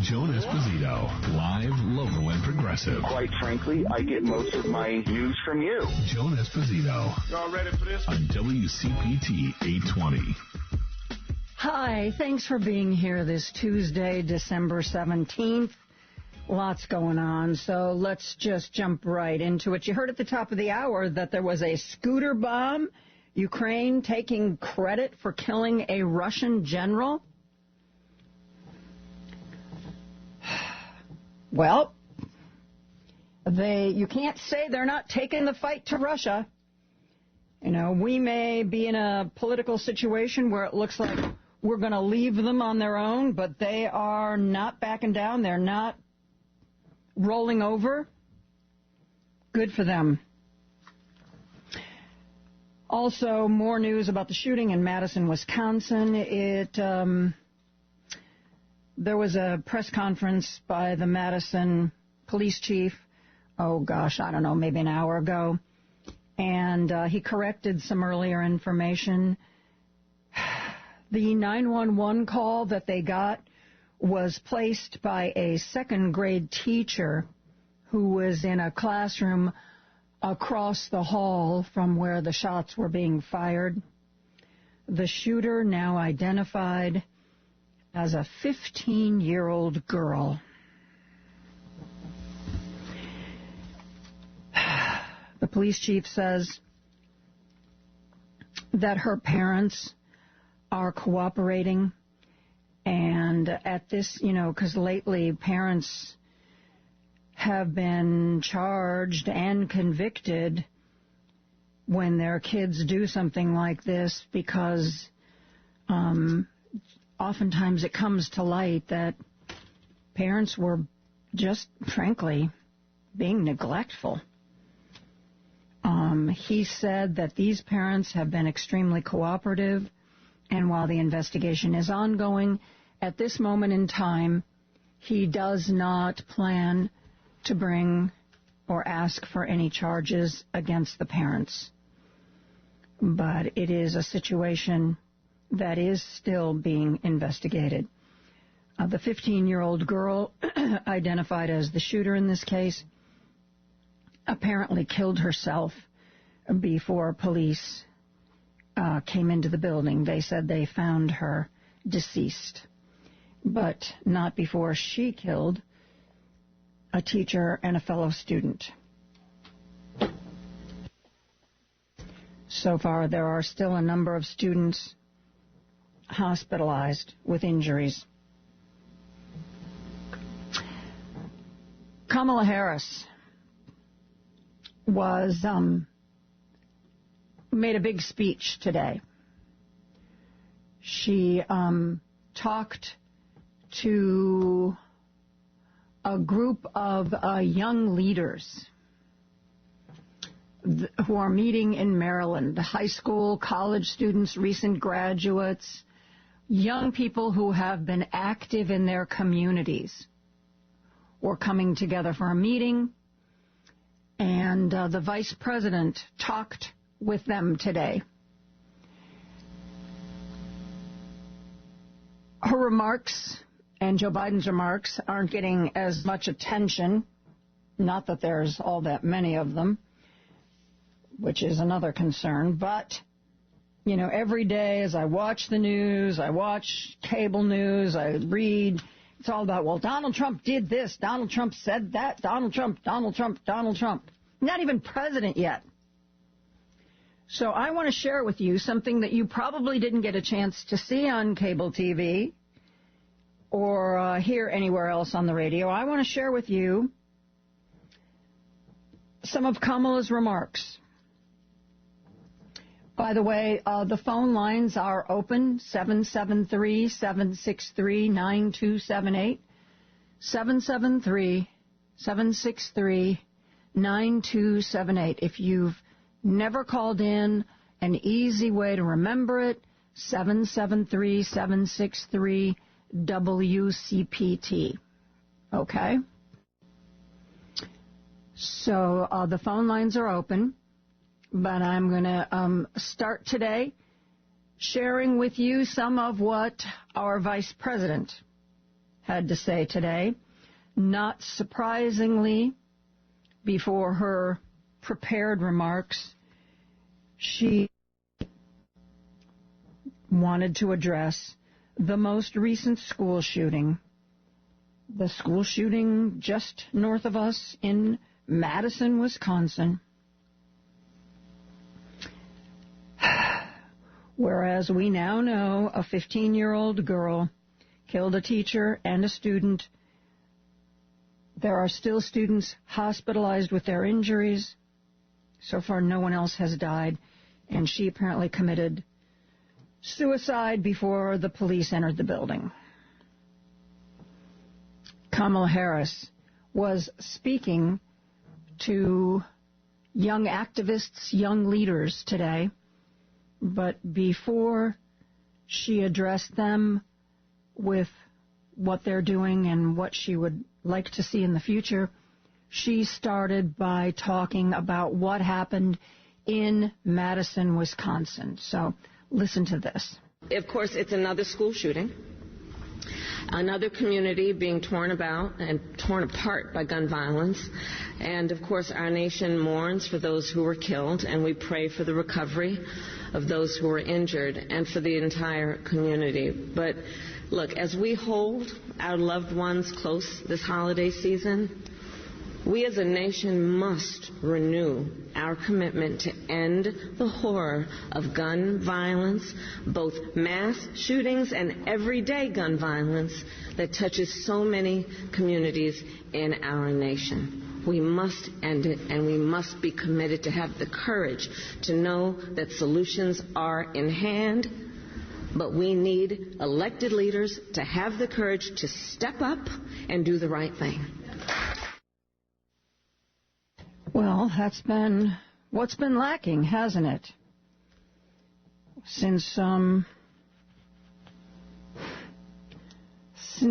Joan Esposito, live, local, and progressive. Quite frankly, I get most of my news from you. Joan Esposito. Y'all ready for this? On WCPT 820. Hi, thanks for being here this Tuesday, December 17th. Lots going on, so let's just jump right into it. You heard at the top of the hour that there was a scooter bomb, Ukraine taking credit for killing a Russian general. Well, you can't say they're not taking the fight to Russia. You know, we may be in a political situation where it looks like we're going to leave them on their own, but they are not backing down. They're not rolling over. Good for them. Also, more news about the shooting in Madison, Wisconsin. There was a press conference by the Madison police chief, maybe an hour ago, and he corrected some earlier information. The 911 call that they got was placed by a second-grade teacher who was in a classroom across the hall from where the shots were being fired. The shooter, now identified as a 15-year-old girl. The police chief says that her parents are cooperating, and at this, because lately parents have been charged and convicted when their kids do something like this, because oftentimes it comes to light that parents were just, frankly, being neglectful. He said that these parents have been extremely cooperative, and while the investigation is ongoing, at this moment in time, he does not plan to bring or ask for any charges against the parents. But it is a situation that is still being investigated. The 15-year-old girl, identified as the shooter in this case, apparently killed herself before police came into the building. They said they found her deceased, but not before she killed a teacher and a fellow student. So far, there are still a number of students hospitalized with injuries. Kamala Harris made a big speech today. She talked to a group of young leaders who are meeting in Maryland, high school, college students, recent graduates, young people who have been active in their communities, were coming together for a meeting, and the vice president talked with them today. Her remarks and Joe Biden's remarks aren't getting as much attention, not that there's all that many of them, which is another concern, but, every day as I watch the news, I watch cable news, I read, it's all about, well, Donald Trump did this, Donald Trump said that, Donald Trump. Not even president yet. So I want to share with you something that you probably didn't get a chance to see on cable TV or hear anywhere else on the radio. I want to share with you some of Kamala's remarks. By the way, the phone lines are open, 773-763-9278, 773-763-9278. If you've never called in, an easy way to remember it, 773-763-WCPT. Okay? So the phone lines are open, but I'm going to start today sharing with you some of what our vice president had to say today. Not surprisingly, before her prepared remarks, she wanted to address the most recent school shooting. The school shooting just north of us in Madison, Wisconsin. Whereas we now know a 15-year-old girl killed a teacher and a student. There are still students hospitalized with their injuries. So far, no one else has died, and she apparently committed suicide before the police entered the building. Kamala Harris was speaking to young activists, young leaders today, but before she addressed them with what they're doing and what she would like to see in the future, she started by talking about what happened in Madison, Wisconsin. So listen to this. Of course, it's another school shooting, another community being torn about and torn apart by gun violence. And, of course, our nation mourns for those who were killed, and we pray for the recovery of those who were injured and for the entire community. But, look, as we hold our loved ones close this holiday season, we as a nation must renew our commitment to end the horror of gun violence, both mass shootings and everyday gun violence that touches so many communities in our nation. We must end it, and we must be committed to have the courage to know that solutions are in hand, but we need elected leaders to have the courage to step up and do the right thing. Well, that's been what's been lacking, hasn't it? Since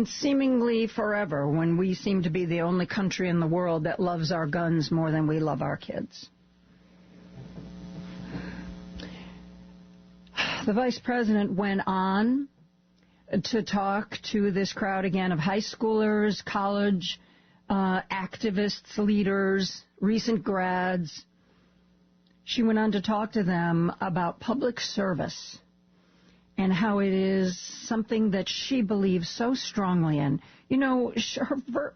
seemingly forever, when we seem to be the only country in the world that loves our guns more than we love our kids. The vice president went on to talk to this crowd again of high schoolers, college activists, leaders, recent grads. She went on to talk to them about public service and how it is something that she believes so strongly in. You know,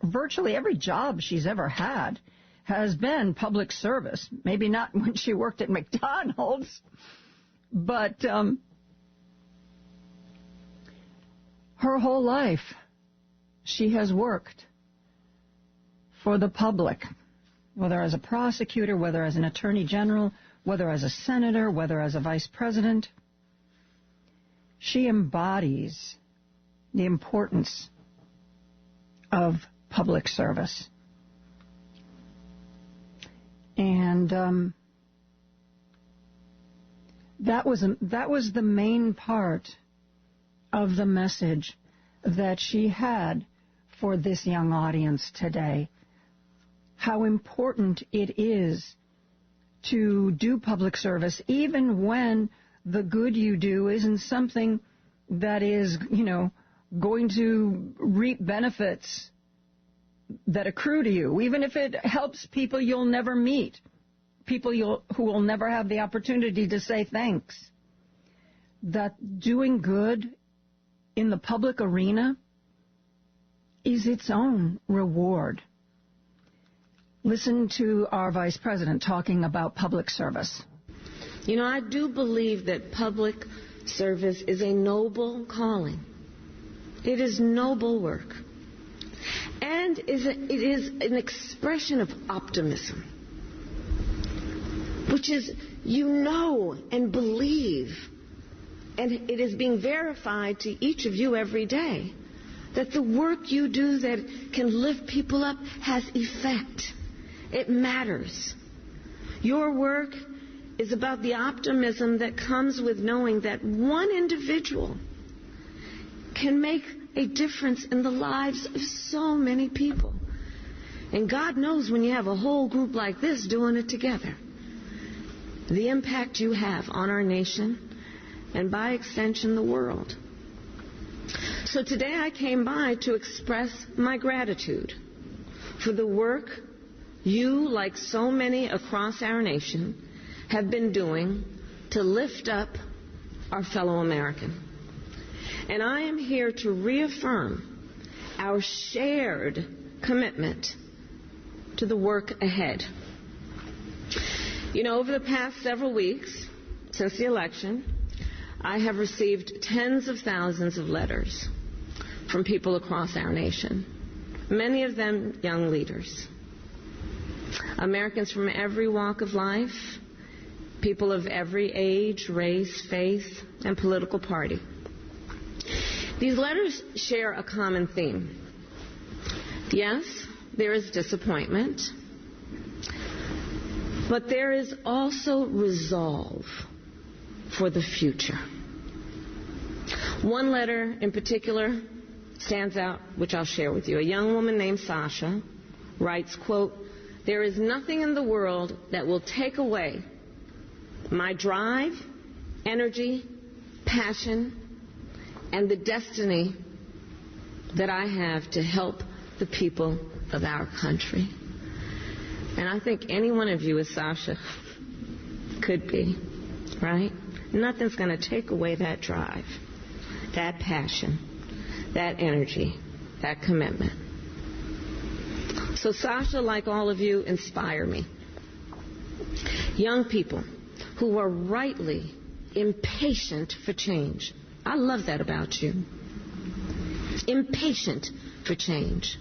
virtually every job she's ever had has been public service. Maybe not when she worked at McDonald's, but her whole life she has worked for the public, whether as a prosecutor, whether as an attorney general, whether as a senator, whether as a vice president. She embodies the importance of public service. And that was the main part of the message that she had for this young audience today. How important it is to do public service, even when the good you do isn't something that is, going to reap benefits that accrue to you, even if it helps people you'll never meet, people who will never have the opportunity to say thanks. That doing good in the public arena is its own reward. Listen to our vice president talking about public service. I do believe that public service is a noble calling. It is noble work. And it is an expression of optimism, which is and believe, and it is being verified to each of you every day, that the work you do that can lift people up has effect. It matters. Your work is about the optimism that comes with knowing that one individual can make a difference in the lives of so many people. And God knows when you have a whole group like this doing it together, the impact you have on our nation and by extension the world. So today I came by to express my gratitude for the work you, like so many across our nation, have been doing to lift up our fellow American. And I am here to reaffirm our shared commitment to the work ahead. You know, over the past several weeks, since the election, I have received tens of thousands of letters from people across our nation, many of them young leaders, Americans from every walk of life, people of every age, race, faith, and political party. These letters share a common theme. Yes, there is disappointment, but there is also resolve for the future. One letter in particular stands out, which I'll share with you. A young woman named Sasha writes, quote, "There is nothing in the world that will take away my drive, energy, passion, and the destiny that I have to help the people of our country." And I think any one of you, as Sasha, could be, right? Nothing's going to take away that drive, that passion, that energy, that commitment. So Sasha, like all of you, inspire me. Young people who are rightly impatient for change. I love that about you. Impatient for change.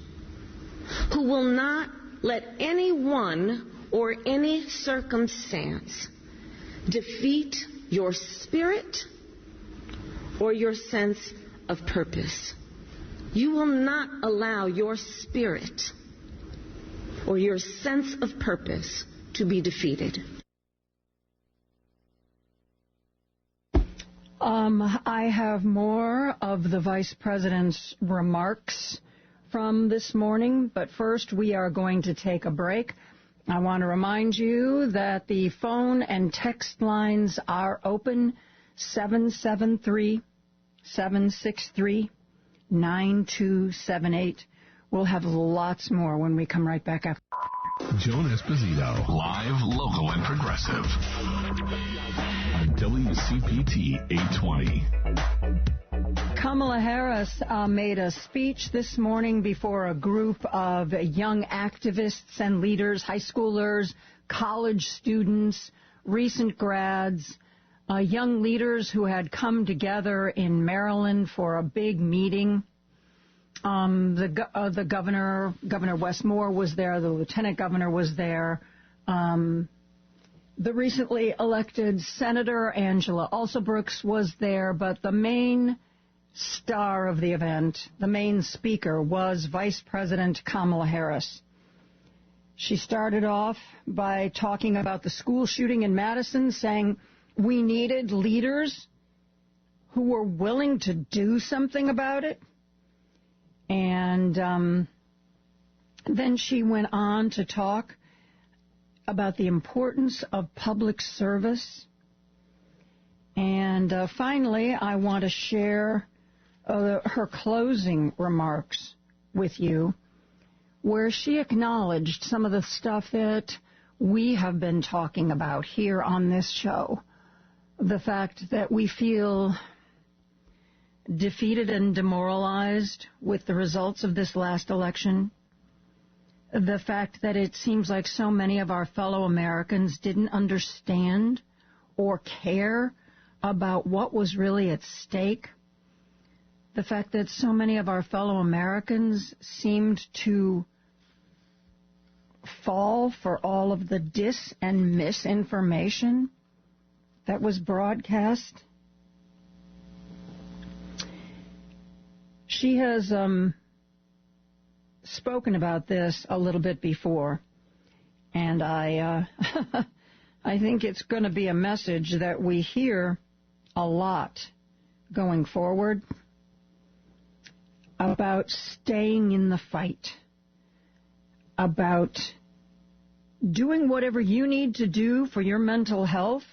Who will not let anyone or any circumstance defeat your spirit or your sense of purpose. You will not allow your spirit or your sense of purpose to be defeated. I have more of the Vice President's remarks from this morning, but first we are going to take a break. I want to remind you that the phone and text lines are open, 773-763-9278. We'll have lots more when we come right back after. Joan Esposito, live, local, and progressive. On WCPT 820. Kamala Harris made a speech this morning before a group of young activists and leaders, high schoolers, college students, recent grads, young leaders who had come together in Maryland for a big meeting. The Governor Wes Moore was there, the Lieutenant Governor was there, the recently elected Senator Angela Alsobrooks was there, but the main star of the event, the main speaker, was Vice President Kamala Harris. She started off by talking about the school shooting in Madison, saying we needed leaders who were willing to do something about it. And then she went on to talk about the importance of public service. And finally, I want to share her closing remarks with you, where she acknowledged some of the stuff that we have been talking about here on this show. The fact that we feel defeated and demoralized with the results of this last election. The fact that it seems like so many of our fellow Americans didn't understand or care about what was really at stake. The fact that so many of our fellow Americans seemed to fall for all of the dis and misinformation that was broadcast. She has spoken about this a little bit before, and I think it's going to be a message that we hear a lot going forward about staying in the fight, about doing whatever you need to do for your mental health,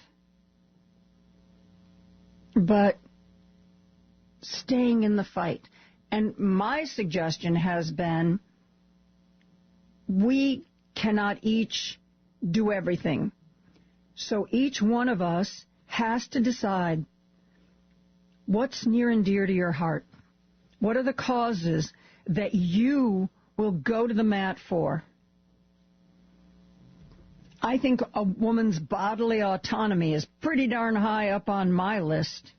but staying in the fight. And my suggestion has been we cannot each do everything. So each one of us has to decide what's near and dear to your heart. What are the causes that you will go to the mat for? I think a woman's bodily autonomy is pretty darn high up on my list.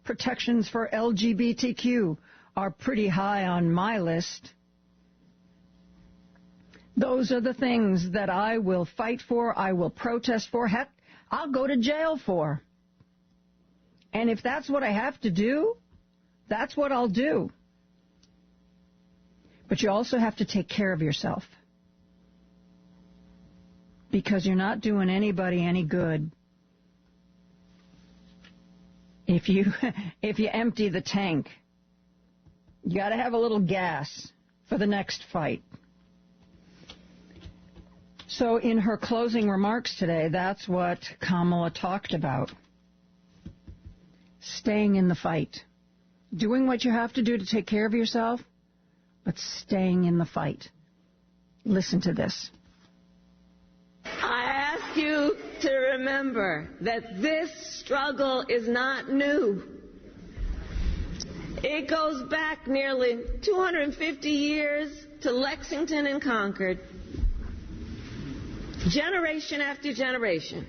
Protections for LGBTQ are pretty high on my list. Those are the things that I will fight for, I will protest for, heck, I'll go to jail for. And if that's what I have to do, that's what I'll do. But you also have to take care of yourself, because you're not doing anybody any good if you empty the tank. You got to have a little gas for the next fight. So in her closing remarks today, that's what Kamala talked about. Staying in the fight. Doing what you have to do to take care of yourself, but staying in the fight. Listen to this. I ask you to remember that this struggle is not new. It goes back nearly 250 years to Lexington and Concord. Generation after generation,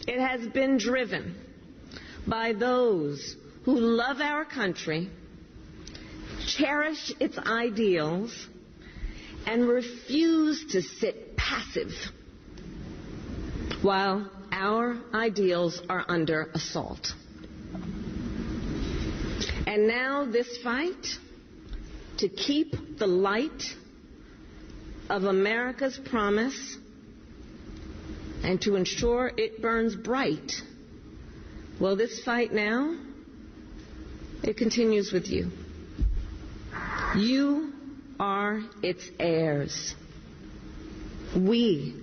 it has been driven by those who love our country, cherish its ideals, and refuse to sit passive while our ideals are under assault. And now this fight to keep the light of America's promise and to ensure it burns bright, well, this fight now, it continues with you. You are its heirs. We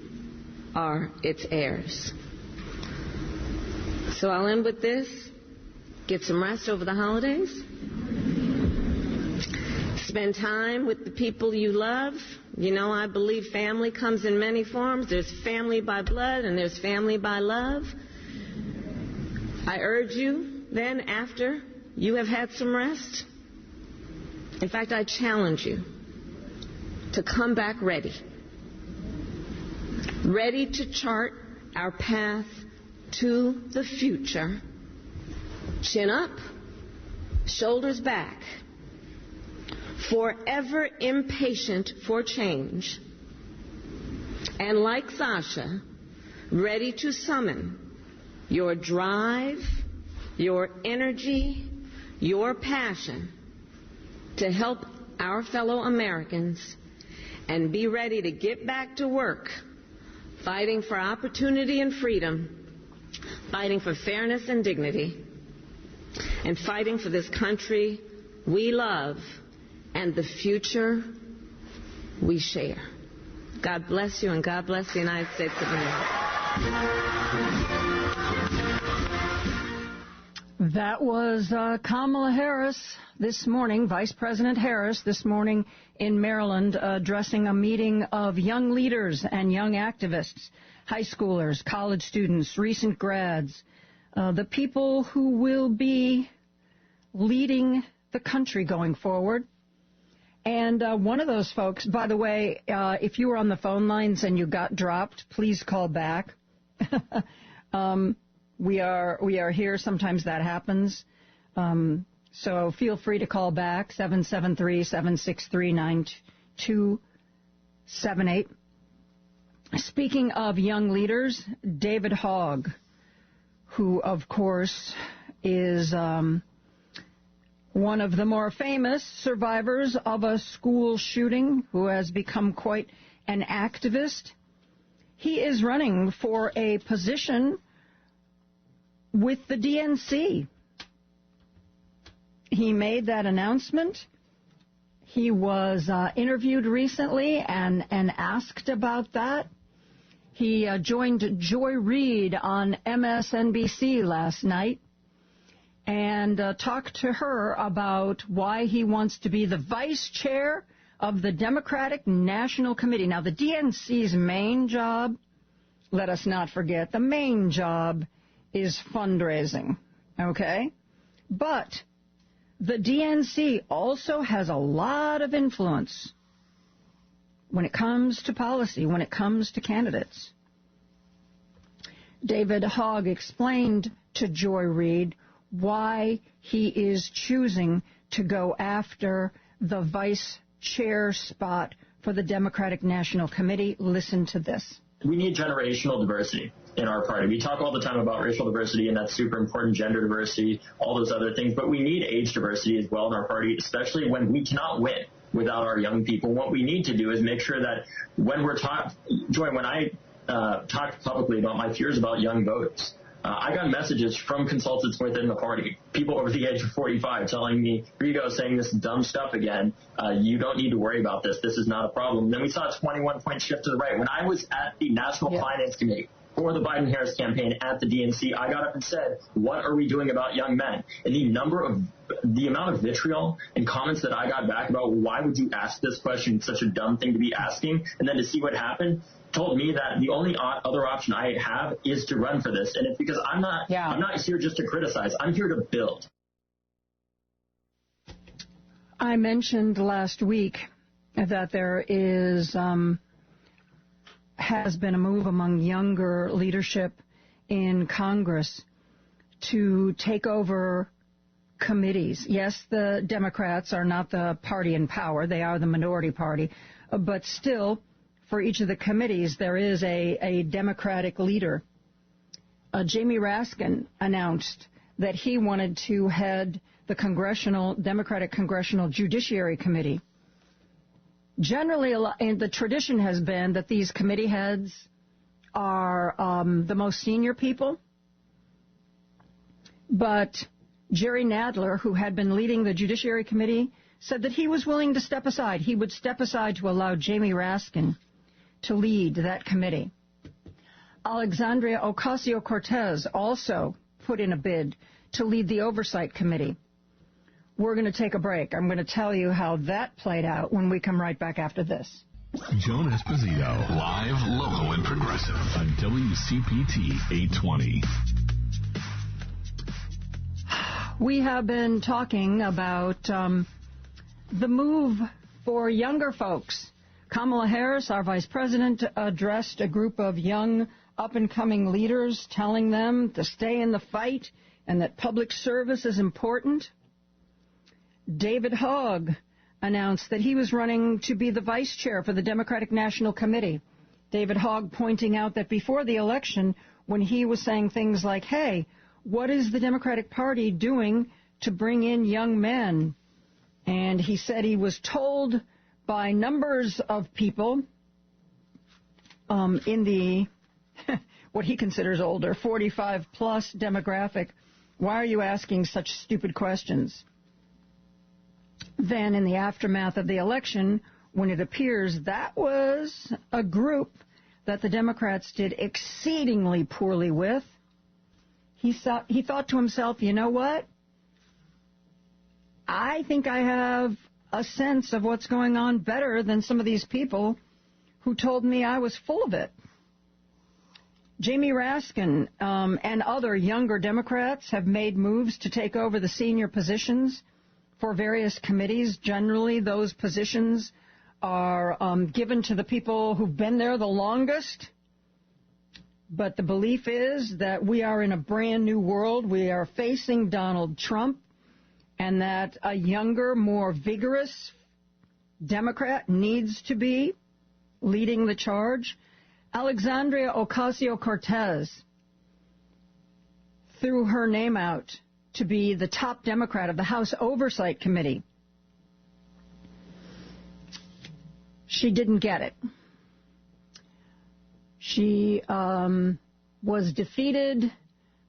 are its heirs. So I'll end with this. Get some rest over the holidays. Spend time with the people you love. You know, I believe family comes in many forms. There's family by blood and there's family by love. I urge you then, after you have had some rest, in fact, I challenge you to come back ready. Ready to chart our path to the future. Chin up, shoulders back. Forever impatient for change. And like Sasha, ready to summon your drive, your energy, your passion to help our fellow Americans, and be ready to get back to work, fighting for opportunity and freedom, fighting for fairness and dignity, and fighting for this country we love and the future we share. God bless you, and God bless the United States of America. That was Kamala Harris this morning, Vice President Harris this morning in Maryland, addressing a meeting of young leaders and young activists, high schoolers, college students, recent grads, the people who will be leading the country going forward. And one of those folks, by the way, if you were on the phone lines and you got dropped, please call back. We are here. Sometimes that happens. So feel free to call back, 773-763-9278. Speaking of young leaders, David Hogg, who, of course, is one of the more famous survivors of a school shooting, who has become quite an activist. He is running for a position with the DNC. He made that announcement. He was interviewed recently and asked about that. He joined Joy Reid on MSNBC last night, and talk to her about why he wants to be the vice chair of the Democratic National Committee. Now, the DNC's main job, let us not forget, the main job is fundraising, okay? But the DNC also has a lot of influence when it comes to policy, when it comes to candidates. David Hogg explained to Joy Reid why he is choosing to go after the vice chair spot for the Democratic National Committee. Listen to this. We need generational diversity in our party. We talk all the time about racial diversity, and that's super important, gender diversity, all those other things, but we need age diversity as well in our party, especially when we cannot win without our young people. What we need to do is make sure that when we're Joy, when I talked publicly about my fears about young voters, I got messages from consultants within the party, people over the age of 45, telling me, Rigo saying this dumb stuff again. You don't need to worry about this. This is not a problem. Then we saw a 21-point shift to the right. When I was at the National Finance Committee for the Biden-Harris campaign at the DNC, I got up and said, what are we doing about young men? And the amount of vitriol and comments that I got back about why would you ask this question, it's such a dumb thing to be asking, and then to see what happened, told me that the only other option I have is to run for this. And it's because I'm not here just to criticize. I'm here to build. I mentioned last week that there has been a move among younger leadership in Congress to take over committees. Yes, the Democrats are not the party in power. They are the minority party. But still, for each of the committees, there is a Democratic leader. Jamie Raskin announced that he wanted to head the Democratic Congressional Judiciary Committee. Generally, the tradition has been that these committee heads are the most senior people. But Jerry Nadler, who had been leading the Judiciary Committee, said that he was willing to step aside. He would step aside to allow Jamie Raskin to lead that committee. Alexandria Ocasio-Cortez also put in a bid to lead the Oversight Committee. We're going to take a break. I'm going to tell you how that played out when we come right back after this. Joan Esposito, live, local, and progressive on WCPT 820. We have been talking about the move for younger folks. Kamala Harris, our vice president, addressed a group of young, up-and-coming leaders, telling them to stay in the fight and that public service is important. David Hogg announced that he was running to be the vice chair for the Democratic National Committee. David Hogg pointing out that before the election, when he was saying things like, hey, what is the Democratic Party doing to bring in young men? And he said he was told by numbers of people in the what he considers older, 45-plus demographic, why are you asking such stupid questions? Then in the aftermath of the election, when it appears that was a group that the Democrats did exceedingly poorly with, he thought to himself, you know what? I think I have a sense of what's going on better than some of these people who told me I was full of it. Jamie Raskin and other younger Democrats have made moves to take over the senior positions for various committees. Generally, those positions are given to the people who've been there the longest. But the belief is that we are in a brand new world. We are facing Donald Trump, and that a younger, more vigorous Democrat needs to be leading the charge. Alexandria Ocasio-Cortez threw her name out to be the top Democrat of the House Oversight Committee. She didn't get it. She was defeated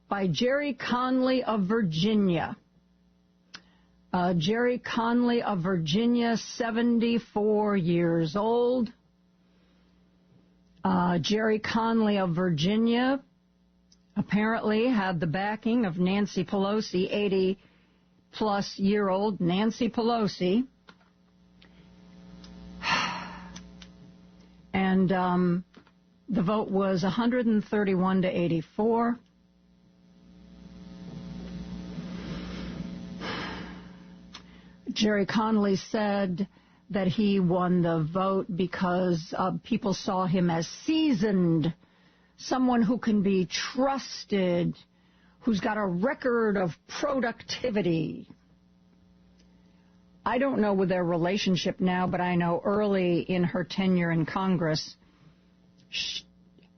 by Jerry Conley of Virginia. Jerry Conley of Virginia, 74 years old. Jerry Conley of Virginia apparently had the backing of Nancy Pelosi, 80-plus-year-old Nancy Pelosi. And the vote was 131 to 84. Jerry Connolly said that he won the vote because people saw him as seasoned, someone who can be trusted, who's got a record of productivity. I don't know with their relationship now, but I know early in her tenure in Congress,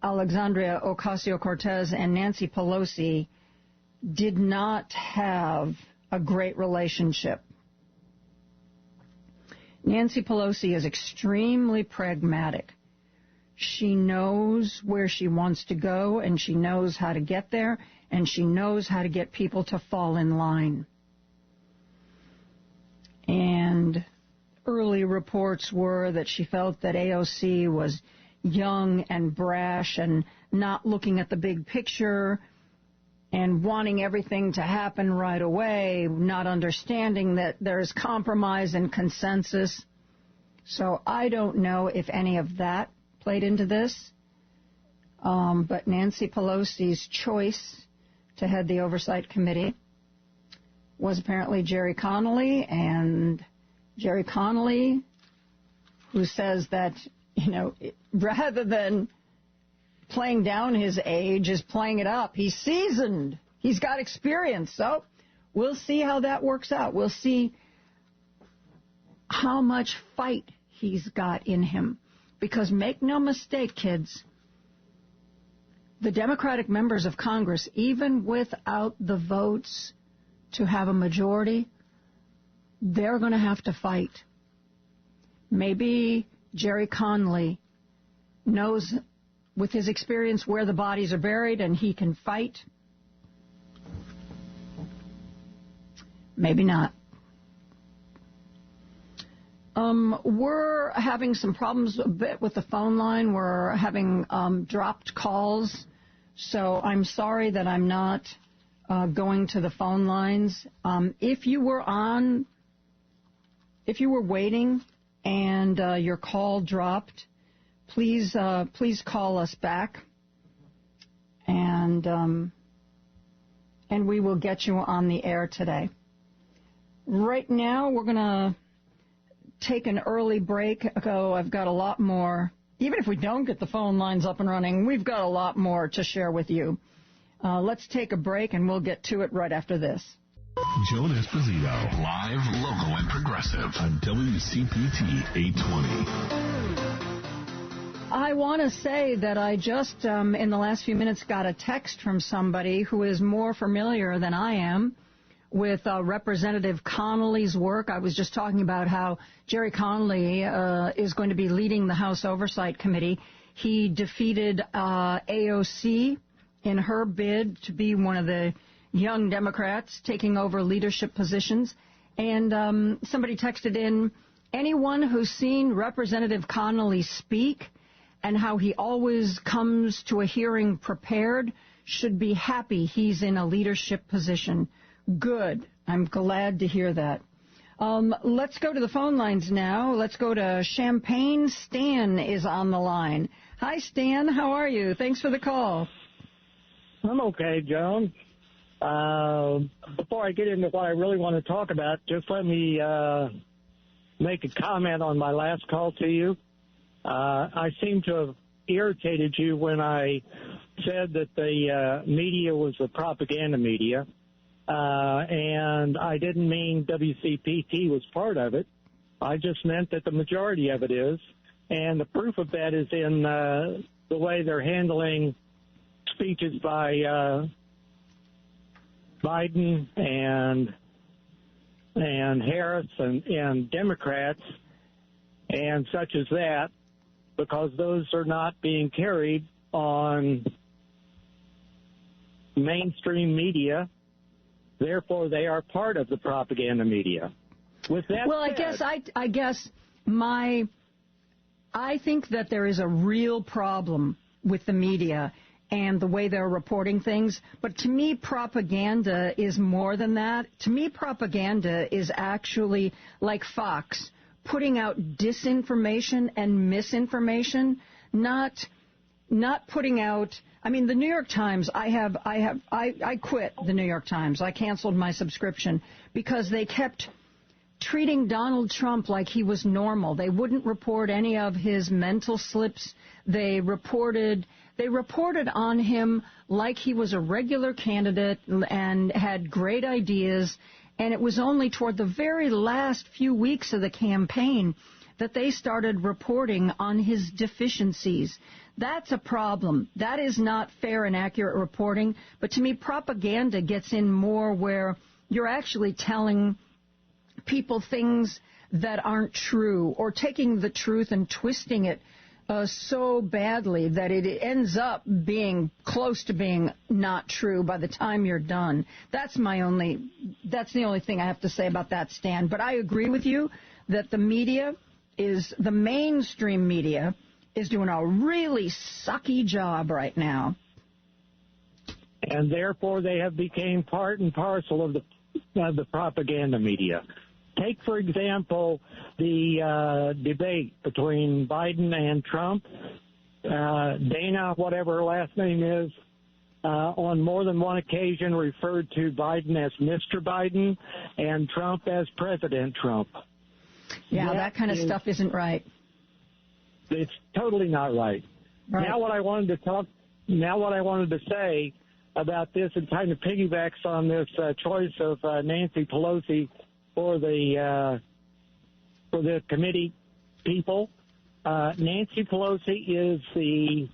Alexandria Ocasio-Cortez and Nancy Pelosi did not have a great relationship. Nancy Pelosi is extremely pragmatic. She knows where she wants to go, and she knows how to get there, and she knows how to get people to fall in line. And early reports were that she felt that AOC was young and brash and not looking at the big picture and wanting everything to happen right away, not understanding that there's compromise and consensus. So I don't know if any of that played into this. But Nancy Pelosi's choice to head the Oversight Committee was apparently Jerry Connolly, and Jerry Connolly, who says that, rather than playing down his age, is playing it up. He's seasoned. He's got experience. So we'll see how that works out. We'll see how much fight he's got in him. Because make no mistake, kids, the Democratic members of Congress, even without the votes to have a majority, they're going to have to fight. Maybe Jerry Connolly knows with his experience where the bodies are buried and he can fight. Maybe not. We're having some problems a bit with the phone line. We're having dropped calls. So I'm sorry that I'm not going to the phone lines. If you were waiting and your call dropped, please call us back, and we will get you on the air today. Right now, we're going to take an early break. I've got a lot more. Even if we don't get the phone lines up and running, we've got a lot more to share with you. Let's take a break, and we'll get to it right after this. Joan Esposito, live, local, and progressive on WCPT 820. I want to say that I just, in the last few minutes, got a text from somebody who is more familiar than I am with Representative Connolly's work. I was just talking about how Jerry Connolly is going to be leading the House Oversight Committee. He defeated AOC in her bid to be one of the young Democrats taking over leadership positions. And somebody texted in, anyone who's seen Representative Connolly speak and how he always comes to a hearing prepared should be happy he's in a leadership position. Good. I'm glad to hear that. Let's go to the phone lines now. Let's go to Champaign. Stan is on the line. Hi, Stan. How are you? Thanks for the call. I'm okay, Joan. Before I get into what I really want to talk about, just let me make a comment on my last call to you. I seem to have irritated you when I said that the media was the propaganda media, and I didn't mean WCPT was part of it. I just meant that the majority of it is, and the proof of that is in the way they're handling speeches by Biden and Harris and Democrats and such as that, because those are not being carried on mainstream media. Therefore, they are part of the propaganda media. With that said, I think that there is a real problem with the media, and the way they're reporting things. But to me, propaganda is more than that. To me, propaganda is actually like Fox, putting out disinformation and misinformation, not putting out. I mean, the New York Times, I quit the New York Times. I canceled my subscription because they kept treating Donald Trump like he was normal. They wouldn't report any of his mental slips. They reported on him like he was a regular candidate and had great ideas. And it was only toward the very last few weeks of the campaign that they started reporting on his deficiencies. That's a problem. That is not fair and accurate reporting. But to me, propaganda gets in more where you're actually telling people things that aren't true, or taking the truth and twisting it so badly that it ends up being close to being not true by the time you're done. That's the only thing I have to say about that, Stan. But I agree with you that the mainstream media is doing a really sucky job right now. And therefore they have become part and parcel of the propaganda media. Take, for example, the debate between Biden and Trump. Dana, whatever her last name is, on more than one occasion referred to Biden as Mr. Biden and Trump as President Trump. Yeah, that kind of stuff isn't right. It's totally not right. Now what I wanted to say about this, and kind of piggybacks on this choice of Nancy Pelosi for the committee people. Nancy Pelosi is the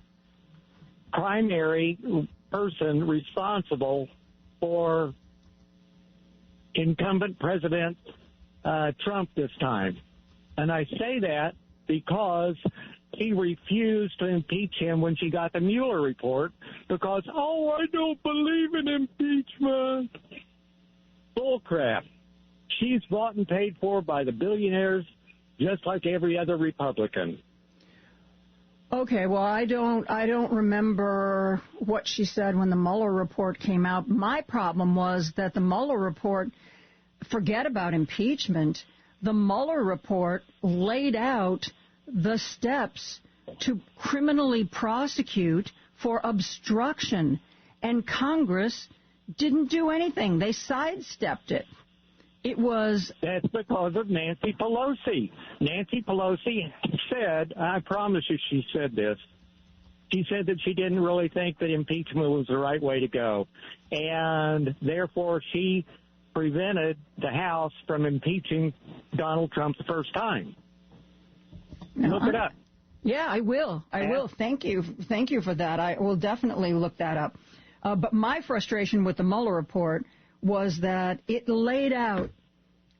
primary person responsible for incumbent President Trump this time. And I say that because he refused to impeach him when she got the Mueller report because, I don't believe in impeachment. Bullcrap. She's bought and paid for by the billionaires, just like every other Republican. Okay, well, I don't remember what she said when the Mueller report came out. My problem was that the Mueller report, forget about impeachment, the Mueller report laid out the steps to criminally prosecute for obstruction, and Congress didn't do anything. They sidestepped it. That's because of Nancy Pelosi. Nancy Pelosi said, I promise you she said this, she said that she didn't really think that impeachment was the right way to go. And therefore she prevented the House from impeaching Donald Trump the first time. Look it up. Yeah, I will. I will. Thank you. Thank you for that. I will definitely look that up. But my frustration with the Mueller report was that it laid out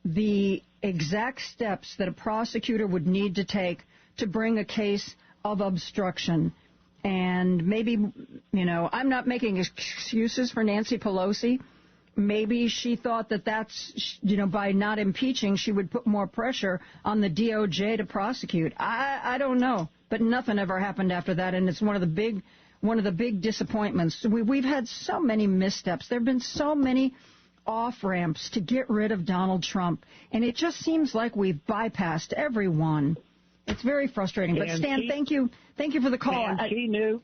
the exact steps that a prosecutor would need to take to bring a case of obstruction. And maybe, I'm not making excuses for Nancy Pelosi. Maybe she thought that that's, by not impeaching, she would put more pressure on the DOJ to prosecute. I don't know. But nothing ever happened after that, and it's one of the big disappointments. We've had so many missteps. There have been so many off-ramps to get rid of Donald Trump, and it just seems like we've bypassed everyone. It's very frustrating. But Stan, thank you for the call. And she knew,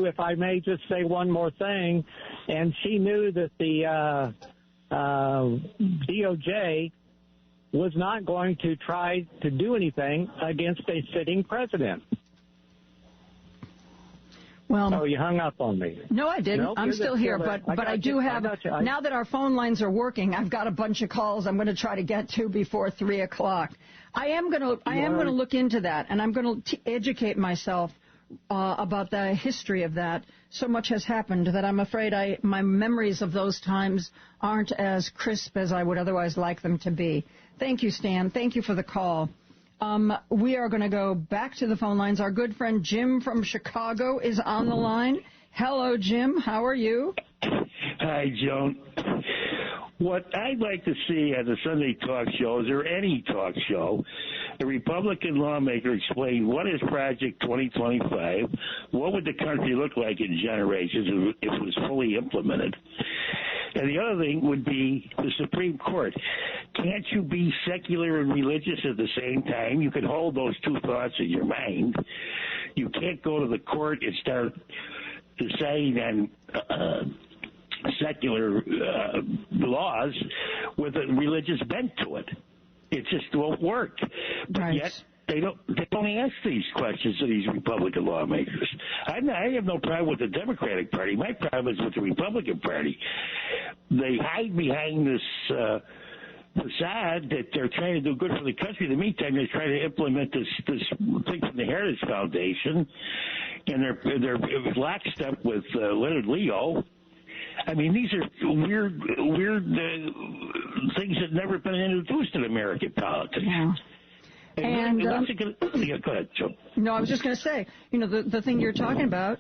if I may just say one more thing, and she knew that the DOJ was not going to try to do anything against a sitting president. Well, so you hung up on me. No, I didn't. Nope, I'm still here, but I do have, now that our phone lines are working, I've got a bunch of calls I'm going to try to get to before 3 o'clock. I am going to look into that, and I'm going to educate myself about the history of that. So much has happened that I'm afraid my memories of those times aren't as crisp as I would otherwise like them to be. Thank you, Stan. Thank you for the call. We are going to go back to the phone lines. Our good friend Jim from Chicago is on the line. Hello, Jim. How are you? Hi, Joan. What I'd like to see at the Sunday talk shows, or any talk show, a Republican lawmaker explain what is Project 2025, what would the country look like in generations if it was fully implemented. And the other thing would be the Supreme Court. Can't you be secular and religious at the same time? You could hold those two thoughts in your mind. You can't go to the court and start deciding on secular laws with a religious bent to it. It just won't work. But yet they don't ask these questions to these Republican lawmakers. I have no problem with the Democratic Party. My problem is with the Republican Party. They hide behind this facade that they're trying to do good for the country. In the meantime, they're trying to implement this thing from the Heritage Foundation, and they're lockstep with Leonard Leo. I mean, these are weird things that have never been introduced in American politics. Yeah. And go ahead, Joe. No, I was just going to say, the thing you're talking about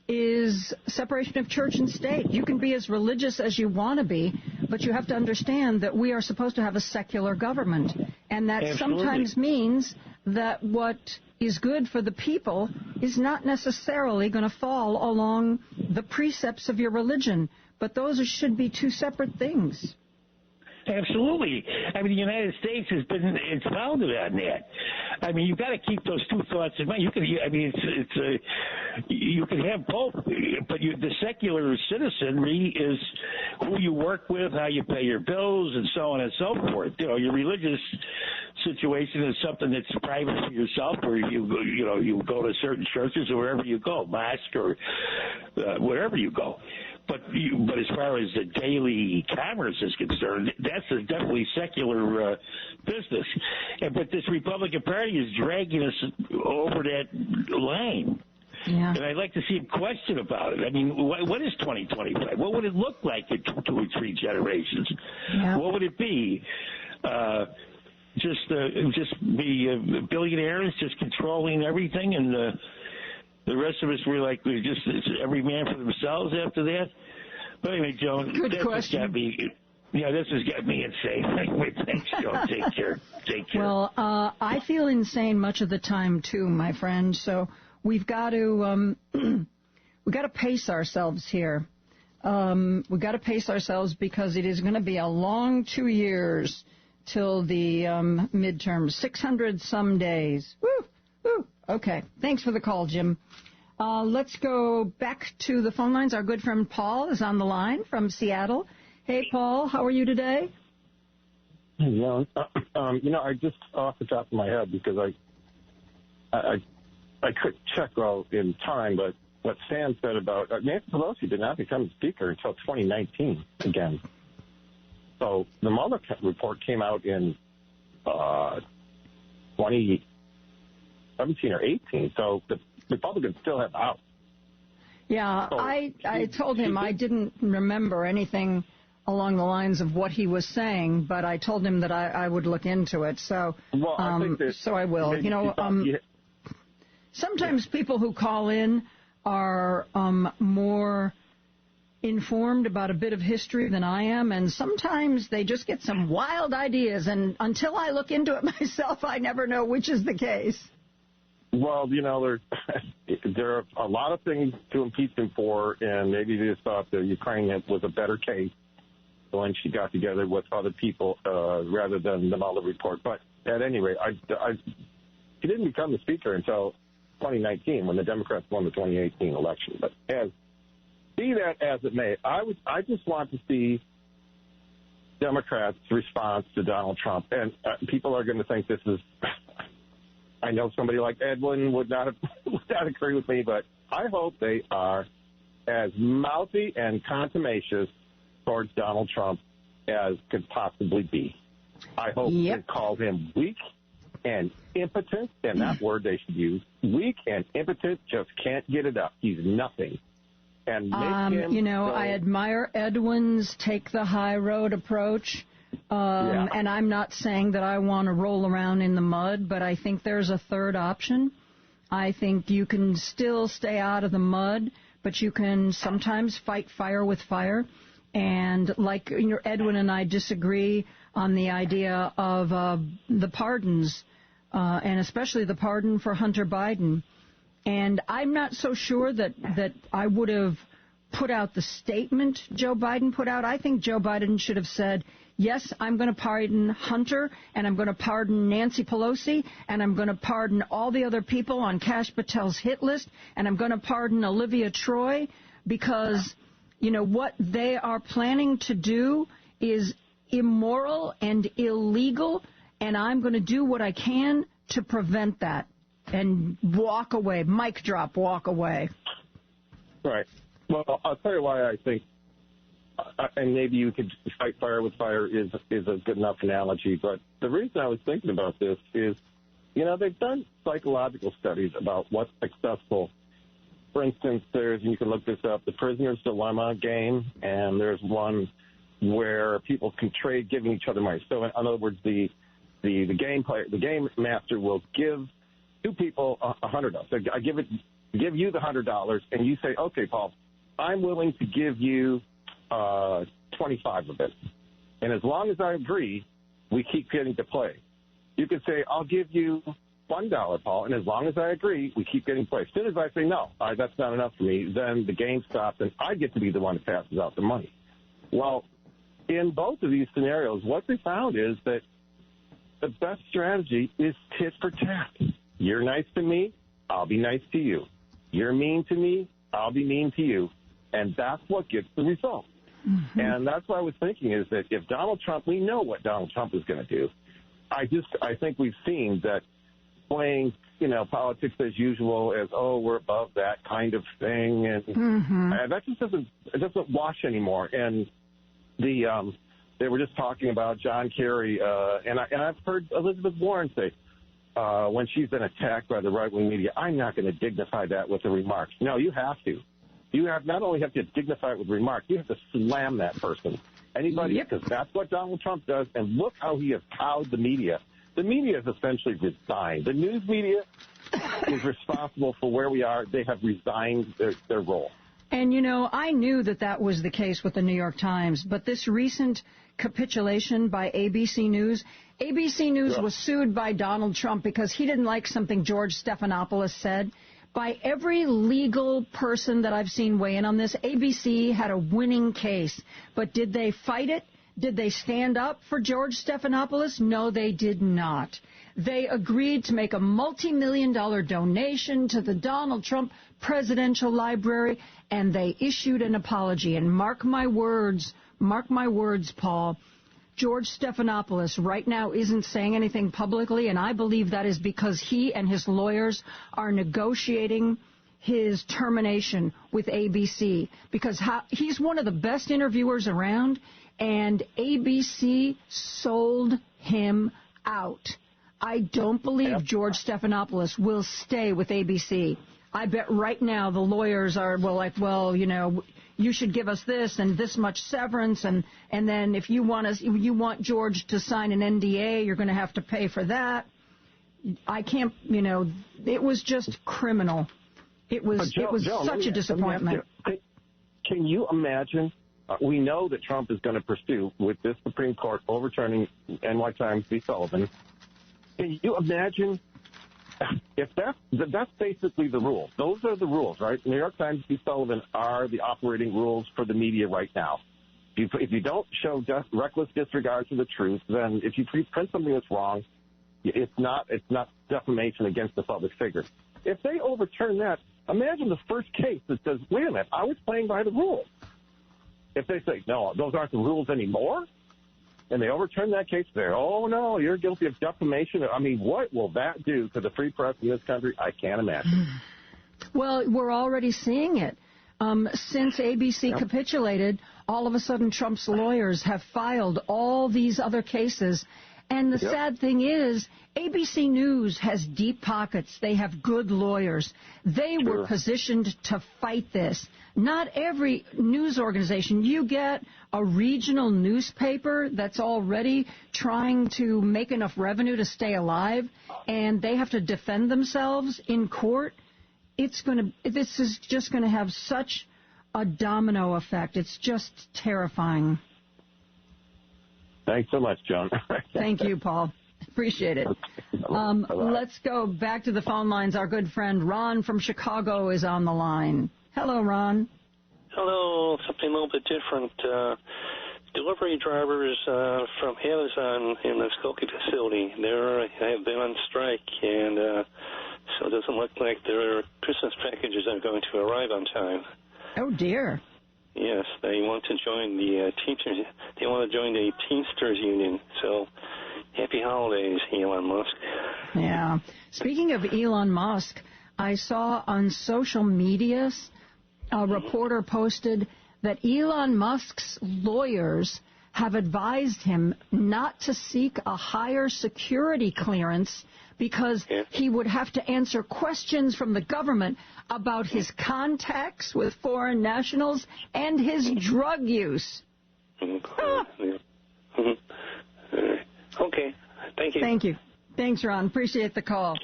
is separation of church and state. You can be as religious as you want to be, but you have to understand that we are supposed to have a secular government, and that sometimes means that what is good for the people is not necessarily going to fall along the precepts of your religion, but those should be two separate things. Absolutely. I mean, the United States it's founded on that. I mean, you've got to keep those two thoughts in mind. You can have both, but the secular citizenry is who you work with, how you pay your bills, and so on and so forth. Your religious situation is something that's private for yourself, or you go to certain churches or wherever you go, mosque or wherever you go. But as far as the daily commerce is concerned, that's definitely secular business. But this Republican Party is dragging us over that line. Yeah. And I'd like to see a question about it. I mean, what is 2025? What would it look like in 2 or 3 generations? Yeah. What would it be? Just be billionaires just controlling everything, and the rest of us were like just every man for themselves after that. But anyway, Joan, this has got me insane. Anyway, thanks, Joan. Take care. Well, I feel insane much of the time too, my friend. So we've got to pace ourselves here. We've got to pace ourselves because it is going to be a long 2 years till the midterms. 600 some days. Woo! Woo! Okay. Thanks for the call, Jim. Let's go back to the phone lines. Our good friend Paul is on the line from Seattle. Hey, Paul, how are you today? Yeah, I just off the top of my head, because I couldn't check all in time, but what Stan said about Nancy Pelosi did not become Speaker until 2019 again. So the Mueller report came out in 2017 or 18. So the Republicans still have out. Yeah, so I told him I didn't remember anything along the lines of what he was saying, but I told him that I would look into it. So, I will. Sometimes people who call in are more informed about a bit of history than I am, and sometimes they just get some wild ideas, and until I look into it myself, I never know which is the case. Well, there are a lot of things to impeach him for, and maybe they just thought the Ukraine was a better case when she got together with other people rather than the Mueller report. But at any rate, he didn't become the Speaker until 2019 when the Democrats won the 2018 election. But be that as it may, I just want to see Democrats' response to Donald Trump. And people are going to think this is... I know somebody like Edwin would not agree with me, but I hope they are as mouthy and contumacious towards Donald Trump as could possibly be. I hope they call him weak and impotent, and that word they should use. Weak and impotent, just can't get it up. He's nothing. And I admire Edwin's take the high road approach. And I'm not saying that I want to roll around in the mud, but I think there's a third option. I think you can still stay out of the mud, but you can sometimes fight fire with fire. And Edwin and I disagree on the idea of the pardons and especially the pardon for Hunter Biden. And I'm not so sure that I would have put out the statement Joe Biden put out. I think Joe Biden should have said, yes, I'm going to pardon Hunter, and I'm going to pardon Nancy Pelosi, and I'm going to pardon all the other people on Kash Patel's hit list, and I'm going to pardon Olivia Troy, because, you know, what they are planning to do is immoral and illegal, and I'm going to do what I can to prevent that. And walk away. Mic drop, walk away. Right. Well, I'll tell you why I think, and maybe you could fight fire with fire is a good enough analogy, but the reason I was thinking about this is, you know, they've done psychological studies about what's successful. For instance, and you can look this up, the Prisoner's Dilemma game, and there's one where people can trade giving each other money. So in other words, the game master will give two people $100. So I give you the $100, and you say, okay, Paul, I'm willing to give you 25 of it. And as long as I agree, we keep getting to play. You could say, I'll give you $1, Paul, and as long as I agree, we keep getting to play. As soon as I say, no, that's not enough for me, then the game stops, and I get to be the one that passes out the money. Well, in both of these scenarios, what they found is that the best strategy is tit for tat. You're nice to me, I'll be nice to you. You're mean to me, I'll be mean to you. And that's what gets the result. Mm-hmm. And that's what I was thinking is that if Donald Trump, we know what Donald Trump is going to do. I think we've seen that playing, you know, politics as usual as, oh, we're above that kind of thing. And that just doesn't wash anymore. And they were just talking about John Kerry, and I've heard Elizabeth Warren say, when she's been attacked by the right-wing media, I'm not going to dignify that with the remarks. No, you have to. You have not only have to dignify it with remarks, you have to slam that person. Anybody, because that's what Donald Trump does, and look how he has cowed the media. The media has essentially resigned. The news media is responsible for where we are. They have resigned their role. And, you know, I knew that was the case with the New York Times, but this recent capitulation by ABC News was sued by Donald Trump because he didn't like something George Stephanopoulos said. By every legal person that I've seen weigh in on this, ABC had a winning case. But did they fight it? Did they stand up for George Stephanopoulos? No, they did not. They agreed to make a multi-million-dollar donation to the Donald Trump Presidential Library, and they issued an apology. And mark my words, Paul, George Stephanopoulos right now isn't saying anything publicly, and I believe that is because he and his lawyers are negotiating his termination with ABC, because he's one of the best interviewers around, and ABC sold him out. I don't believe George Stephanopoulos will stay with ABC. I bet right now the lawyers are you know, you should give us this and this much severance, and then if you want George to sign an NDA, you're going to have to pay for that. I can't, you know, it was just criminal. It was such a disappointment. Can you imagine? We know that Trump is going to pursue with this Supreme Court overturning NY Times v. Sullivan. Can you imagine if that's basically the rules? Those are the rules, right? New York Times v. Sullivan are the operating rules for the media right now. If you don't show reckless disregard for the truth, then if you print something that's wrong, it's not defamation against the public figure. If they overturn that, imagine the first case that says, wait a minute, I was playing by the rules. If they say, no, those aren't the rules anymore, and they overturn that case, they're, oh, no, you're guilty of defamation. I mean, what will that do to the free press in this country? I can't imagine. Well, we're already seeing it. Since ABC capitulated, all of a sudden Trump's lawyers have filed all these other cases. And the sad thing is, ABC News has deep pockets. They have good lawyers. They were positioned to fight this. Not every news organization. You get a regional newspaper that's already trying to make enough revenue to stay alive, and they have to defend themselves in court. This is just going to have such a domino effect. It's just terrifying. Thanks so much, Joan. Thank you, Paul. Appreciate it. Let's go back to the phone lines. Our good friend Ron from Chicago is on the line. Hello, Ron. Hello. Something a little bit different. Delivery drivers from Amazon in the Skokie facility, they have been on strike, and so it doesn't look like their Christmas packages are going to arrive on time. Oh, dear. Yes, they want to join the teachers. They want to join the Teamsters Union. So, happy holidays, Elon Musk. Yeah. Speaking of Elon Musk, I saw on social media a reporter posted that Elon Musk's lawyers have advised him not to seek a higher security clearance because he would have to answer questions from the government about his contacts with foreign nationals and his drug use. Okay. Thank you. Thank you. Thanks, Ron. Appreciate the call.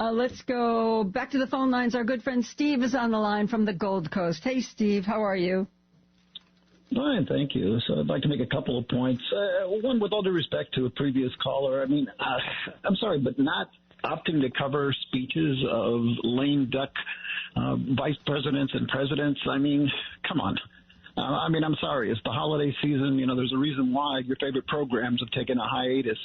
Let's go back to the phone lines. Our good friend Steve is on the line from the Gold Coast. Hey, Steve, how are you? Fine, thank you. So I'd like to make a couple of points. One, with all due respect to a previous caller, I mean, I'm sorry, but not opting to cover speeches of lame duck vice presidents and presidents, I mean, come on. I mean, I'm sorry. It's the holiday season. You know, there's a reason why your favorite programs have taken a hiatus.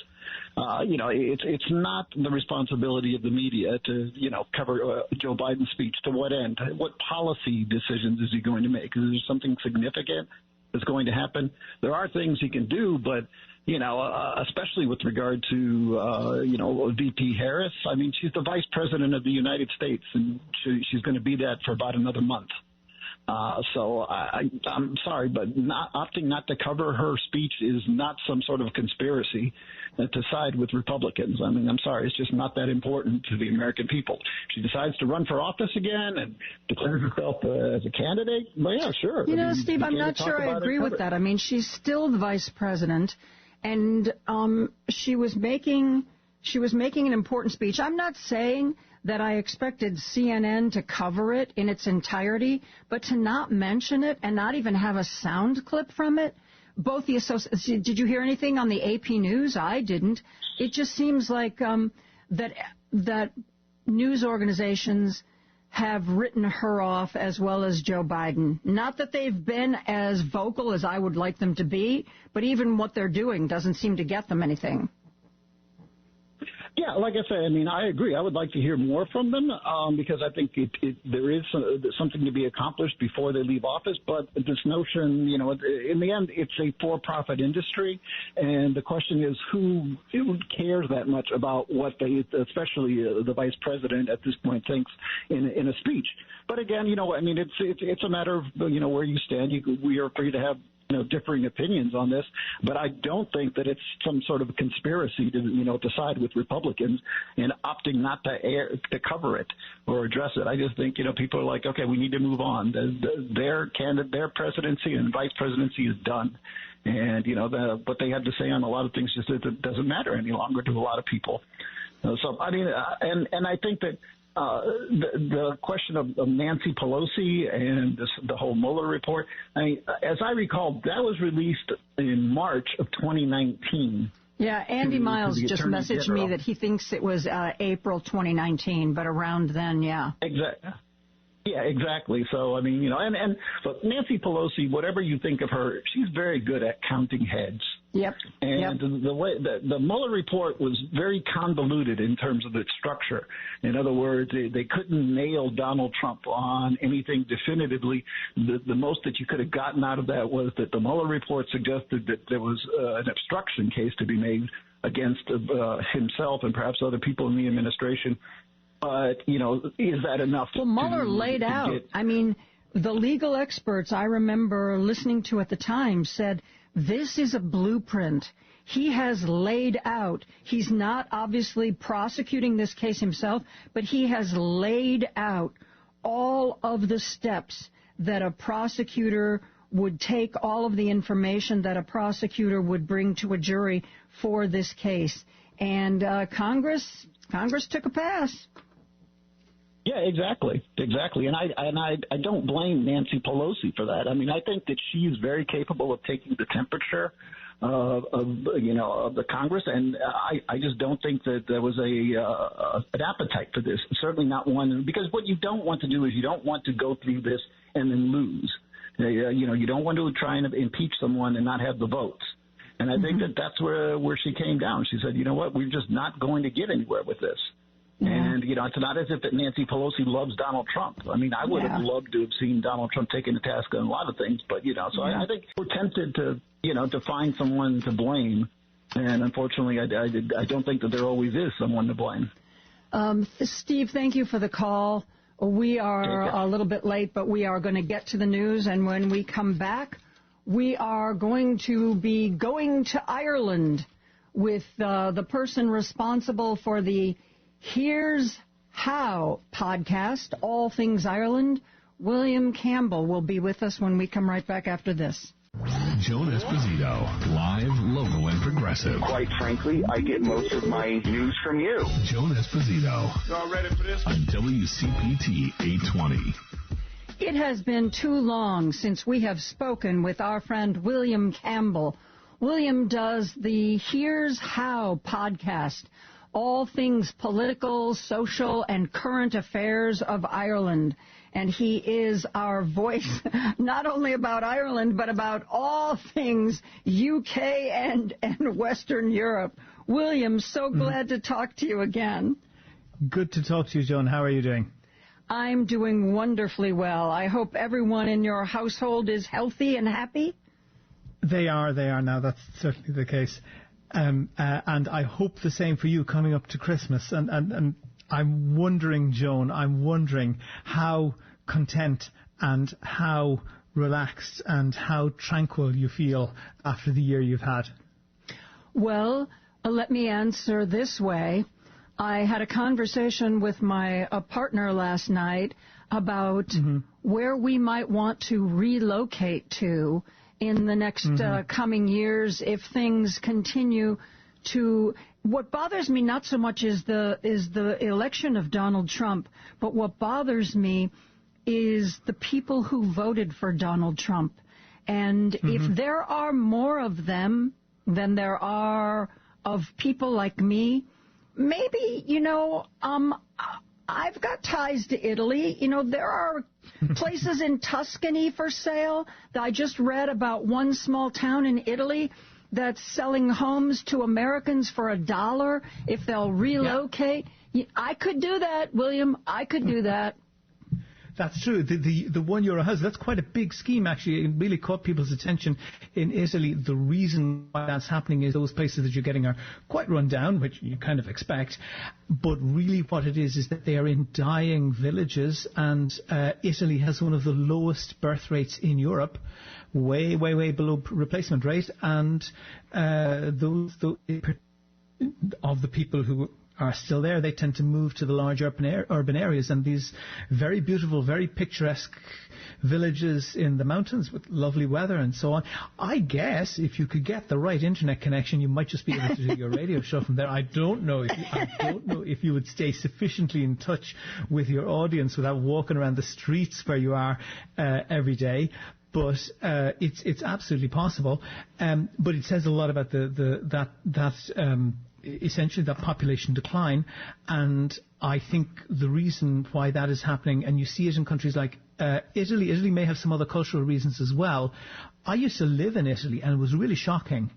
You know, it's not the responsibility of the media to, you know, cover Joe Biden's speech. To what end? What policy decisions is he going to make? Is there something significant that's going to happen? There are things he can do, but, you know, especially with regard to, you know, VP Harris. I mean, she's the vice president of the United States, and she's going to be that for about another month. So I'm sorry, but opting not to cover her speech is not some sort of conspiracy to side with Republicans. I mean, I'm sorry, it's just not that important to the American people. If she decides to run for office again and declares herself as a candidate, well, yeah, sure. You know, Steve, I'm not sure I agree with that. I mean, she's still the vice president, and she was making an important speech. I'm not saying that I expected CNN to cover it in its entirety, but to not mention it and not even have a sound clip from it, both the did you hear anything on the AP News? I didn't. It just seems like that news organizations have written her off as well as Joe Biden. Not that they've been as vocal as I would like them to be, but even what they're doing doesn't seem to get them anything. Yeah, like I say, I mean, I agree. I would like to hear more from them because I think there is something to be accomplished before they leave office. But this notion, you know, in the end, it's a for-profit industry, and the question is who cares that much about what they, especially the vice president at this point, thinks in a speech. But again, you know, I mean, it's a matter of, you know, where you stand. We are free to have, you know, differing opinions on this, but I don't think that it's some sort of conspiracy to, you know, to side with Republicans and opting not to cover it or address it. I just think, you know, people are like, okay, we need to move on. Their presidency and vice presidency is done. And, you know, what they had to say on a lot of things just it doesn't matter any longer to a lot of people. So, I mean, and I think that the question of Nancy Pelosi and the whole Mueller report, I mean, as I recall, that was released in March of 2019. Yeah, Andy Miles just messaged me that he thinks it was April 2019, but around then, yeah. Exactly. Yeah, exactly. So, I mean, you know, and look, Nancy Pelosi, whatever you think of her, she's very good at counting heads. Yep. And the way the Mueller report was very convoluted in terms of its structure. In other words, they couldn't nail Donald Trump on anything definitively. The most that you could have gotten out of that was that the Mueller report suggested that there was an obstruction case to be made against himself and perhaps other people in the administration. But, you know, is that enough? Well, Mueller laid out. I mean, the legal experts I remember listening to at the time said, this is a blueprint. He has laid out. He's not obviously prosecuting this case himself, but he has laid out all of the steps that a prosecutor would take, all of the information that a prosecutor would bring to a jury for this case. And Congress took a pass. Yeah, exactly. And I don't blame Nancy Pelosi for that. I mean, I think that she's very capable of taking the temperature of the Congress, and I just don't think that there was an appetite for this. Certainly not one, because what you don't want to do is you don't want to go through this and then lose. You don't want to try and impeach someone and not have the votes. And I think that's where she came down. She said, you know what, we're just not going to get anywhere with this. Yeah. And, it's not as if that Nancy Pelosi loves Donald Trump. I mean, I would have loved to have seen Donald Trump taken to task on a lot of things, but, so I think we're tempted to find someone to blame. And unfortunately, I don't think that there always is someone to blame. Steve, thank you for the call. We are a little bit late, but we are going to get to the news. And when we come back, we are going to be going to Ireland with the person responsible for the Here's How podcast, All Things Ireland. William Campbell will be with us when we come right back after this. Joan Esposito, live, local, and progressive. Quite frankly, I get most of my news from you. Joan Esposito. Y'all ready for this? On WCPT 820. It has been too long since we have spoken with our friend William Campbell. William does the Here's How podcast, all things political, social, and current affairs of Ireland. And he is our voice, not only about Ireland, but about all things UK and Western Europe. William, so glad to talk to you again. Good to talk to you, Joan. How are you doing? I'm doing wonderfully well. I hope everyone in your household is healthy and happy. They are now. That's certainly the case. And I hope the same for you coming up to Christmas. And I'm wondering, Joan, how content and how relaxed and how tranquil you feel after the year you've had. Well, let me answer this way. I had a conversation with my partner last night about where we might want to relocate to in the next coming years if things continue to. What bothers me not so much is the election of Donald Trump, but what bothers me is the people who voted for Donald Trump. And if there are more of them than there are of people like me, maybe, I've got ties to Italy. There are places in Tuscany for sale. I just read about one small town in Italy that's selling homes to Americans for $1 if they'll relocate. Yeah. I could do that, William. I could do that. That's true. The €1 house, that's quite a big scheme, actually. It really caught people's attention in Italy. The reason why that's happening is those places that you're getting are quite run down, which you kind of expect. But really what it is that they are in dying villages, and Italy has one of the lowest birth rates in Europe, way below replacement rate. And those of the people who are still there, they tend to move to the large urban areas, and these very beautiful, very picturesque villages in the mountains with lovely weather and so on. I guess if you could get the right internet connection, you might just be able to do your radio show from there. I don't know if you would stay sufficiently in touch with your audience without walking around the streets where you are every day. But it's absolutely possible. But it says a lot about essentially that population decline, and I think the reason why that is happening, and you see it in countries like Italy may have some other cultural reasons as well. I used to live in Italy, and it was really shocking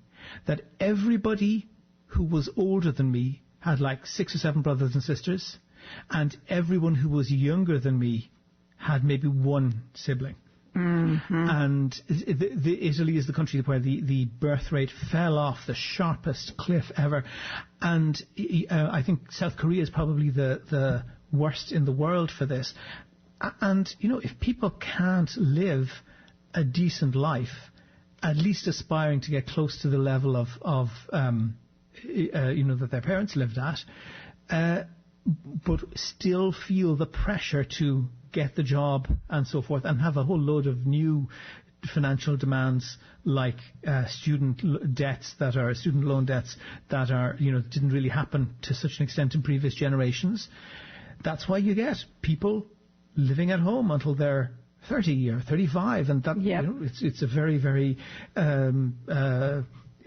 that everybody who was older than me had like 6 or 7 brothers and sisters, and everyone who was younger than me had maybe 1 sibling. And Italy is the country where the birth rate fell off the sharpest cliff ever. And I think South Korea is probably the worst in the world for this. And, if people can't live a decent life, at least aspiring to get close to the level of that their parents lived at, but still feel the pressure to get the job and so forth, and have a whole load of new financial demands like student loan debts that are didn't really happen to such an extent in previous generations. That's why you get people living at home until they're 30 or 35, and that it's a very, very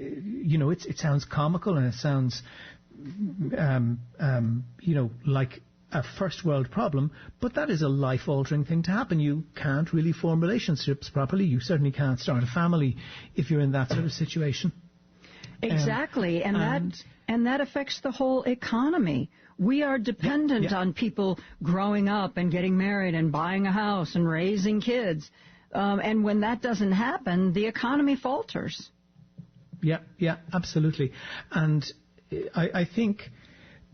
it sounds comical and it sounds, like a first world problem, but that is a life-altering thing to happen. You can't really form relationships properly. You certainly can't start a family if you're in that sort of situation. Exactly, and that affects the whole economy. We are dependent on people growing up and getting married and buying a house and raising kids. And when that doesn't happen, the economy falters. Yeah, absolutely. And I think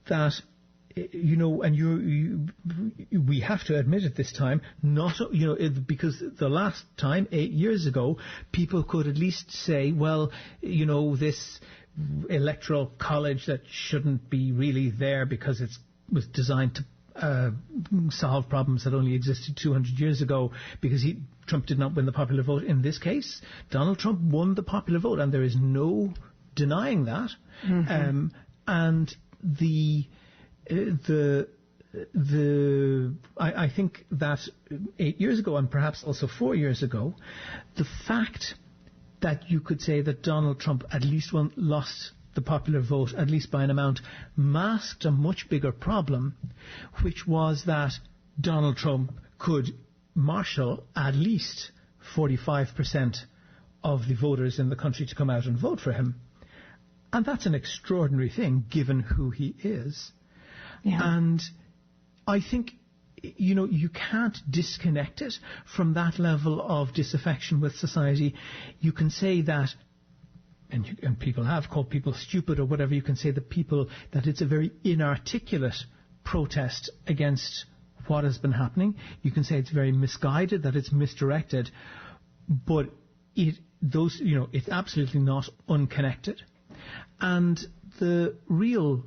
that, we have to admit at this time, because the last time, 8 years ago, people could at least say, well, this electoral college that shouldn't be really there because it was designed to solve problems that only existed 200 years ago, because Trump did not win the popular vote. In this case, Donald Trump won the popular vote, and there is no denying that. Mm-hmm. And I think that 8 years ago, and perhaps also 4 years ago, the fact that you could say that Donald Trump at least lost the popular vote, at least by an amount, masked a much bigger problem, which was that Donald Trump could marshal at least 45% of the voters in the country to come out and vote for him. And that's an extraordinary thing, given who he is. Yeah. And I think, you can't disconnect it from that level of disaffection with society. You can say that, and people have called people stupid or whatever, you can say that it's a very inarticulate protest against what has been happening. You can say it's very misguided, that it's misdirected, but it's absolutely not unconnected. And the real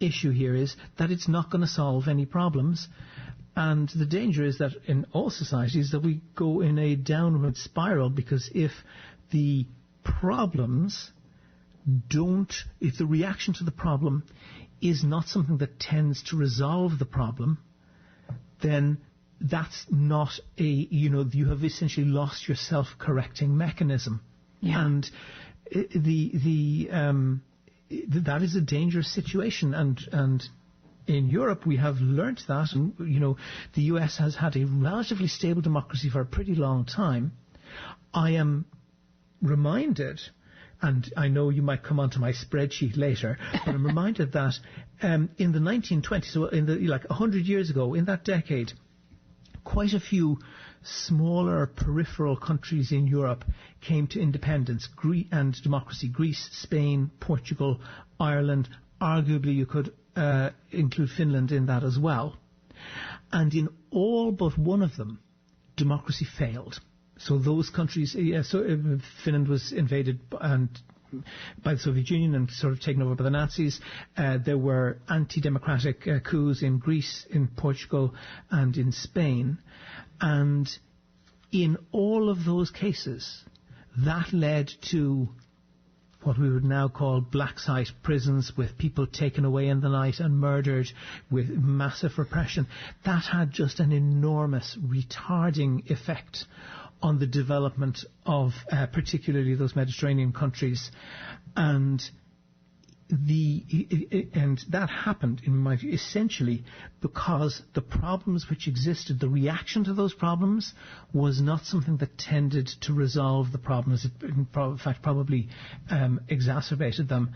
issue here is that it's not going to solve any problems. And the danger is that in all societies that we go in a downward spiral, because if the reaction to the problem is not something that tends to resolve the problem, then that's not you have essentially lost your self-correcting mechanism. Yeah. And that is a dangerous situation, and in Europe we have learnt that, and the US has had a relatively stable democracy for a pretty long time. I am reminded, and I know you might come onto my spreadsheet later, but I'm reminded that in the 1920s, so in 100 years ago, in that decade, quite a few smaller peripheral countries in Europe came to independence and democracy. Greece, Spain, Portugal, Ireland. Arguably you could include Finland in that as well. And in all but one of them, democracy failed. So those countries, Finland was invaded by the Soviet Union and sort of taken over by the Nazis. There were anti-democratic coups in Greece, in Portugal, and in Spain. And in all of those cases, that led to what we would now call black site prisons, with people taken away in the night and murdered, with massive repression. That had just an enormous retarding effect on the development of particularly those Mediterranean countries. And that happened, in my view, essentially because the problems which existed, the reaction to those problems, was not something that tended to resolve the problems. It, in fact, probably exacerbated them.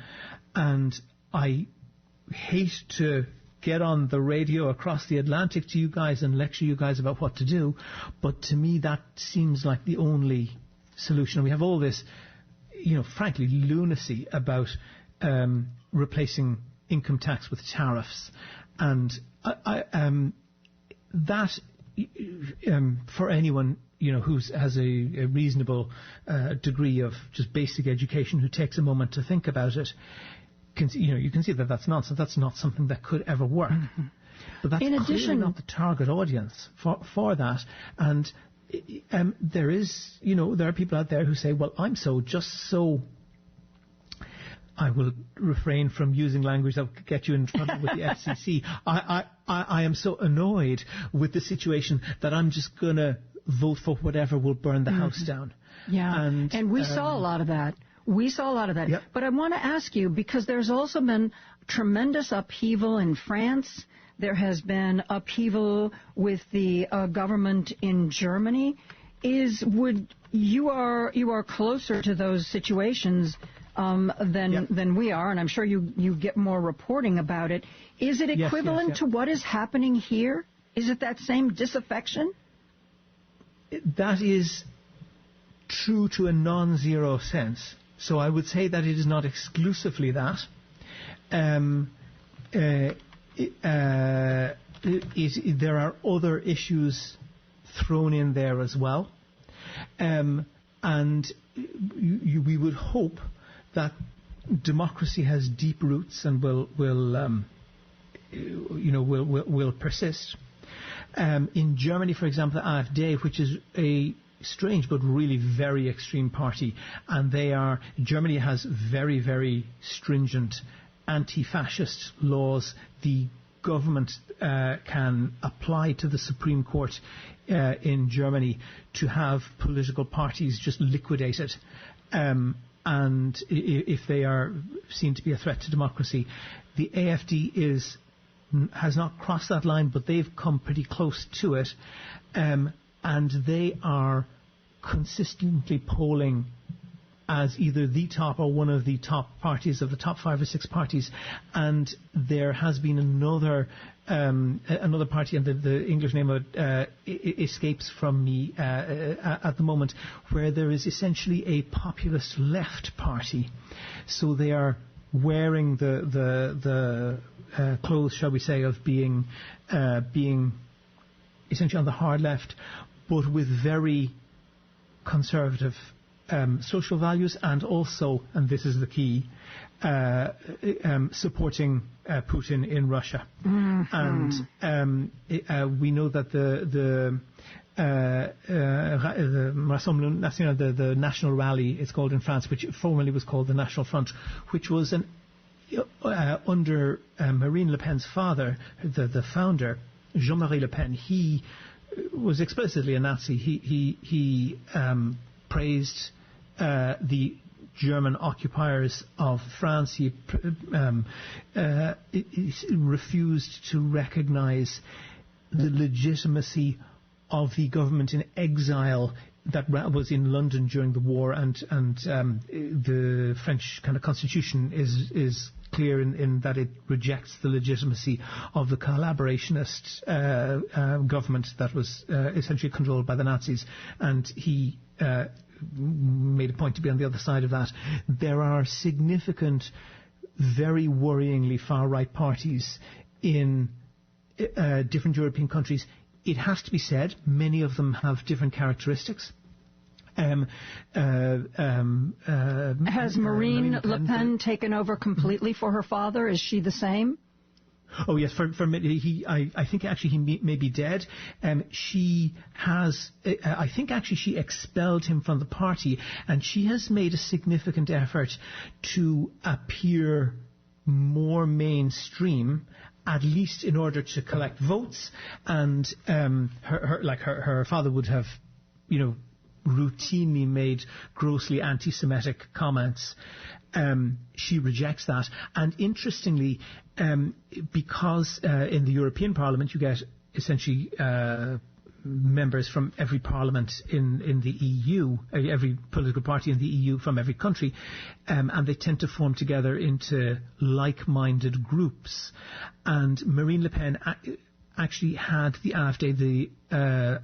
And I hate to get on the radio across the Atlantic to you guys and lecture you guys about what to do, but to me that seems like the only solution. We have all this, frankly, lunacy about replacing income tax with tariffs, and that for anyone who has a reasonable degree of just basic education, who takes a moment to think about it, you can see that that's nonsense. That's not something that could ever work. Mm-hmm. But that's clearly not the target audience for that. And there are people out there who say, well, I will refrain from using language that will get you in trouble with the FCC. I am so annoyed with the situation that I'm just going to vote for whatever will burn the house down. Yeah, and we saw a lot of that. Yep. But I want to ask you, because there's also been tremendous upheaval in France. There has been upheaval with the government in Germany. You are closer to those situations than we are, and I'm sure you get more reporting about it. Is it equivalent to what is happening here? Is it that same disaffection? That is true to a non-zero sense. So I would say that it is not exclusively that. There are other issues thrown in there as well. And we would hope that democracy has deep roots and will persist. In Germany, for example, the AfD, which is a strange but really very extreme party, and Germany has very, very stringent anti-fascist laws. The government can apply to the Supreme Court in Germany to have political parties just liquidated, and if they are seen to be a threat to democracy. The AfD has not crossed that line, but they've come pretty close to it, and they are consistently polling as either the top or one of the top parties of the top 5 or 6 parties. And there has been another party, and the English name of it escapes from me at the moment, where there is essentially a populist left party. So they are wearing the clothes, shall we say, of being essentially on the hard left, but with very conservative social values, and also, and this is the key, supporting Putin in Russia. Mm-hmm. And we know that the Rassemblement National, the National Rally, it's called in France, which formerly was called the National Front, which was under Marine Le Pen's father, the founder, Jean-Marie Le Pen. He was explicitly a Nazi. He praised the German occupiers of France. He refused to recognize the legitimacy of the government in exile that was in London during the war, and the French kind of constitution is clear in that it rejects the legitimacy of the collaborationist government that was essentially controlled by the Nazis, and he made a point to be on the other side of that. There are significant, very worryingly far-right parties in different European countries. It has to be said, many of them have different characteristics. Has Marine Le Pen taken over completely for her father? Is she the same? Oh yes, I think actually he may be dead. She has, I think actually she expelled him from the party, and she has made a significant effort to appear more mainstream, at least in order to collect votes. And her father would have, routinely made grossly anti-Semitic comments. She rejects that. And interestingly, because in the European Parliament you get essentially members from every parliament in the EU, every political party in the EU from every country, and they tend to form together into like-minded groups. And Marine Le Pen actually had the AfD, the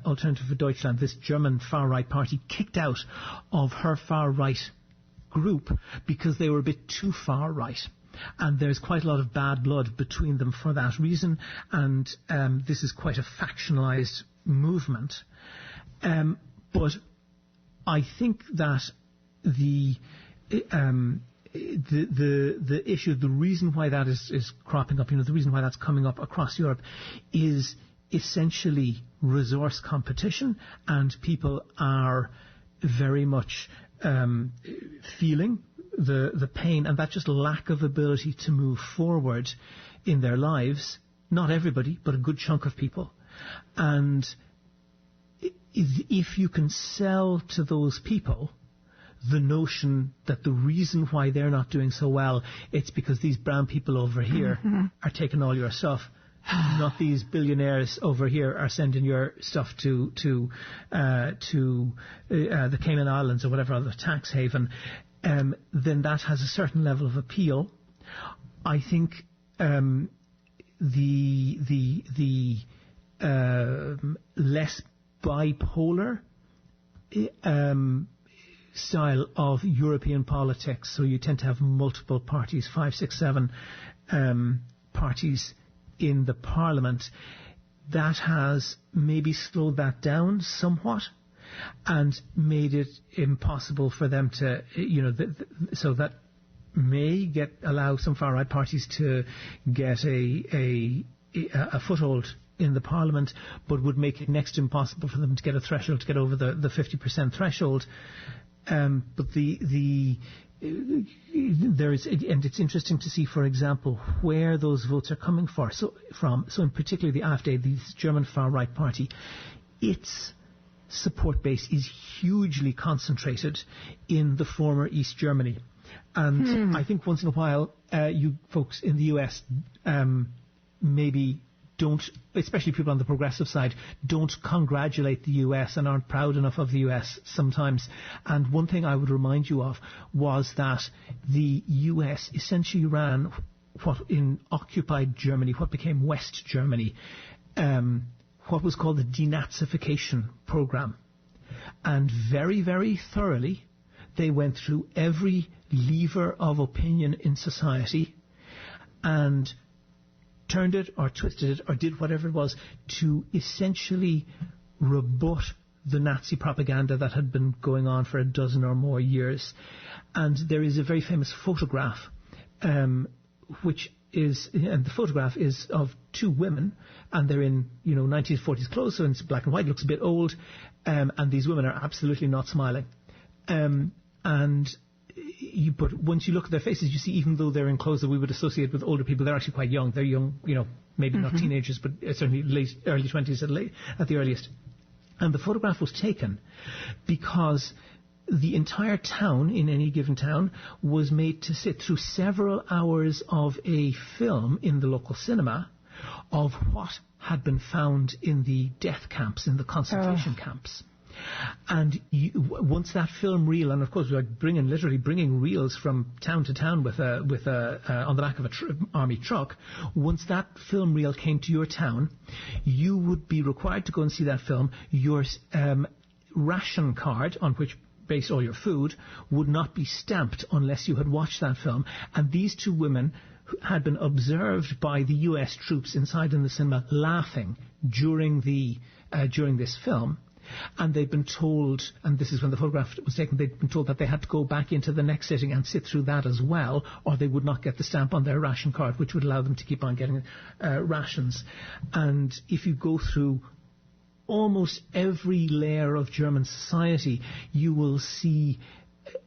Alternative for Deutschland, this German far-right party, kicked out of her far-right group because they were a bit too far-right. And there's quite a lot of bad blood between them for that reason, and this is quite a factionalized movement. But I think that the issue, the reason why that is cropping up, the reason why that's coming up across Europe is essentially resource competition, and people are very much feeling the pain and that just lack of ability to move forward in their lives. Not everybody, but a good chunk of people. And if you can sell to those people the notion that the reason why they're not doing so well, it's because these brown people over here are taking all your stuff, not these billionaires over here are sending your stuff to the Cayman Islands or whatever other tax haven, then that has a certain level of appeal. I think the less bipolar style of European politics, so you tend to have multiple parties, 5, 6, 7 parties in the Parliament, that has maybe slowed that down somewhat and made it impossible for them to, so that may allow some far right parties to get a foothold in the Parliament, but would make it next to impossible for them to get a threshold, to get over the 50% threshold. But there is, and it's interesting to see, for example, where those votes are coming from. So in particular, the AfD, the German far right party, its support base is hugely concentrated in the former East Germany. And I think once in a while, you folks in the US maybe don't, especially people on the progressive side, don't congratulate the US and aren't proud enough of the US sometimes. And one thing I would remind you of was that the US essentially ran what in occupied Germany, what became West Germany, what was called the denazification program. And very, very thoroughly, they went through every lever of opinion in society and turned it or twisted it or did whatever it was to essentially rebut the Nazi propaganda that had been going on for a dozen or more years. And there is a very famous photograph, which is, and the photograph is of two women, and they're in 1940s clothes, so it's black and white, looks a bit old, and these women are absolutely not smiling. But once you look at their faces, you see even though they're in clothes that we would associate with older people, they're actually quite young. They're young, maybe not teenagers, but certainly early 20s at the earliest. And the photograph was taken because the entire town, in any given town, was made to sit through several hours of a film in the local cinema of what had been found in the death camps, in the concentration camps. And once that film reel, and of course we were literally bringing reels from town to town with on the back of a army truck. Once that film reel came to your town, you would be required to go and see that film. Your ration card, on which based all your food, would not be stamped unless you had watched that film. And these two women had been observed by the US troops inside in the cinema laughing during this film. And they'd been told, and this is when the photograph was taken, they'd been told that they had to go back into the next sitting and sit through that as well, or they would not get the stamp on their ration card, which would allow them to keep on getting rations. And if you go through almost every layer of German society, you will see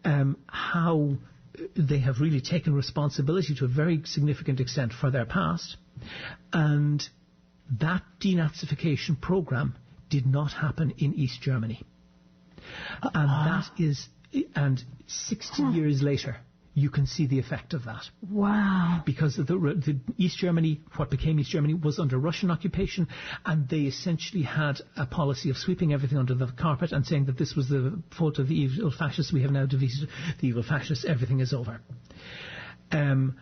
how they have really taken responsibility to a very significant extent for their past. And that denazification program did not happen in East Germany. And 60 years later, you can see the effect of that. Wow. Because the East Germany, what became East Germany, was under Russian occupation, and they essentially had a policy of sweeping everything under the carpet and saying that this was the fault of the evil fascists. We have now defeated the evil fascists. Everything is over. And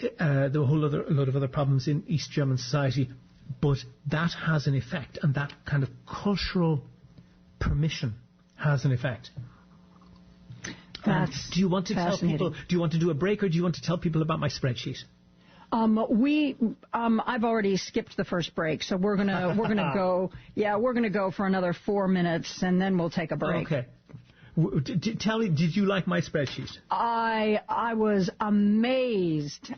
there were a whole lot of other problems in East German society. But that has an effect, and that kind of cultural permission has an effect. Do you want to tell people? Do you want to do a break, or do you want to tell people about my spreadsheet? I've already skipped the first break, so we're gonna go. Yeah, we're gonna go for another 4 minutes, and then we'll take a break. Okay. Tell me, did you like my spreadsheet? I was amazed.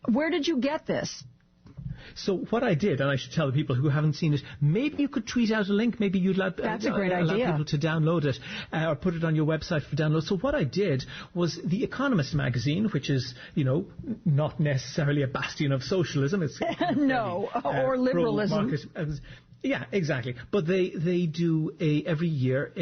Where did you get this? So what I did, and I should tell the people who haven't seen it, maybe you could tweet out a link. Maybe you'd allow people to download it or put it on your website for download. So what I did was The Economist magazine, which is, not necessarily a bastion of socialism. It's or liberalism. Yeah, exactly. But they do every year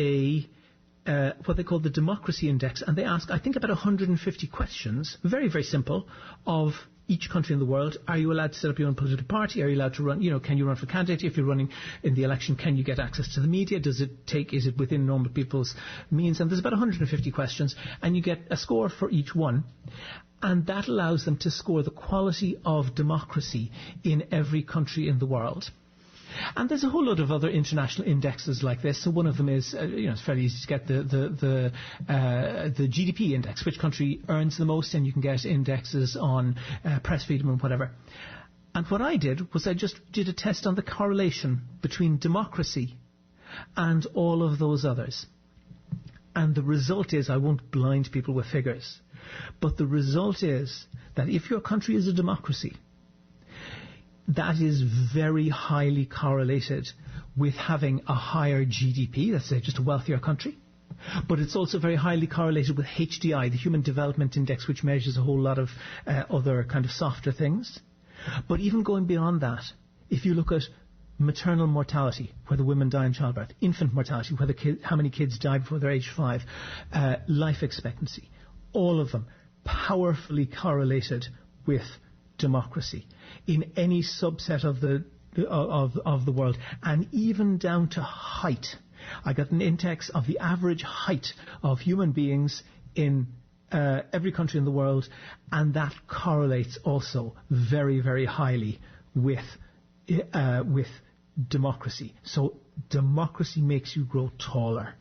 what they call the Democracy Index, and they ask, I think, about 150 questions, very, very simple, of each country in the world. Are you allowed to set up your own political party? Are you allowed to run, can you run for candidate? If you're running in the election, can you get access to the media? Is it within normal people's means? And there's about 150 questions, and you get a score for each one. And that allows them to score the quality of democracy in every country in the world. And there's a whole lot of other international indexes like this. So one of them is, it's fairly easy to get the GDP index, which country earns the most, and you can get indexes on press freedom and whatever. And what I did was I just did a test on the correlation between democracy and all of those others. And the result is, I won't blind people with figures, but the result is that if your country is a democracy, that is very highly correlated with having a higher GDP, let's say just a wealthier country. But it's also very highly correlated with HDI, the Human Development Index, which measures a whole lot of other kind of softer things. But even going beyond that, if you look at maternal mortality, whether women die in childbirth, infant mortality, how many kids die before they're age 5, life expectancy, all of them powerfully correlated with democracy in any subset of the world, and even down to height. I got an index of the average height of human beings in every country in the world, and that correlates also very, very highly with democracy. So democracy makes you grow taller.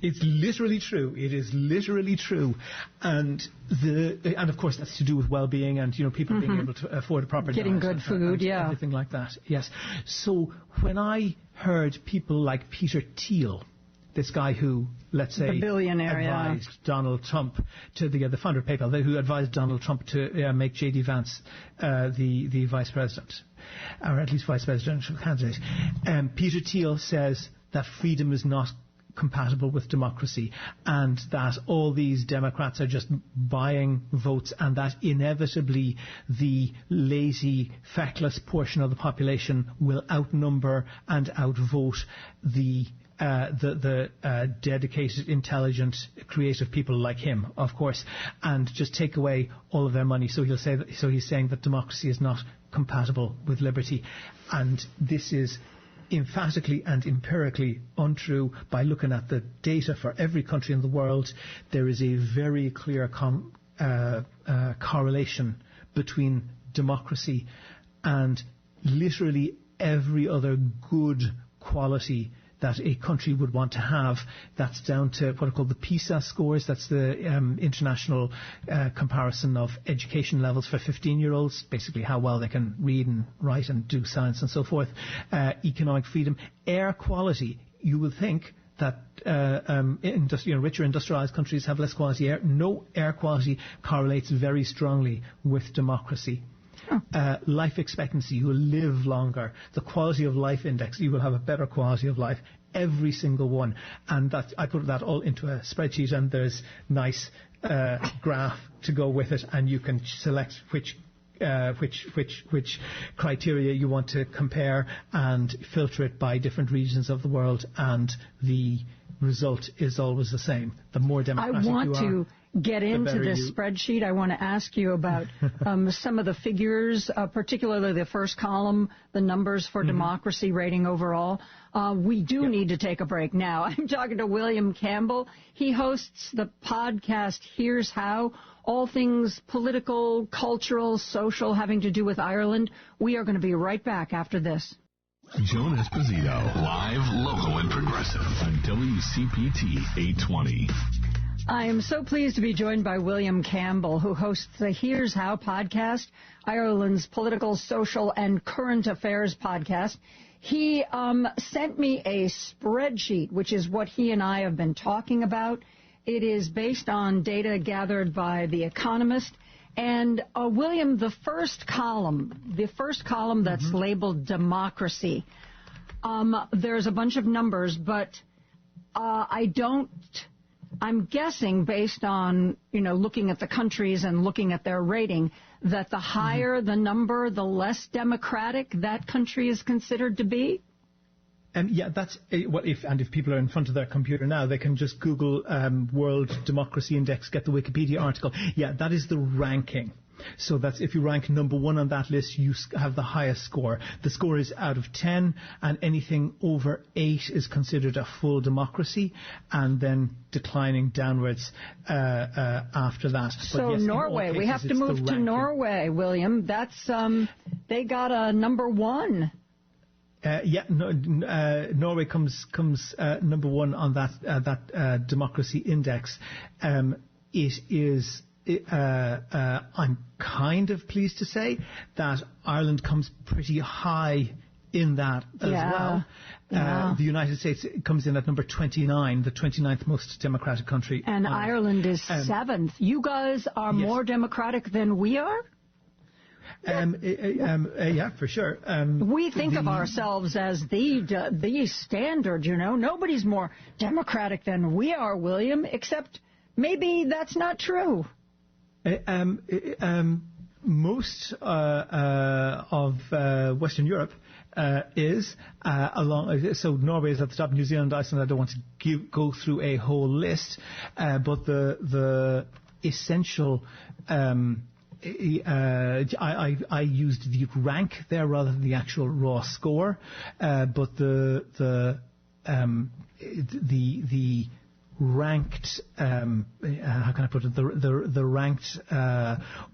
It's literally true. It is literally true, and of course that's to do with well-being and people being able to afford a proper getting diet good food, and everything like that. Yes. So when I heard people like Peter Thiel, this guy who, let's say, the billionaire, advised Donald Trump the founder of PayPal, who advised Donald Trump to make J.D. Vance the vice president, or at least vice presidential candidate. Peter Thiel says that freedom is not compatible with democracy, and that all these Democrats are just buying votes, and that inevitably the lazy, feckless portion of the population will outnumber and outvote the dedicated, intelligent, creative people like him, of course, and just take away all of their money. So he's saying that democracy is not compatible with liberty, and this is emphatically and empirically untrue. By looking at the data for every country in the world, there is a very clear correlation between democracy and literally every other good quality that a country would want to have. That's down to what are called the PISA scores. That's the international comparison of education levels for 15-year-olds, basically how well they can read and write and do science and so forth. Economic freedom, air quality. You would think that richer industrialized countries have less quality air. No, air quality correlates very strongly with democracy. Life expectancy, you will live longer. The quality of life index, you will have a better quality of life. Every single one. And I put that all into a spreadsheet, and there's nice graph to go with it, and you can select which criteria you want to compare and filter it by different regions of the world, and the result is always the same. The more democratic you are, I want to get into this spreadsheet. I want to ask you about some of the figures, particularly the first column, the numbers for democracy rating overall. We do need to take a break now. I'm talking to William Campbell. He hosts the podcast Here's How, all things political, cultural, social, having to do with Ireland. We are going to be right back after this. Joan Esposito, live, local, and progressive on WCPT 820. I am so pleased to be joined by William Campbell, who hosts the Here's How podcast, Ireland's political, social, and current affairs podcast. He sent me a spreadsheet, which is what he and I have been talking about. It is based on data gathered by The Economist, And William, the first column that's labeled democracy, there's a bunch of numbers, but I'm guessing based on, looking at the countries and looking at their rating, that the higher the number, the less democratic that country is considered to be? That's if people are in front of their computer now, they can just Google World Democracy Index, get the Wikipedia article. Yeah, that is the ranking. So that's if you rank number 1 on that list, you have the highest score. The score is out of 10, and anything over 8 is considered a full democracy, and then declining downwards after that. So yes, Norway, we have to move to Norway, William. That's they got a number 1. Norway comes number 1 on that democracy index. It is. I'm kind of pleased to say that Ireland comes pretty high in that as well. The United States comes in at number 29, the 29th most democratic country. And Ireland is 7th. You guys are more democratic than we are? Yeah, for sure. We think of ourselves as the standard, Nobody's more democratic than we are, William, except maybe that's not true. Most of Western Europe is so Norway is at the top, New Zealand, Iceland. I don't want to go through a whole list, but the essential. I used the rank there rather than the actual raw score, but the ranked how can I put it? The ranked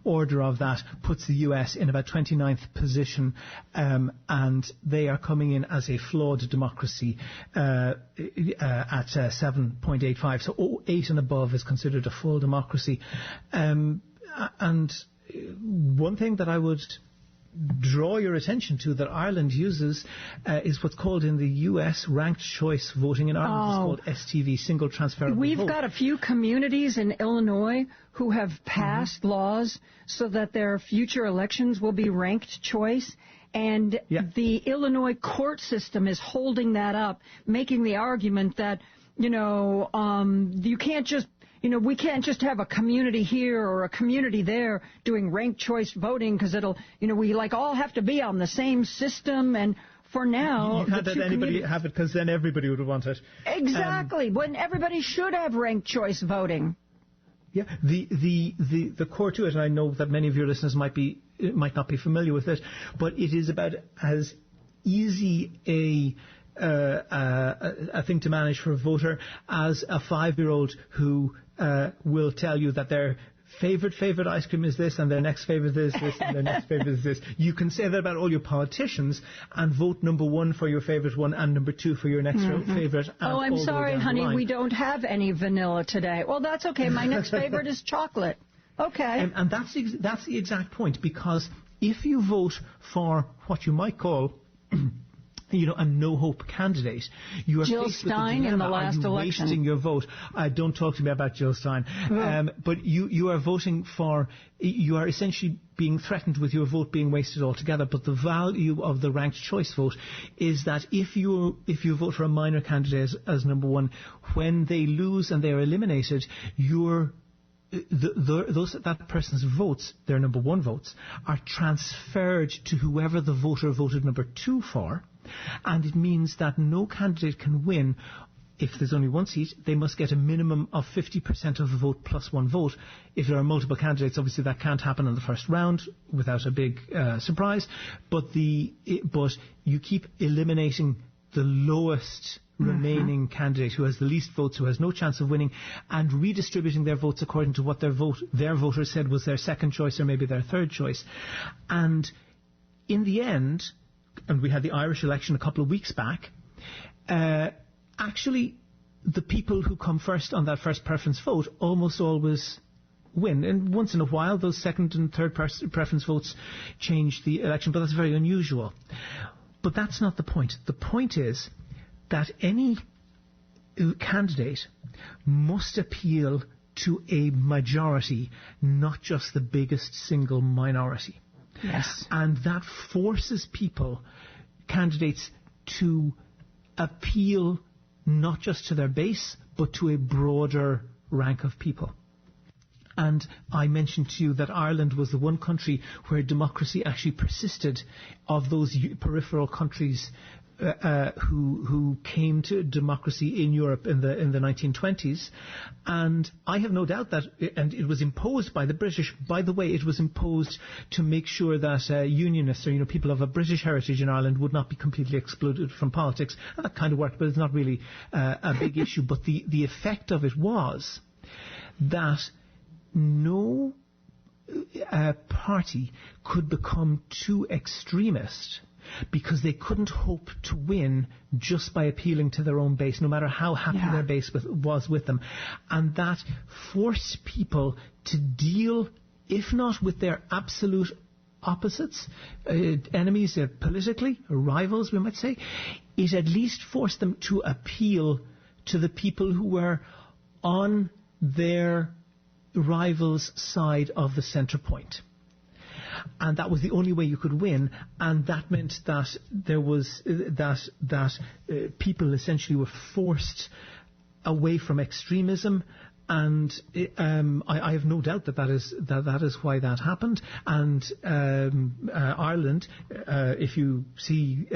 order of that puts the US in about 29th position, and they are coming in as a flawed democracy at 7.85. So 8 and above is considered a full democracy, and one thing that I would draw your attention to that Ireland uses is what's called in the US ranked choice voting. In Ireland it's called STV, single transferable vote. We've got a few communities in Illinois who have passed laws so that their future elections will be ranked choice. And the Illinois court system is holding that up, making the argument that, you can't just we can't just have a community here or a community there doing ranked choice voting because we all have to be on the same system. And for now, you can't let anybody have it because then everybody would want it. Exactly. When everybody should have ranked choice voting. Yeah, the core to it, and I know that many of your listeners might not be familiar with it, but it is about as easy a thing to manage for a voter as a 5-year-old who will tell you that their favorite ice cream is this, and their next favorite is this, and their next favorite is this. You can say that about all your politicians and vote number 1 for your favorite one and number 2 for your next favorite. I'm sorry, honey, we don't have any vanilla today. Well, that's okay. My next favorite is chocolate. Okay. And that's the exact point, because if you vote for what you might call a no-hope candidate, you are Jill faced with Stein the in the last election. Wasting your vote. Don't talk to me about Jill Stein. But you are voting for. You are essentially being threatened with your vote being wasted altogether. But the value of the ranked choice vote is that if you vote for a minor candidate as number 1, when they lose and they are eliminated, that person's votes, their number 1 votes, are transferred to whoever the voter voted number 2 for. And it means that no candidate can win. If there's only 1 seat, they must get a minimum of 50% of the vote plus 1 vote. If there are multiple candidates, obviously that can't happen in the first round without a big surprise. But you keep eliminating the lowest remaining candidate who has the least votes, who has no chance of winning, and redistributing their votes according to what their voters said was their second choice or maybe their third choice. And in the end, and we had the Irish election a couple of weeks back, actually the people who come first on that first preference vote almost always win. And once in a while, those second and third preference votes change the election, but that's very unusual. But that's not the point. The point is that any candidate must appeal to a majority, not just the biggest single minority. Yes. And that forces candidates, to appeal not just to their base, but to a broader rank of people. And I mentioned to you that Ireland was the one country where democracy actually persisted of those peripheral countries who came to democracy in Europe in the 1920s. And I have no doubt that, and it was imposed by the British. By the way, it was imposed to make sure that unionists, or people of a British heritage in Ireland, would not be completely excluded from politics. And that kind of worked, but it's not really a big issue. But the effect of it was that no party could become too extremist, because they couldn't hope to win just by appealing to their own base, no matter how happy their base was with them. And that forced people to deal, if not with their absolute opposites, enemies politically, or rivals, we might say, it at least forced them to appeal to the people who were on their rivals' side of the centre point. And that was the only way you could win, and that meant that there was that people essentially were forced away from extremism, and I have no doubt that is why that happened. And Ireland, if you see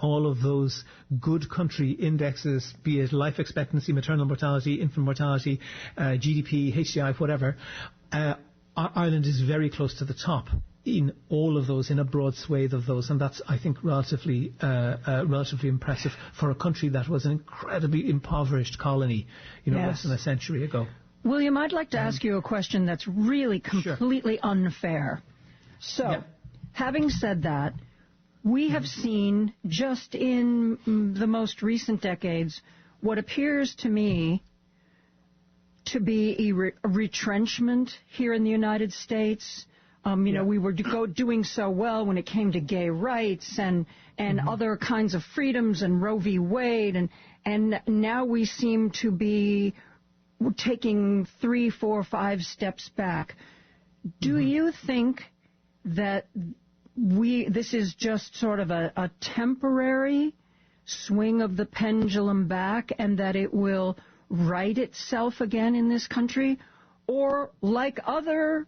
all of those good country indexes, be it life expectancy, maternal mortality, infant mortality, GDP, HDI, whatever, Ireland is very close to the top in all of those, in a broad swathe of those, and that's, I think, relatively impressive for a country that was an incredibly impoverished colony, less than a century ago. William, I'd like to ask you a question that's really completely unfair. So, having said that, we have seen just in the most recent decades what appears to me to be a retrenchment here in the United States. We were doing so well when it came to gay rights and other kinds of freedoms and Roe v. Wade, and now we seem to be taking 3, 4, 5 steps back. Do you think that this is just sort of a temporary swing of the pendulum back, and that it will right itself again in this country? Or like other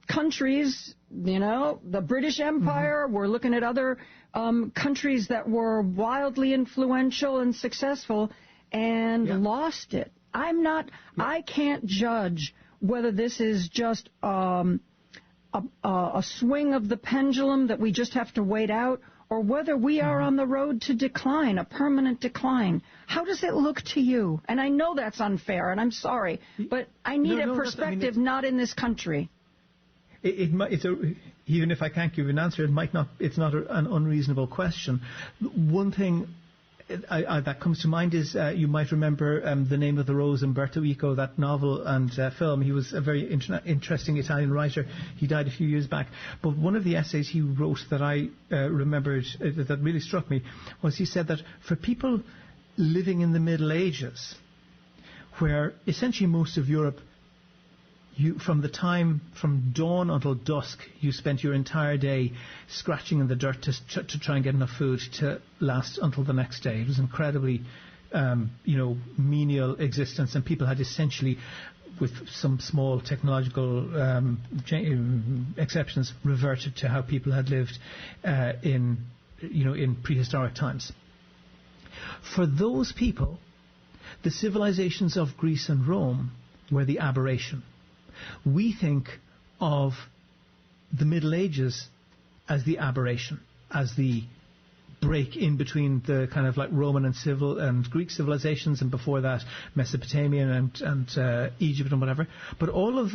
countries, the British Empire, we're looking at other countries that were wildly influential and successful and lost it. I can't judge whether this is just a swing of the pendulum that we just have to wait out, or whether we are on the road to decline, a permanent decline. How does it look to you? And I know that's unfair, and I'm sorry, but I need a perspective, not in this country. Even if I can't give you an answer, it's not an unreasonable question. One thing that comes to mind is you might remember The Name of the Rose, Umberto Eco, that novel and film. He was a very interesting Italian writer. He died a few years back. But one of the essays he wrote that I remembered that really struck me was he said that for people living in the Middle Ages, where essentially most of Europe, from dawn until dusk, you spent your entire day scratching in the dirt to try and get enough food to last until the next day. It was incredibly, menial existence, and people had essentially, with some small technological exceptions, reverted to how people had lived in prehistoric times. For those people, the civilizations of Greece and Rome were the aberration. We think of the Middle Ages as the aberration, as the break in between the kind of like Roman and Greek civilizations, and before that Mesopotamian and Egypt and whatever. But all of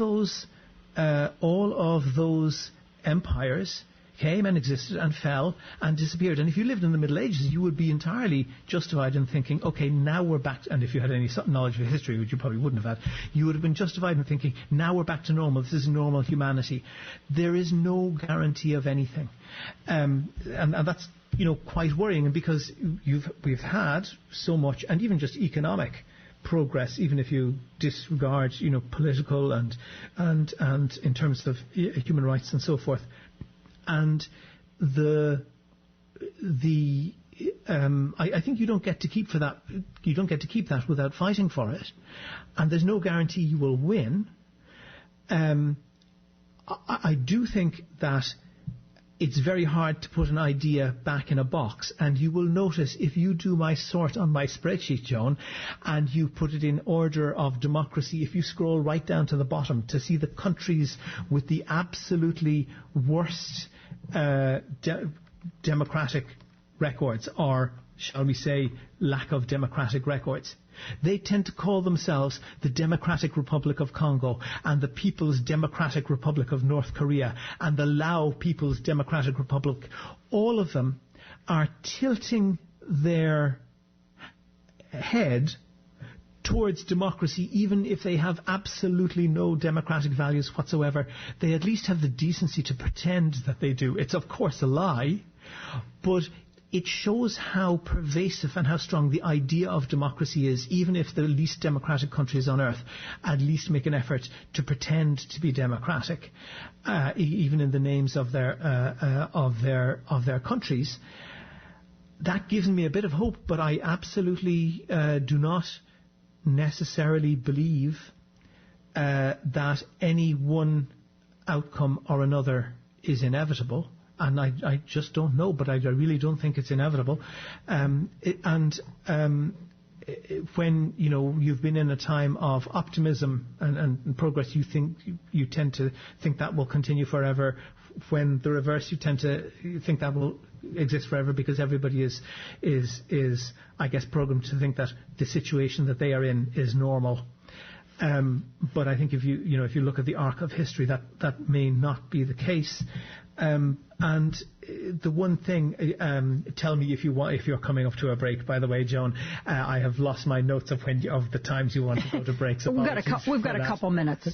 those empires came and existed and fell and disappeared. And if you lived in the Middle Ages, you would be entirely justified in thinking, okay, now we're back and if you had any knowledge of history, which you probably wouldn't have had, you would have been justified in thinking, now we're back to normal. This is normal humanity. There is no guarantee of anything. And that's, quite worrying, because we've had so much, and even just economic progress, even if you disregard, political and in terms of human rights and so forth. And I think you don't get to keep that without fighting for it, and there's no guarantee you will win. I do think that it's very hard to put an idea back in a box, and you will notice if you do my sort on my spreadsheet, Joan, and you put it in order of democracy, if you scroll right down to the bottom to see the countries with the absolutely worst democratic records, or shall we say lack of democratic records, they tend to call themselves the Democratic Republic of Congo and the People's Democratic Republic of North Korea and the Lao People's Democratic Republic. All of them are tilting their head towards democracy, even if they have absolutely no democratic values whatsoever. They at least have the decency to pretend that they do. It's of course a lie, but it shows how pervasive and how strong the idea of democracy is, even if the least democratic countries on earth at least make an effort to pretend to be democratic, even in the names of their countries. That gives me a bit of hope, but I absolutely do not necessarily believe that any one outcome or another is inevitable. And I just don't know, but I really don't think it's inevitable. When you've been in a time of optimism and progress, you tend to think that will continue forever. When the reverse, you tend to think that will exist forever, because everybody is I guess programmed to think that the situation that they are in is normal. But I think if you look at the arc of history, that may not be the case. And the one thing, tell me if you're coming up to a break. By the way, Joan, I have lost my notes of the times you want to go to breaks. We've got a couple minutes.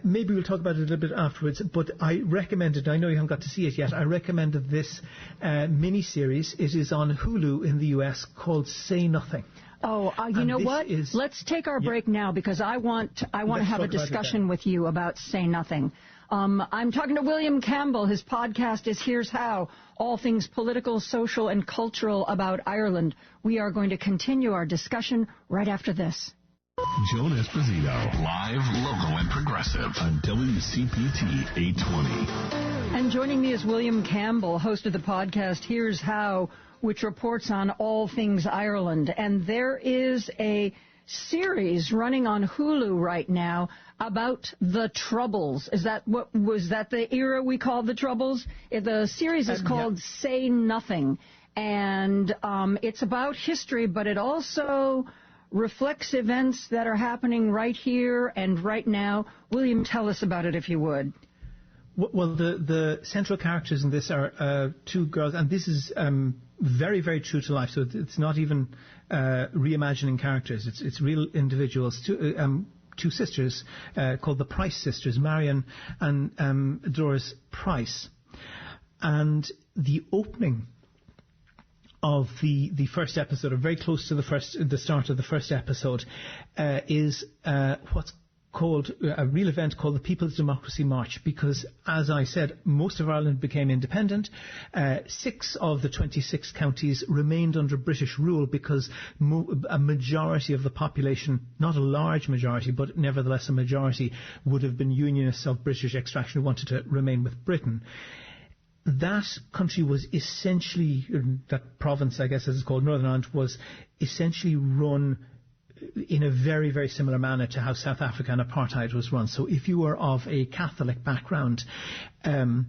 Maybe we'll talk about it a little bit afterwards, but I recommended, I know you haven't got to see it yet, I recommended this mini-series. It is on Hulu in the US called Say Nothing. Oh, you know what? Let's take our break now, because I want to have a discussion with you about Say Nothing. I'm talking to William Campbell. His podcast is Here's How, all things political, social, and cultural about Ireland. We are going to continue our discussion right after this. Joan Esposito, live, local, and progressive on WCPT 820. And joining me is William Campbell, host of the podcast Here's How, which reports on all things Ireland. And there is a series running on Hulu right now about the Troubles. Was that the era we called the Troubles? The series is called Say Nothing. And it's about history, but it also reflects events that are happening right here and right now. William, tell us about it, if you would. Well, the central characters in this are two girls, and this is very, very true to life. So it's not even reimagining characters. It's real individuals. Two sisters called the Price sisters, Marion and Doris Price. And the opening of the first episode, or very close to the start of the first episode, is what's called a real event called the People's Democracy March, because, as I said, most of Ireland became independent. 6 of the 26 counties remained under British rule because a majority of the population, not a large majority, but nevertheless a majority, would have been unionists of British extraction who wanted to remain with Britain. That country was essentially, that province, I guess as it's called, Northern Ireland, was essentially run in a very, very similar manner to how South Africa and apartheid was run. So if you were of a Catholic background, there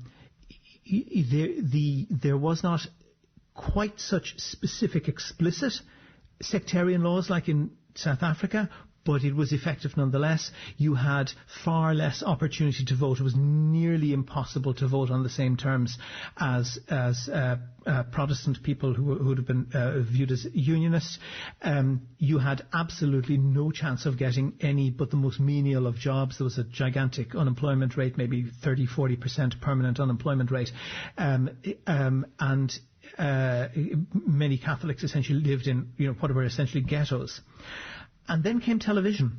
was not quite such specific, explicit sectarian laws like in South Africa, but it was effective nonetheless. You had far less opportunity to vote. It was nearly impossible to vote on the same terms as Protestant people who would have been viewed as unionists. You had absolutely no chance of getting any but the most menial of jobs. There was a gigantic unemployment rate, maybe 30-40% permanent unemployment rate. And many Catholics essentially lived in, what were essentially ghettos. And then came television.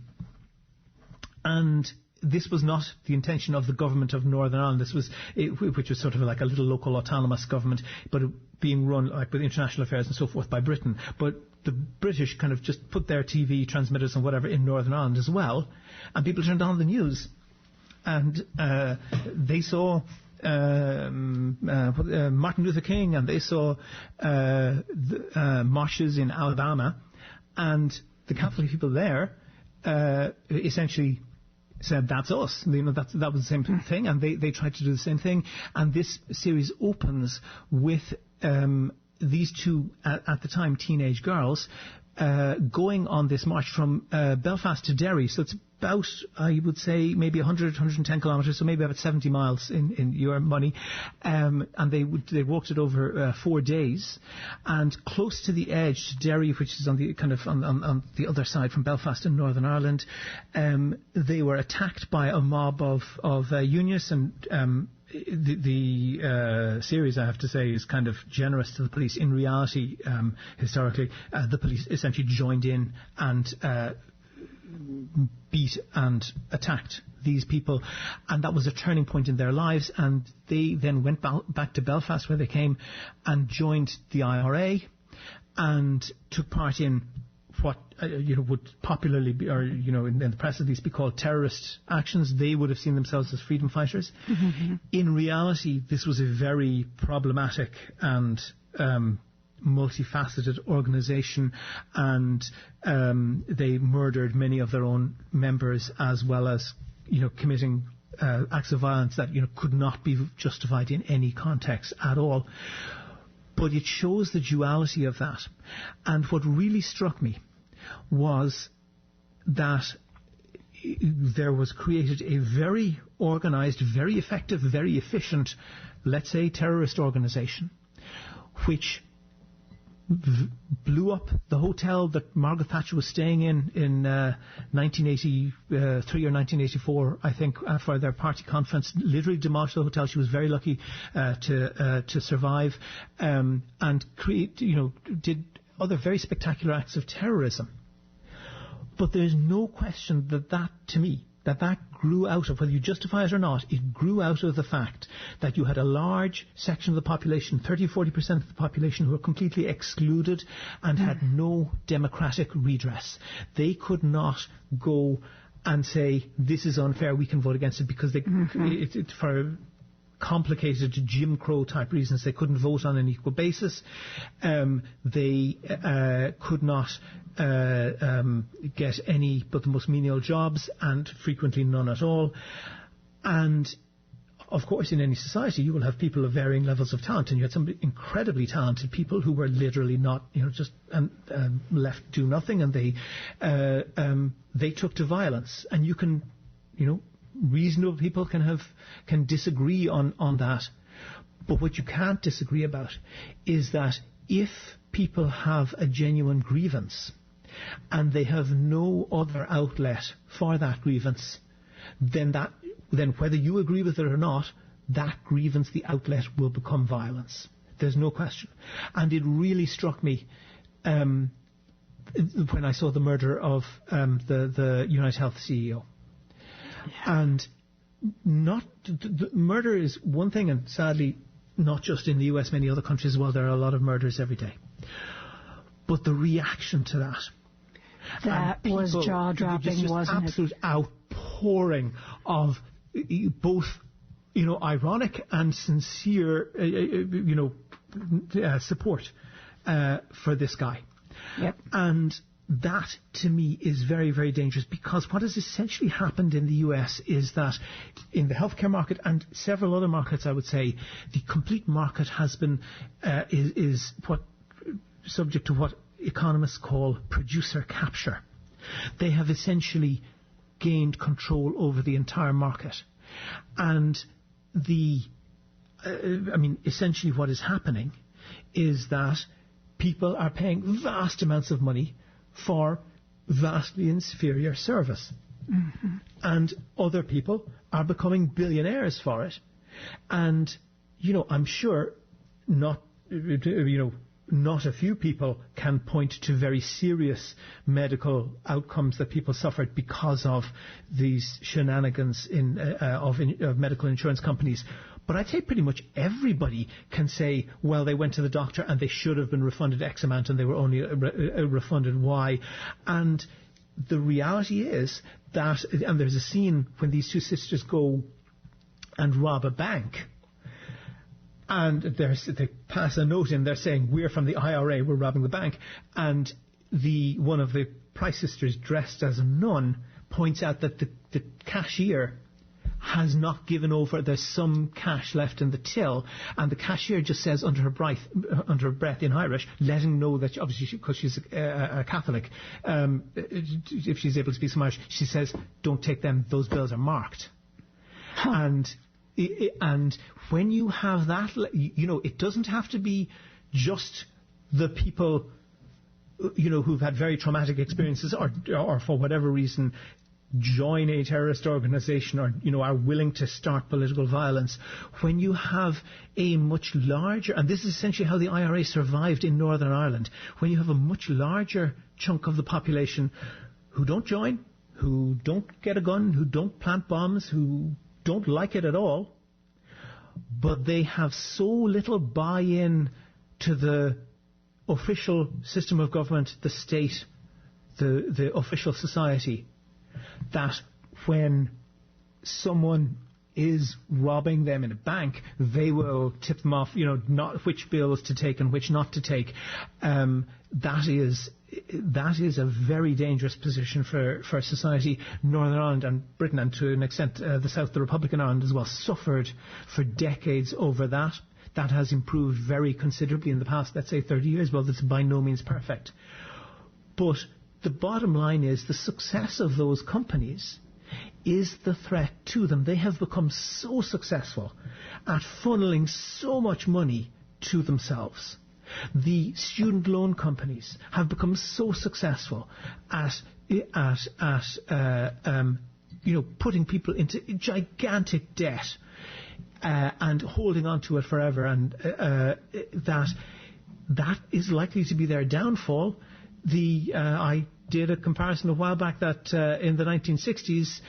And this was not the intention of the government of Northern Ireland. This was, which was sort of like a little local autonomous government, but being run like with international affairs and so forth by Britain. But the British kind of just put their TV transmitters and whatever in Northern Ireland as well, and people turned on the news, and they saw Martin Luther King, and they saw marches in Alabama, and the Catholic people there essentially said, that's us. That was the same thing, and they tried to do the same thing. And this series opens with these two, at the time, teenage girls going on this march from Belfast to Derry. So it's about, I would say, maybe 100, 110 kilometres, so maybe about 70 miles in your money. And they walked it over 4 days. And close to the edge, Derry, which is on the kind of on the other side from Belfast in Northern Ireland, they were attacked by a mob of Unionists, and the series, I have to say, is kind of generous to the police. In reality, historically, the police essentially joined in and beat and attacked these people, and that was a turning point in their lives. And they then went back to Belfast, where they came, and joined the IRA and took part in what would popularly be, or in the press at least, be called terrorist actions. They would have seen themselves as freedom fighters. Mm-hmm. In reality, this was a very problematic and multifaceted organisation, and they murdered many of their own members, as well as committing acts of violence that could not be justified in any context at all. But it shows the duality of that. And what really struck me was that there was created a very organised, very effective, very efficient, let's say, terrorist organisation, which blew up the hotel that Margaret Thatcher was staying in 1983 or 1984, I think, for their party conference. Literally demolished the hotel. She was very lucky to survive, and did other very spectacular acts of terrorism. But there's no question that to me, that grew out of, whether you justify it or not, it grew out of the fact that you had a large section of the population, 30-40% of the population, who were completely excluded and had no democratic redress. They could not go and say, this is unfair, we can vote against it, because they, for complicated Jim Crow type reasons, they couldn't vote on an equal basis. They could not get any but the most menial jobs, and frequently none at all. And of course, in any society, you will have people of varying levels of talent, and you had some incredibly talented people who were literally not, just left to do nothing, and they took to violence. And you can, reasonable people can disagree on that, but what you can't disagree about is that if people have a genuine grievance and they have no other outlet for that grievance, then whether you agree with it or not, that grievance, the outlet, will become violence. There's no question. And it really struck me when I saw the murder of the United Health CEO. And murder is one thing, and sadly, not just in the US, many other countries as well, there are a lot of murders every day. But the reaction to that was jaw-dropping, wasn't it? Absolute outpouring of both, ironic and sincere, support for this guy. Yep. And that, to me, is very, very dangerous, because what has essentially happened in the US is that in the healthcare market and several other markets, I would say, the complete market has been is subject to what economists call producer capture. They have essentially gained control over the entire market, and essentially what is happening is that people are paying vast amounts of money for vastly inferior service. Mm-hmm. And other people are becoming billionaires for it. And, I'm sure, not not a few people can point to very serious medical outcomes that people suffered because of these shenanigans of medical insurance companies. But I'd say pretty much everybody can say, well, they went to the doctor and they should have been refunded X amount and they were only refunded Y. And the reality is that, and there's a scene when these two sisters go and rob a bank, and they pass a note in there saying, we're from the IRA, we're robbing the bank. And one of the Price sisters, dressed as a nun, points out that the cashier has not given over. There's some cash left in the till, and the cashier just says under her breath in Irish, letting know that obviously because she's a Catholic, if she's able to speak some Irish, she says, "Don't take them; those bills are marked." And when you have that, it doesn't have to be just the people, who've had very traumatic experiences or for whatever reason join a terrorist organization or, are willing to start political violence. When you have a much larger, and this is essentially how the IRA survived in Northern Ireland, when you have a much larger chunk of the population who don't join, who don't get a gun, who don't plant bombs, who don't like it at all, but they have so little buy-in to the official system of government, the state, the official society, that when someone is robbing them in a bank, they will tip them off, not which bills to take and which not to take. That is a very dangerous position for society. Northern Ireland and Britain, and to an extent the South, the Republican Ireland as well, suffered for decades over that. That has improved very considerably in the past, let's say 30 years. Well, that's by no means perfect. But the bottom line is the success of those companies is the threat to them. They have become so successful at funneling so much money to themselves. The student loan companies have become so successful at putting people into gigantic debt and holding on to it forever, and that is likely to be their downfall. I did a comparison a while back that in the 1960s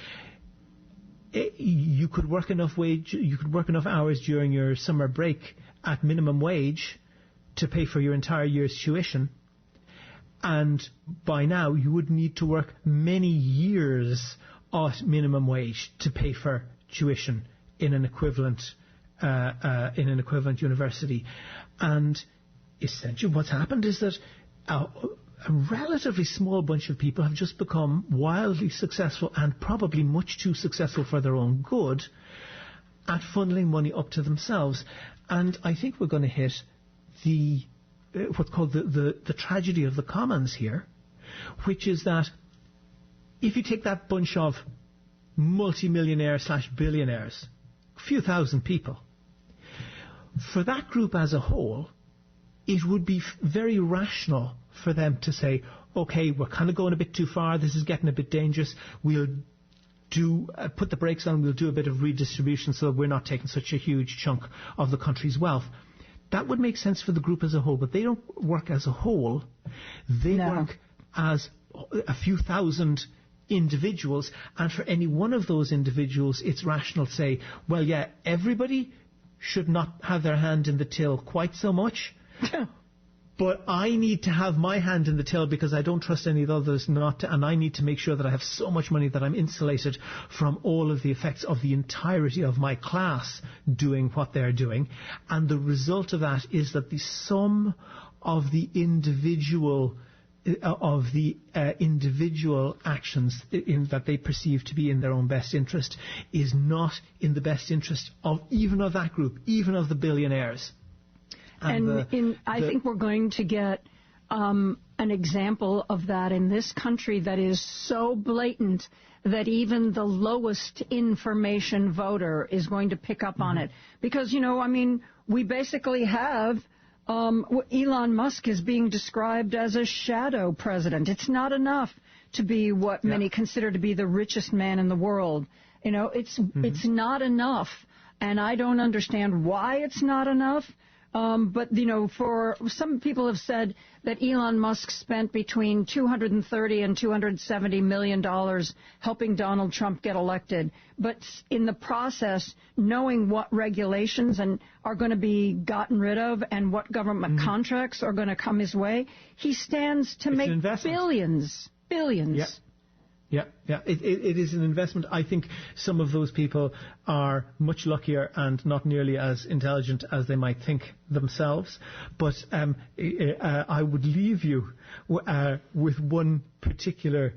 you could work enough hours during your summer break at minimum wage to pay for your entire year's tuition, and by now you would need to work many years at minimum wage to pay for tuition in an equivalent university. And essentially what's happened is that a relatively small bunch of people have just become wildly successful, and probably much too successful for their own good, at funneling money up to themselves. And I think we're going to hit what's called the tragedy of the commons here, which is that if you take that bunch of multimillionaires/billionaires, a few thousand people, for that group as a whole, it would be very rational for them to say, okay, we're kind of going a bit too far, this is getting a bit dangerous, we'll put the brakes on, we'll do a bit of redistribution so that we're not taking such a huge chunk of the country's wealth. That would make sense for the group as a whole, but they don't work as a whole. They work as a few thousand individuals, and for any one of those individuals, it's rational to say, well, yeah, everybody should not have their hand in the till quite so much, but I need to have my hand in the till because I don't trust any of the others not to, and I need to make sure that I have so much money that I'm insulated from all of the effects of the entirety of my class doing what they're doing. And the result of that is that the sum of the individual actions that they perceive to be in their own best interest is not in the best interest of even of that group, even of the billionaires. I think we're going to get an example of that in this country that is so blatant that even the lowest information voter is going to pick up on it. Because, we basically have Elon Musk is being described as a shadow president. It's not enough to be what many consider to be the richest man in the world. It's not enough. And I don't understand why it's not enough. But, for some people have said that Elon Musk spent between $230 and $270 million helping Donald Trump get elected. But in the process, knowing what regulations are going to be gotten rid of and what government contracts are going to come his way, he stands to make billions. Yeah. It is an investment. I think some of those people are much luckier and not nearly as intelligent as they might think themselves. But I would leave you with one particular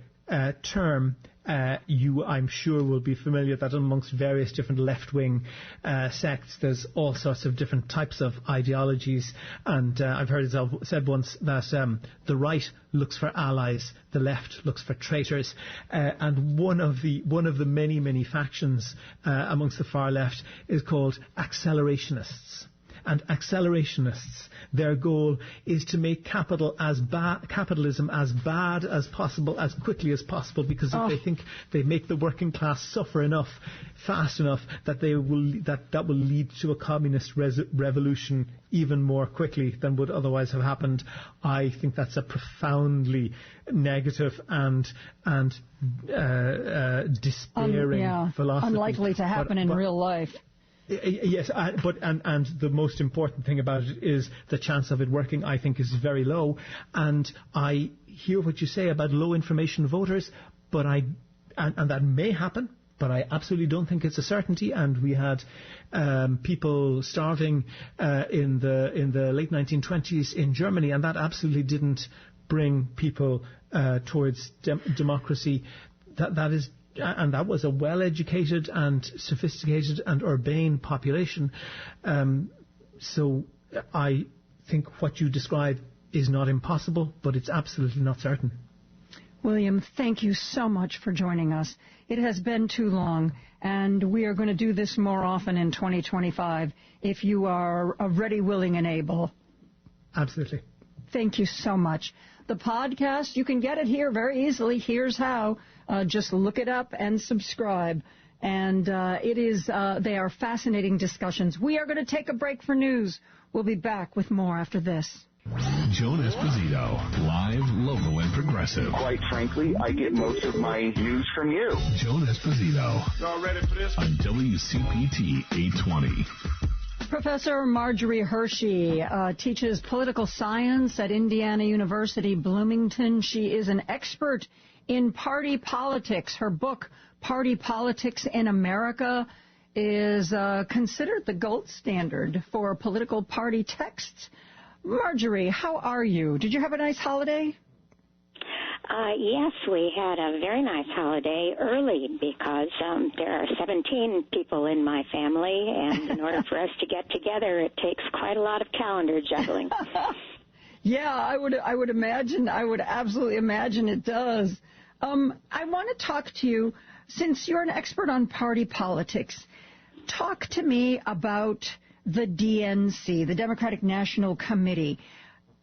term. You, I'm sure, will be familiar that amongst various different left-wing sects, there's all sorts of different types of ideologies. And I've heard it said once that the right looks for allies, the left looks for traitors. And one of the many factions amongst the far left is called accelerationists. And accelerationists, their goal is to make capitalism as bad as possible, as quickly as possible, because if they think they make the working class suffer enough, fast enough, that that will lead to a communist revolution even more quickly than would otherwise have happened. I think that's a profoundly negative and despairing philosophy. Unlikely to happen in real life. Yes, but the most important thing about it is the chance of it working, I think, is very low. And I hear what you say about low information voters, but and that may happen, but I absolutely don't think it's a certainty. And we had people starving in the late 1920s in Germany, and that absolutely didn't bring people towards democracy. And that was a well-educated and sophisticated and urbane population. So I think what you describe is not impossible, but it's absolutely not certain. William, thank you so much for joining us. It has been too long, and we are going to do this more often in 2025 if you are ready, willing, and able. Absolutely. Thank you so much. The podcast, you can get it here very easily. Here's how. Just look it up and subscribe. And they are fascinating discussions. We are going to take a break for news. We'll be back with more after this. Joan Esposito, live, local, and progressive. Quite frankly, I get most of my news from you. Joan Esposito. Y'all ready for this? On WCPT 820. Professor Marjorie Hershey teaches political science at Indiana University, Bloomington. She is an expert in party politics. Her book, Party Politics in America, is considered the gold standard for political party texts. Marjorie, how are you? Did you have a nice holiday? Yes, we had a very nice holiday early because there are 17 people in my family, and in order for us to get together, it takes quite a lot of calendar juggling. Yeah, I would imagine. I would absolutely imagine it does. I want to talk to you, since you're an expert on party politics. Talk to me about the DNC, the Democratic National Committee.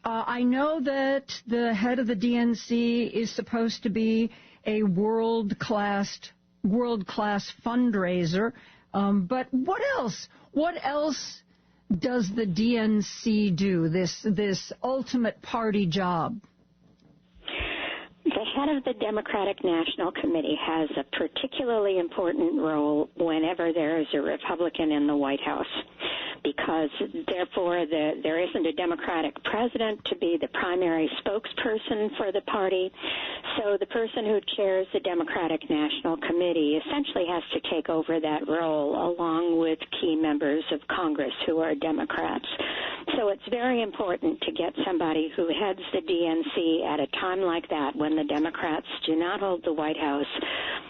I know that the head of the DNC is supposed to be a world-class fundraiser, but what else? What else does the DNC do, this ultimate party job? The head of the Democratic National Committee has a particularly important role whenever there is a Republican in the White House, because therefore there isn't a Democratic president to be the primary spokesperson for the party. So the person who chairs the Democratic National Committee essentially has to take over that role along with key members of Congress who are Democrats. So it's very important to get somebody who heads the DNC at a time like that when the Democrats do not hold the White House,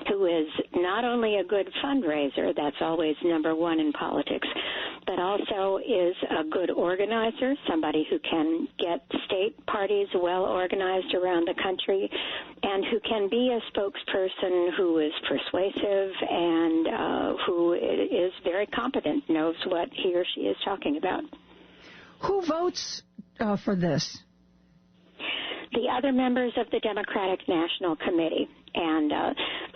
who is not only a good fundraiser, that's always number one in politics, but also is a good organizer, somebody who can get state parties well organized around the country, and who can be a spokesperson who is persuasive and who is very competent, knows what he or she is talking about. Who votes for this? The other members of the Democratic National Committee. And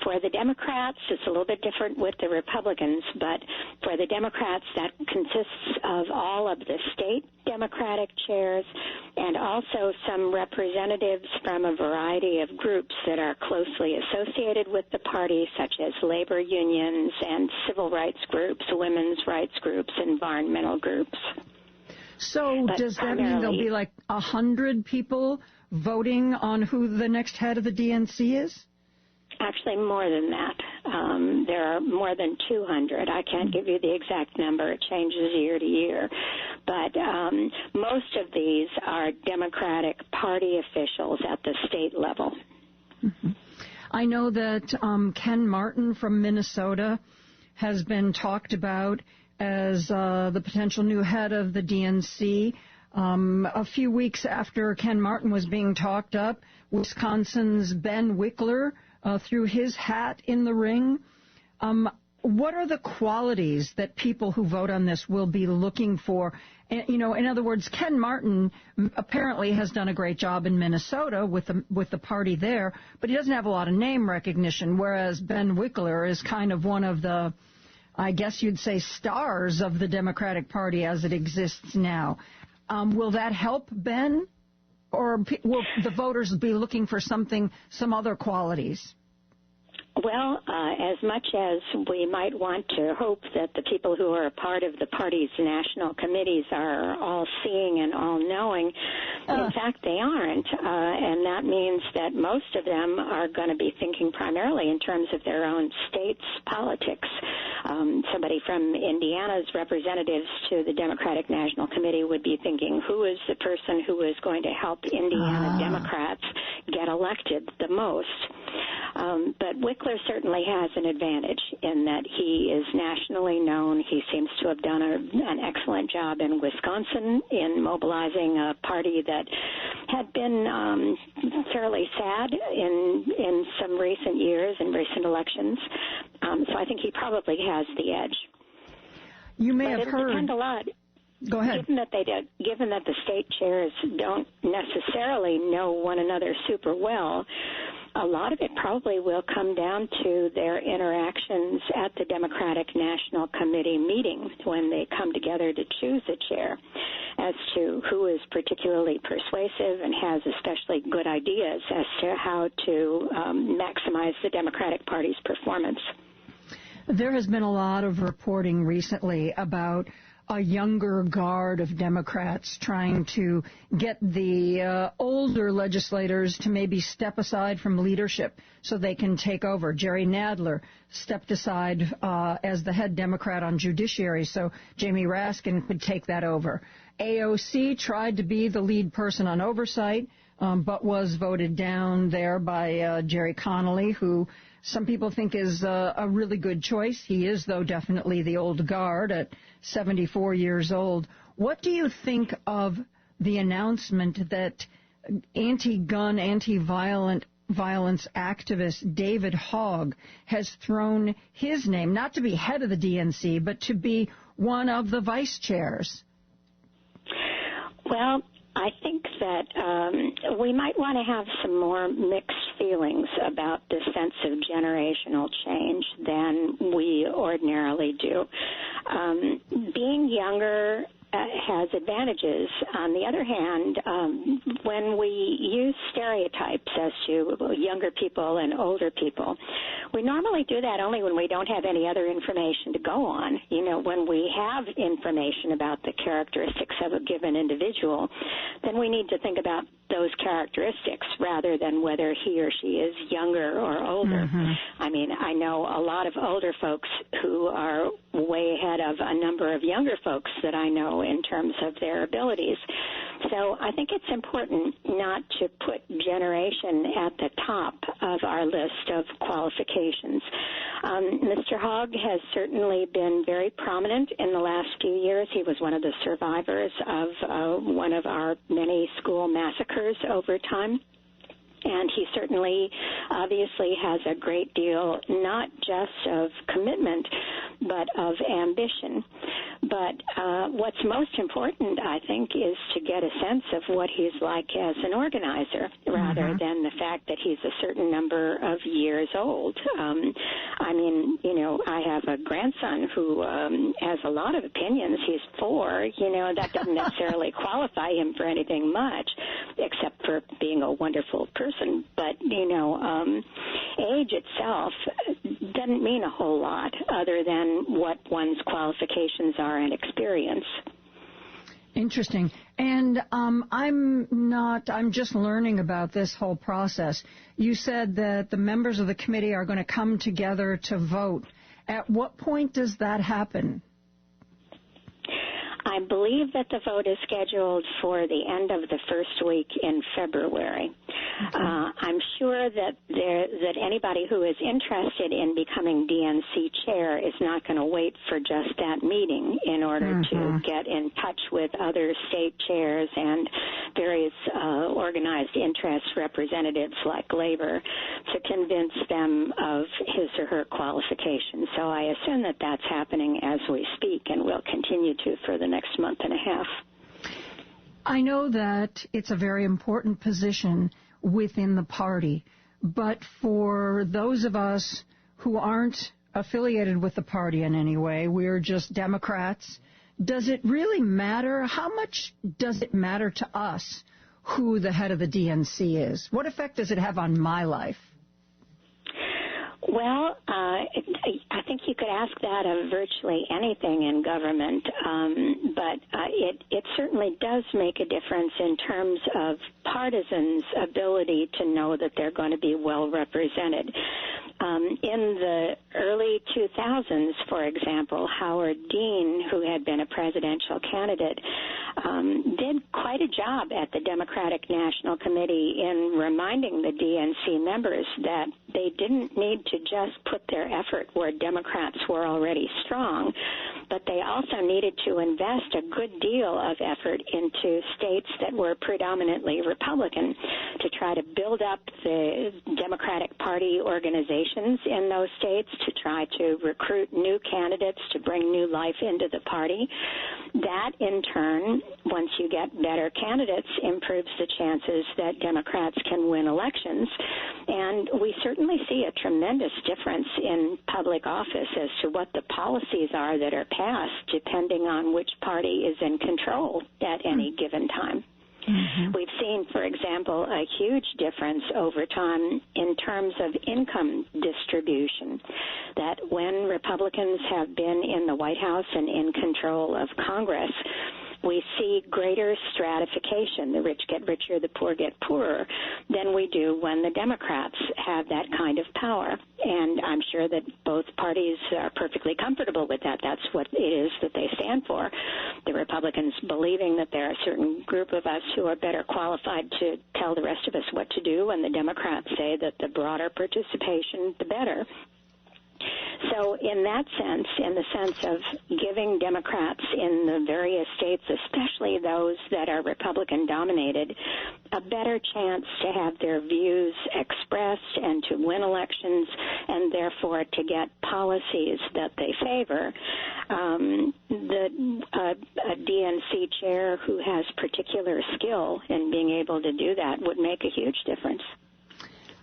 For the Democrats, it's a little bit different with the Republicans, but for the Democrats, that consists of all of the state Democratic chairs and also some representatives from a variety of groups that are closely associated with the party, such as labor unions and civil rights groups, women's rights groups, environmental groups. So does that mean there'll be like 100 people voting on who the next head of the DNC is? Actually, more than that. There are more than 200. I can't give you the exact number. It changes year to year. But most of these are Democratic Party officials at the state level. Mm-hmm. I know that Ken Martin from Minnesota has been talked about as the potential new head of the DNC. A few weeks after Ken Martin was being talked up, Wisconsin's Ben Wickler threw his hat in the ring. What are the qualities that people who vote on this will be looking for? You know, in other words, Ken Martin apparently has done a great job in Minnesota with the party there, but he doesn't have a lot of name recognition, whereas Ben Wickler is kind of one of the, I guess you'd say, stars of the Democratic Party as it exists now. Will that help Ben, or will the voters be looking for some other qualities? Well, as much as we might want to hope that the people who are a part of the party's national committees are all seeing and all knowing, in fact, they aren't. And that means that most of them are going to be thinking primarily in terms of their own state's politics. Somebody from Indiana's representatives to the Democratic National Committee would be thinking, who is the person who is going to help Indiana Democrats get elected the most? But Wickler certainly has an advantage in that he is nationally known. He seems to have done an excellent job in Wisconsin in mobilizing a party that had been fairly sad in some recent years, in recent elections. So I think he probably has the edge. You may have heard. Depend a lot. Go ahead. Given that the state chairs don't necessarily know one another super well, a lot of it probably will come down to their interactions at the Democratic National Committee meeting when they come together to choose a chair, as to who is particularly persuasive and has especially good ideas as to how to maximize the Democratic Party's performance. There has been a lot of reporting recently about a younger guard of Democrats trying to get the older legislators to maybe step aside from leadership so they can take over. Jerry Nadler stepped aside as the head Democrat on Judiciary so Jamie Raskin could take that over. AOC tried to be the lead person on oversight, but was voted down there by Jerry Connolly, who some people think is a really good choice. He is, though, definitely the old guard at 74 years old. What do you think of the announcement that anti-gun, anti-violence activist David Hogg has thrown his name, not to be head of the DNC, but to be one of the vice chairs? Well, I think that we might want to have some more mixed feelings about the sense of generational change than we ordinarily do. Being younger has advantages. On the other hand, when we use stereotypes as to younger people and older people, we normally do that only when we don't have any other information to go on. You know, when we have information about the characteristics of a given individual, then we need to think about those characteristics rather than whether he or she is younger or older. Mm-hmm. I mean, I know a lot of older folks who are way ahead of a number of younger folks that I know in terms of their abilities. So I think it's important not to put generation at the top of our list of qualifications. Mr. Hogg has certainly been very prominent in the last few years. He was one of the survivors of one of our many school massacres over time. And he certainly, obviously, has a great deal, not just of commitment, but of ambition. But what's most important, I think, is to get a sense of what he's like as an organizer, rather than the fact that he's a certain number of years old. I mean, you know, I have a grandson who has a lot of opinions. He's 4. You know, that doesn't necessarily qualify him for anything much, except for being a wonderful person. But, you know, age itself doesn't mean a whole lot other than what one's qualifications are and experience. Interesting. And I'm just learning about this whole process. You said that the members of the committee are going to come together to vote. At what point does that happen? I believe that the vote is scheduled for the end of the first week in February. I'm sure that anybody who is interested in becoming DNC chair is not going to wait for just that meeting in order to get in touch with other state chairs and various organized interest representatives like labor to convince them of his or her qualifications. So I assume that that's happening as we speak and will continue to for the next month and a half. I know that it's a very important position within the party, but for those of us who aren't affiliated with the party in any way, we're just Democrats, does it really matter? How much does it matter to us who the head of the DNC is? What effect does it have on my life? Well, I think you could ask that of virtually anything in government, but it certainly does make a difference in terms of partisans' ability to know that they're going to be well represented. In the early 2000s, for example, Howard Dean, who had been a presidential candidate, did quite a job at the Democratic National Committee in reminding the DNC members that they didn't need to just put their effort where Democrats were already strong, but they also needed to invest a good deal of effort into states that were predominantly Republican to try to build up the Democratic Party organizations in those states, to try to recruit new candidates to bring new life into the party. That, in turn, once you get better candidates, improves the chances that Democrats can win elections. And we certainly see a tremendous difference in public office as to what the policies are that are passed, depending on which party is in control at any given time. We've seen, for example, a huge difference over time in terms of income distribution, that when Republicans have been in the White House and in control of Congress, we see greater stratification. The rich get richer, the poor get poorer, than we do when the Democrats have that kind of power. And I'm sure that both parties are perfectly comfortable with that. That's what it is that they stand for. The Republicans believing that there are a certain group of us who are better qualified to tell the rest of us what to do, and the Democrats say that the broader participation, the better. So in that sense, in the sense of giving Democrats in the various states, especially those that are Republican-dominated, a better chance to have their views expressed and to win elections and therefore to get policies that they favor, a DNC chair who has particular skill in being able to do that would make a huge difference.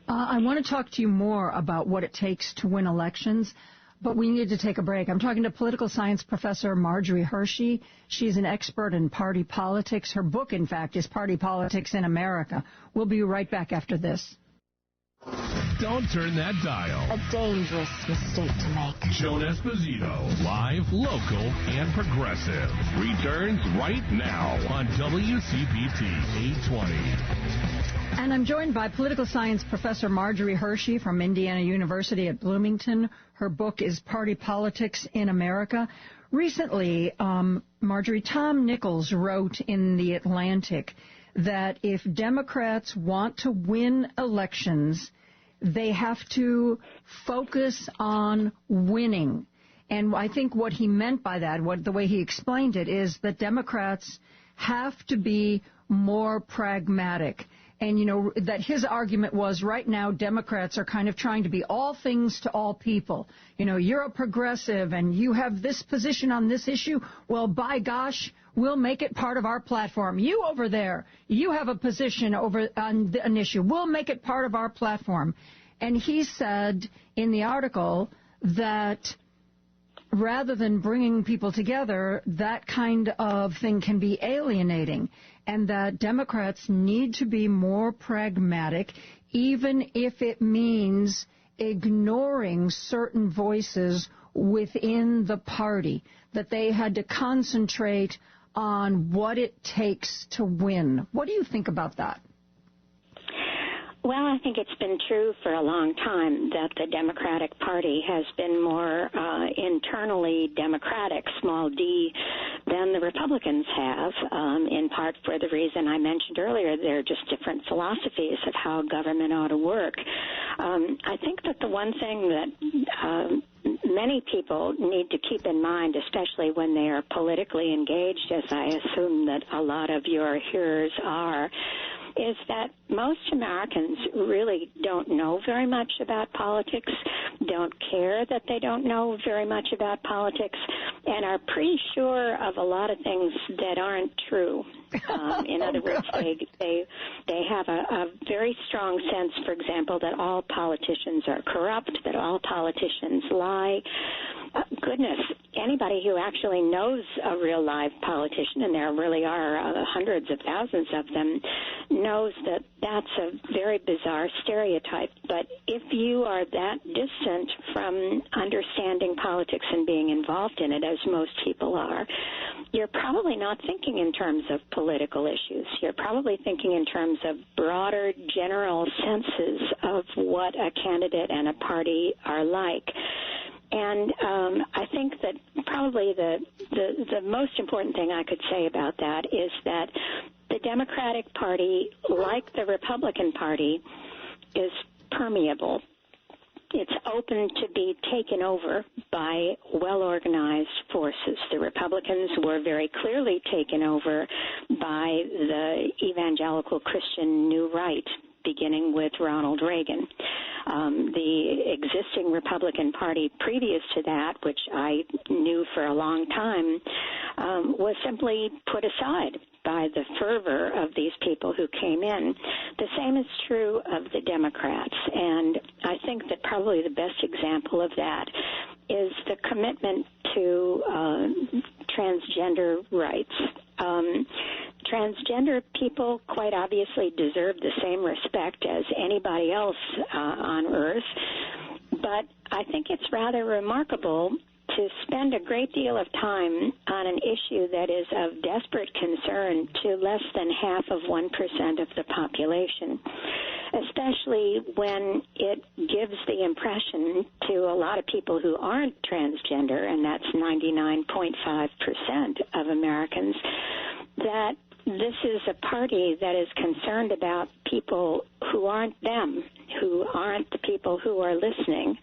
I want to talk to you more about what it takes to win elections, but we need to take a break. I'm talking to political science professor Marjorie Hershey. She's an expert in party politics. Her book, in fact, is Party Politics in America. We'll be right back after this. Don't turn that dial. A dangerous mistake to make. Joan Esposito, live, local, and progressive, returns right now on WCPT 820. And I'm joined by political science professor Marjorie Hershey from Indiana University at Bloomington. Her book is Party Politics in America. Recently, Marjorie, Tom Nichols wrote in The Atlantic that if Democrats want to win elections, they have to focus on winning. And I think what he meant by that, the way he explained it, is that Democrats have to be more pragmatic. And, you know, that his argument was right now Democrats are kind of trying to be all things to all people. You know, you're a progressive and you have this position on this issue. Well, by gosh, we'll make it part of our platform. You over there, you have a position over on an issue. We'll make it part of our platform. And he said in the article that rather than bringing people together, that kind of thing can be alienating, and that Democrats need to be more pragmatic, even if it means ignoring certain voices within the party, that they had to concentrate on what it takes to win. What do you think about that? Well, I think it's been true for a long time that the Democratic Party has been more internally democratic, small d, than the Republicans have, in part for the reason I mentioned earlier. They're just different philosophies of how government ought to work. I think that the one thing that many people need to keep in mind, especially when they are politically engaged, as I assume that a lot of your hearers are, is that most Americans really don't know very much about politics, don't care that they don't know very much about politics, and are pretty sure of a lot of things that aren't true. In other words, they have a very strong sense, for example, that all politicians are corrupt, that all politicians lie. Goodness, anybody who actually knows a real live politician, and there really are hundreds of thousands of them, knows that that's a very bizarre stereotype. But if you are that distant from understanding politics and being involved in it, as most people are, you're probably not thinking in terms of political issues. You're probably thinking in terms of broader general senses of what a candidate and a party are like. And I think that probably the most important thing I could say about that is that the Democratic Party, like the Republican Party, is permeable. It's open to be taken over by well-organized forces. The Republicans were very clearly taken over by the evangelical Christian New Right, beginning with Ronald Reagan. The existing Republican Party previous to that, which I knew for a long time, was simply put aside by the fervor of these people who came in. The same is true of the Democrats, and I think that probably the best example of that is the commitment to transgender rights. Transgender people quite obviously deserve the same respect as anybody else on Earth, but I think it's rather remarkable to spend a great deal of time on an issue that is of desperate concern to less than 0.5% of the population, especially when it gives the impression to a lot of people who aren't transgender, and that's 99.5% of Americans, that this is a party that is concerned about people who aren't them, who aren't the people who are listening.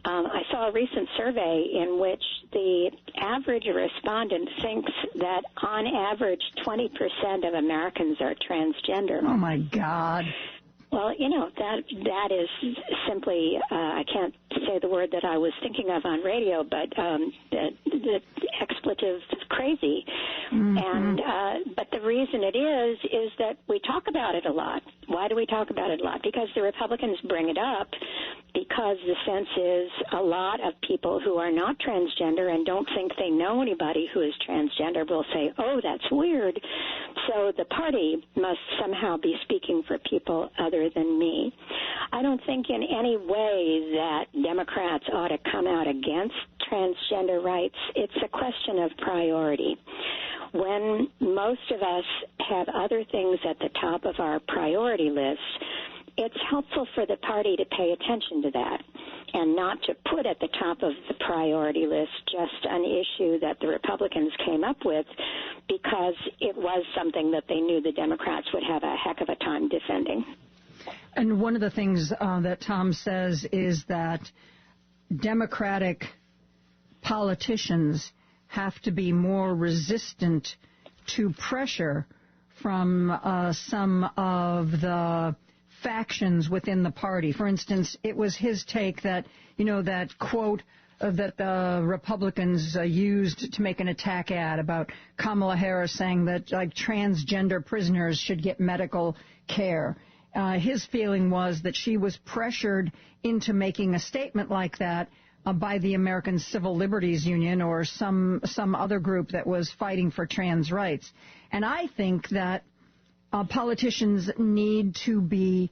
I saw a recent survey in which the average respondent thinks that on average 20% of Americans are transgender. Oh, my God. Well, you know, that is simply, I can't say the word that I was thinking of on radio, but the expletive crazy. Mm-hmm. And but the reason it is that we talk about it a lot. Why do we talk about it a lot? Because the Republicans bring it up because the sense is a lot of people who are not transgender and don't think they know anybody who is transgender will say, oh, that's weird. So the party must somehow be speaking for people other than me. I don't think in any way that Democrats ought to come out against transgender rights. It's a question of priority. When most of us have other things at the top of our priority list, it's helpful for the party to pay attention to that and not to put at the top of the priority list just an issue that the Republicans came up with because it was something that they knew the Democrats would have a heck of a time defending. And one of the things that Tom says is that Democratic politicians have to be more resistant to pressure from some of the factions within the party. For instance, it was his take that, that quote that the Republicans used to make an attack ad about Kamala Harris saying that transgender prisoners should get medical care. His feeling was that she was pressured into making a statement like that by the American Civil Liberties Union or some other group that was fighting for trans rights. And I think that politicians need to be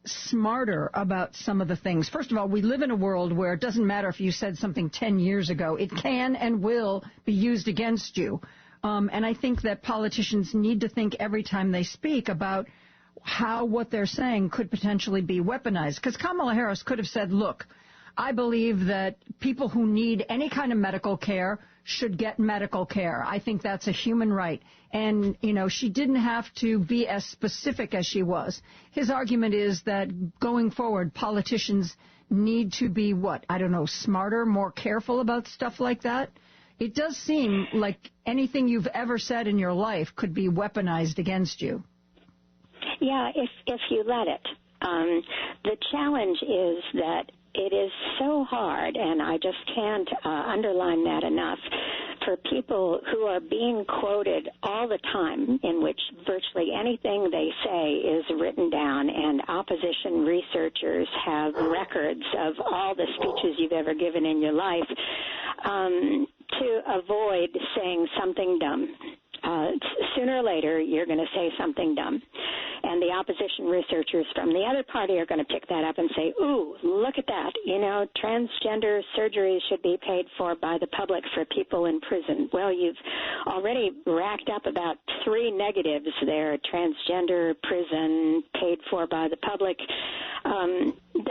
smarter about some of the things. First of all, we live in a world where it doesn't matter if you said something 10 years ago. It can and will be used against you. And I think that politicians need to think every time they speak about how what they're saying could potentially be weaponized. Because Kamala Harris could have said, look, I believe that people who need any kind of medical care should get medical care. I think that's a human right. And, she didn't have to be as specific as she was. His argument is that going forward, politicians need to be, smarter, more careful about stuff like that. It does seem like anything you've ever said in your life could be weaponized against you. Yeah, if you let it. The challenge is that it is so hard, and I just can't underline that enough, for people who are being quoted all the time, in which virtually anything they say is written down, and opposition researchers have records of all the speeches you've ever given in your life, to avoid saying something dumb. Sooner or later, you're going to say something dumb. And the opposition researchers from the other party are going to pick that up and say, ooh, look at that. Transgender surgery should be paid for by the public for people in prison. Well, you've already racked up about 3 negatives there: transgender, prison, paid for by the public.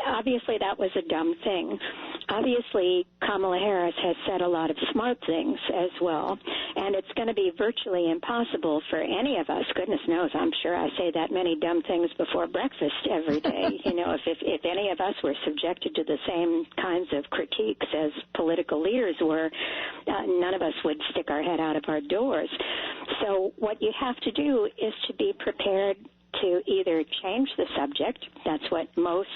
Obviously, that was a dumb thing. Obviously, Kamala Harris has said a lot of smart things as well, and it's going to be virtually impossible for any of us. Goodness knows, I'm sure I say that many dumb things before breakfast every day. If any of us were subjected to the same kinds of critiques as political leaders were, none of us would stick our head out of our doors. So what you have to do is to be prepared to either change the subject. That's what most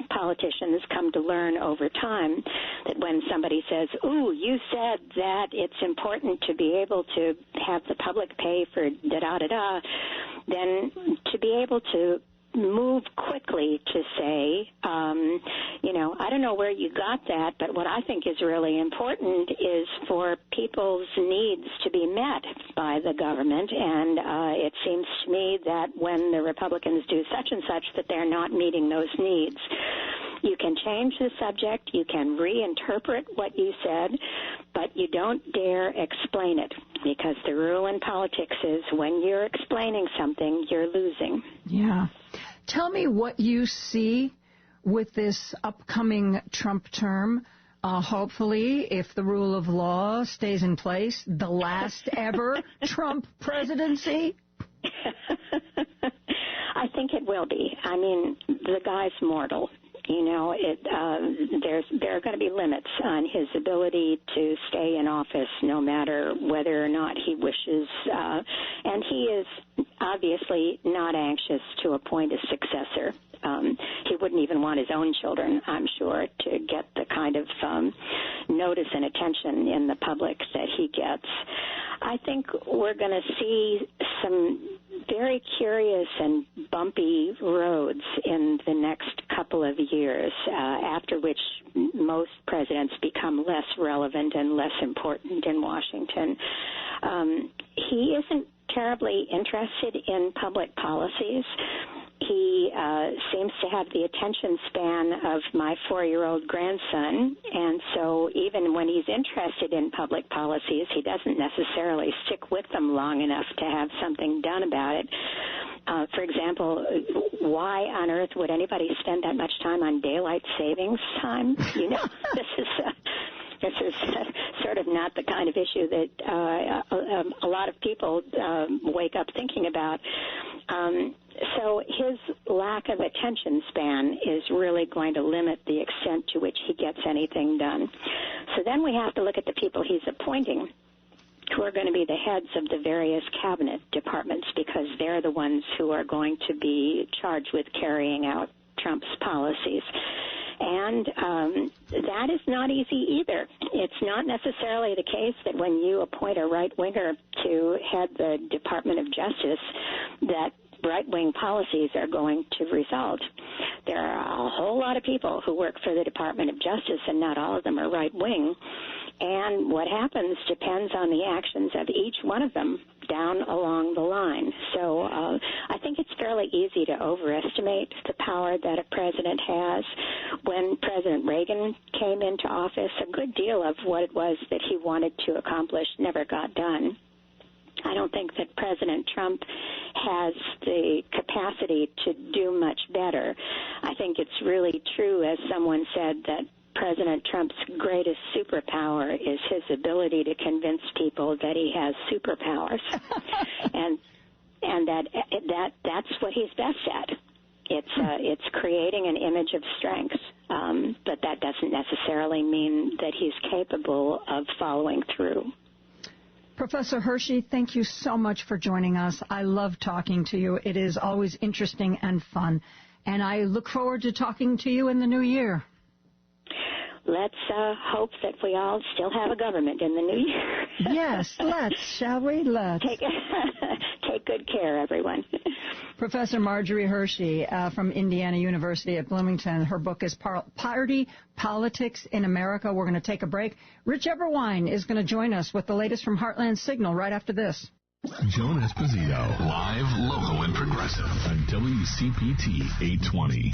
politicians come to learn over time, that when somebody says, ooh, you said that it's important to be able to have the public pay for da-da-da-da, then to be able to move quickly to say, I don't know where you got that, but what I think is really important is for people's needs to be met by the government, and it seems to me that when the Republicans do such and such, that they're not meeting those needs. You can change the subject, you can reinterpret what you said, but you don't dare explain it, because the rule in politics is when you're explaining something, you're losing. Yeah. Tell me what you see with this upcoming Trump term. Hopefully, if the rule of law stays in place, the last ever Trump presidency. I think it will be. I mean, the guy's mortal. There are going to be limits on his ability to stay in office, no matter whether or not he wishes. And he is obviously not anxious to appoint a successor. He wouldn't even want his own children, I'm sure, to get the kind of notice and attention in the public that he gets. I think we're going to see some very curious and bumpy roads in the next couple of years, after which most presidents become less relevant and less important in Washington. He isn't terribly interested in public policies. He seems to have the attention span of my 4-year-old grandson, and so even when he's interested in public policies, he doesn't necessarily stick with them long enough to have something done about it. For example, why on earth would anybody spend that much time on daylight savings time? This is sort of not the kind of issue that a lot of people wake up thinking about. So his lack of attention span is really going to limit the extent to which he gets anything done. So then we have to look at the people he's appointing, who are going to be the heads of the various cabinet departments, because they're the ones who are going to be charged with carrying out Trump's policies. And that is not easy either. It's not necessarily the case that when you appoint a right-winger to head the Department of Justice that right-wing policies are going to result. There are a whole lot of people who work for the Department of Justice, and not all of them are right-wing. And what happens depends on the actions of each one of them down along the line. So I think it's fairly easy to overestimate the power that a president has. When President Reagan came into office, a good deal of what it was that he wanted to accomplish never got done. I don't think that President Trump has the capacity to do much better. I think it's really true, as someone said, that President Trump's greatest superpower is his ability to convince people that he has superpowers, and that's what he's best at. It's creating an image of strength, but that doesn't necessarily mean that he's capable of following through. Professor Hershey, thank you so much for joining us. I love talking to you. It is always interesting and fun, and I look forward to talking to you in the new year. Let's hope that we all still have a government in the new year. Yes, let's, shall we? Let's. Take good care, everyone. Professor Marjorie Hershey from Indiana University at Bloomington. Her book is Party Politics in America. We're going to take a break. Rich Eberwein is going to join us with the latest from Heartland Signal right after this. Joan Esposito, live, local, and progressive on WCPT 820.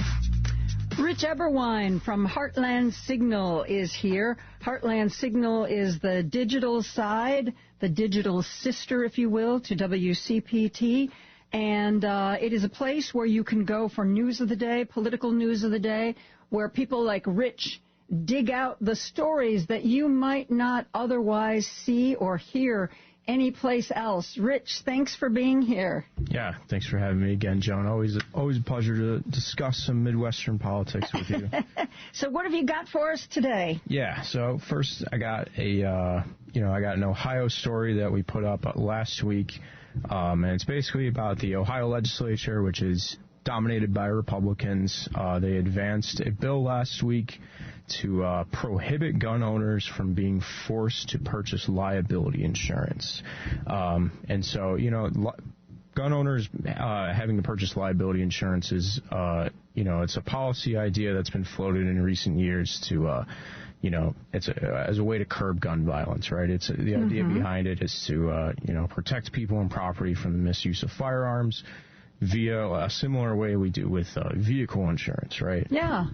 Rich Eberwein from Heartland Signal is here. Heartland Signal is the digital side, the digital sister, if you will, to WCPT. And it is a place where you can go for news of the day, political news of the day, where people like Rich dig out the stories that you might not otherwise see or hear anyplace else. Rich, thanks for being here. Yeah, thanks for having me again, Joan. Always a pleasure to discuss some Midwestern politics with you. So what have you got for us today? Yeah, so first I got an Ohio story that we put up last week, and it's basically about the Ohio legislature, which is dominated by Republicans. They advanced a bill last week to prohibit gun owners from being forced to purchase liability insurance. And so, gun owners having to purchase liability insurance is, it's a policy idea that's been floated in recent years to, as a way to curb gun violence, right? It's the idea behind it is to, protect people and property from the misuse of firearms via a similar way we do with vehicle insurance, right? Yeah.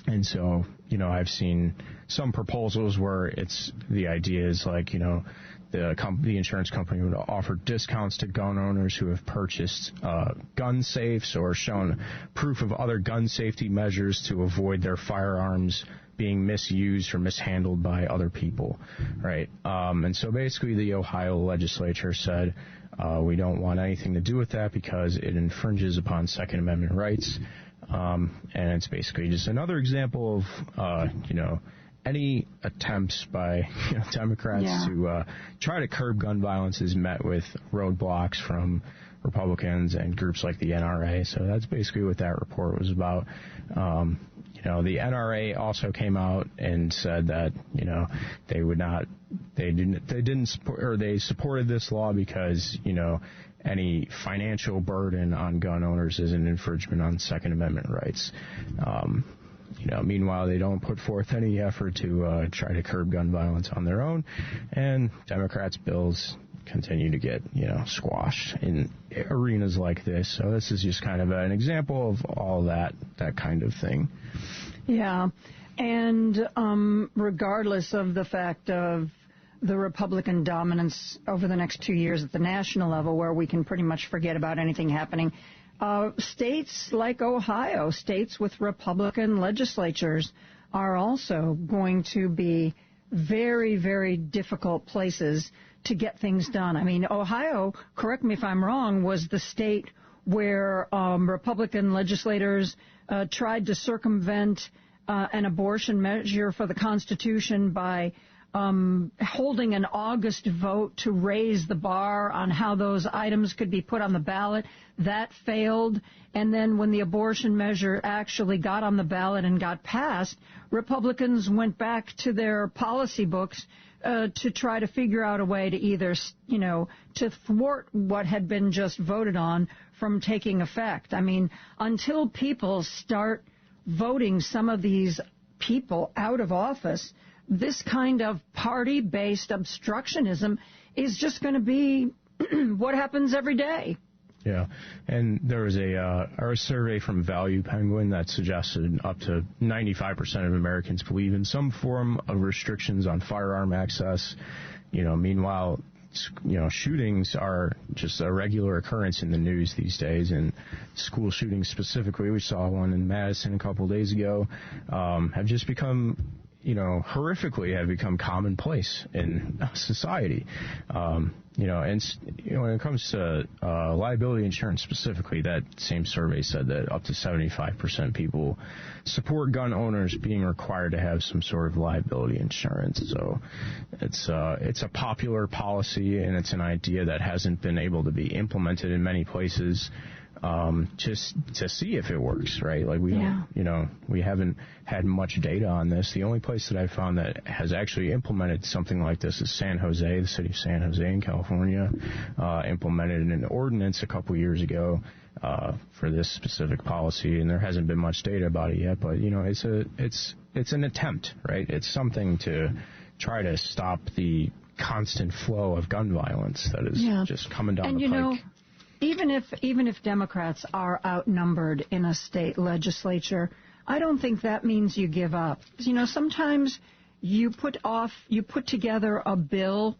And so, I've seen some proposals where the idea is like, the insurance company would offer discounts to gun owners who have purchased gun safes or shown proof of other gun safety measures to avoid their firearms being misused or mishandled by other people, right? And so basically the Ohio legislature said, we don't want anything to do with that because it infringes upon Second Amendment rights. And it's basically just another example of, any attempts by Democrats to try to curb gun violence is met with roadblocks from Republicans and groups like the NRA. So that's basically what that report was about. The NRA also came out and said that they supported this law because any financial burden on gun owners is an infringement on Second Amendment rights. Meanwhile, they don't put forth any effort to try to curb gun violence on their own, and Democrats' bills continue to get, squashed in arenas like this. So this is just kind of an example of all that kind of thing. Yeah, and regardless of the fact of the Republican dominance over the next 2 years at the national level, where we can pretty much forget about anything happening, states like Ohio, states with Republican legislatures, are also going to be very, very difficult places to get things done. I mean, Ohio, correct me if I'm wrong, was the state where Republican legislators tried to circumvent an abortion measure for the Constitution by holding an August vote to raise the bar on how those items could be put on the ballot. That failed. And then when the abortion measure actually got on the ballot and got passed, Republicans went back to their policy books to try to figure out a way to either, to thwart what had been just voted on from taking effect. I mean, until people start voting some of these people out of office, this kind of party-based obstructionism is just going to be what happens every day. Yeah, and there was a survey from Value Penguin that suggested up to 95% of Americans believe in some form of restrictions on firearm access. Meanwhile, shootings are just a regular occurrence in the news these days, and school shootings specifically, we saw one in Madison a couple of days ago, have just become horrifically have become commonplace in society. And when it comes to liability insurance specifically, that same survey said that up to 75% people support gun owners being required to have some sort of liability insurance. So it's a popular policy, and it's an idea that hasn't been able to be implemented in many places. Just to see if it works, right? Like we haven't had much data on this. The only place that I found that has actually implemented something like this is San Jose. The city of San Jose in California implemented an ordinance a couple years ago for this specific policy, and there hasn't been much data about it yet. But it's an attempt, right? It's something to try to stop the constant flow of gun violence that is just coming down the pike. Even if Democrats are outnumbered in a state legislature, I don't think that means you give up. Sometimes you put together a bill,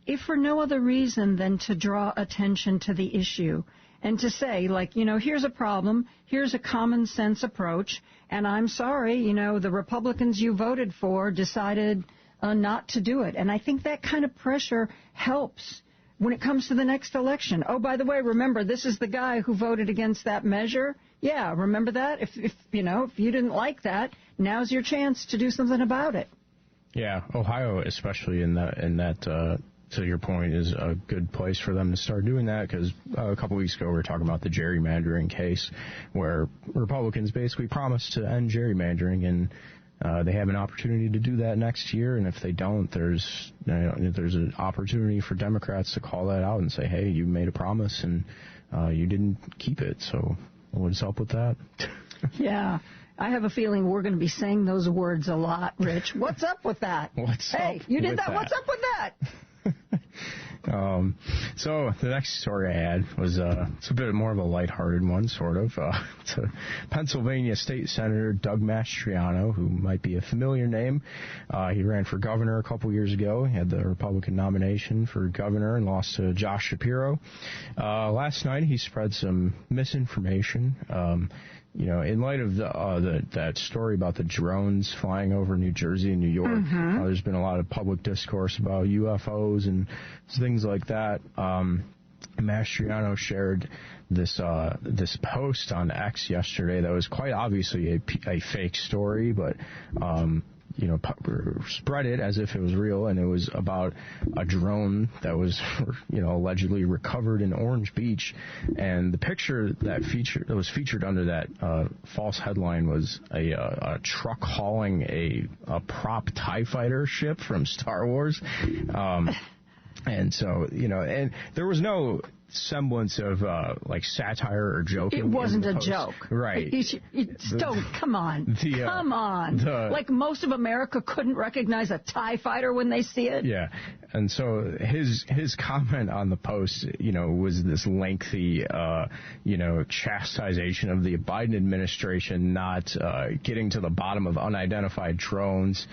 if for no other reason than to draw attention to the issue and to say, here's a problem, here's a common sense approach, and I'm sorry, the Republicans you voted for decided not to do it. And I think that kind of pressure helps when it comes to the next election. Oh, by the way, remember, this is the guy who voted against that measure. Yeah, remember that? If you didn't like that, now's your chance to do something about it. Yeah, Ohio, especially in that to your point, is a good place for them to start doing that, because a couple weeks ago we were talking about the gerrymandering case where Republicans basically promised to end gerrymandering, and they have an opportunity to do that next year, and if they don't, there's an opportunity for Democrats to call that out and say, hey, you made a promise and you didn't keep it, so what's up with that? Yeah, I have a feeling we're going to be saying those words a lot, Rich. What's up with that? Hey, you did that. What's up with that? So the next story I had was it's a bit more of a lighthearted one, sort of. It's a Pennsylvania State Senator Doug Mastriano, who might be a familiar name. He ran for governor a couple years ago. He had the Republican nomination for governor and lost to Josh Shapiro. Last night he spread some misinformation. In light of that story about the drones flying over New Jersey and New York, there's been a lot of public discourse about UFOs and things like that. Mastriano shared this post on X yesterday that was quite obviously a fake story, but spread it as if it was real, and it was about a drone that was, allegedly recovered in Orange Beach, and the picture that was featured under that false headline was a truck hauling a prop TIE fighter ship from Star Wars, and so and there was no semblance of satire or joking. It wasn't a joke, right? Come on, come on. Like most of America couldn't recognize a TIE fighter when they see it. Yeah, and so his comment on the post, was this lengthy, chastisation of the Biden administration not getting to the bottom of unidentified drones.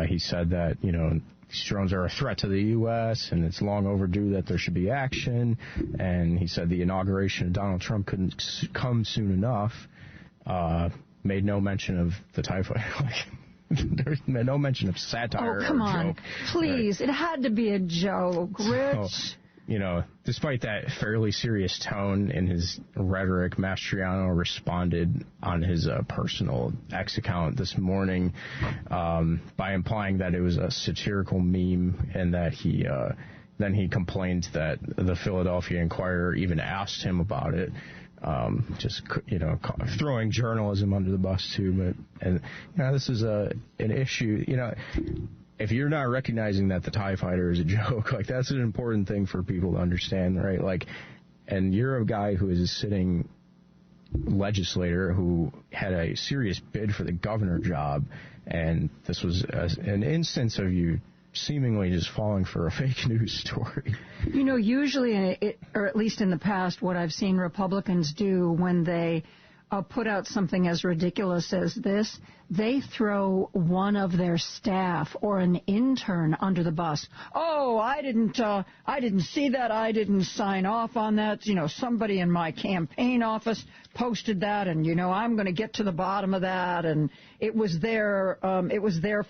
He said that these drones are a threat to the U.S., and it's long overdue that there should be action. And he said the inauguration of Donald Trump couldn't come soon enough. Made no mention of the TIE fighter. There's no mention of satire. Oh, come or on. joke. Please. Right. It had to be a joke, Rich. despite that fairly serious tone in his rhetoric, Mastriano responded on his personal X account this morning by implying that it was a satirical meme, and that then he complained that the Philadelphia Inquirer even asked him about it. Throwing journalism under the bus too, this is an issue. If you're not recognizing that the TIE fighter is a joke, that's an important thing for people to understand, right? And you're a guy who is a sitting legislator who had a serious bid for the governor job, and this was an instance of you seemingly just falling for a fake news story. Usually, or at least in the past, what I've seen Republicans do when they put out something as ridiculous as this, they throw one of their staff or an intern under the bus. Oh, I didn't see that. I didn't sign off on that. Somebody in my campaign office posted that, and I'm going to get to the bottom of that, and it was their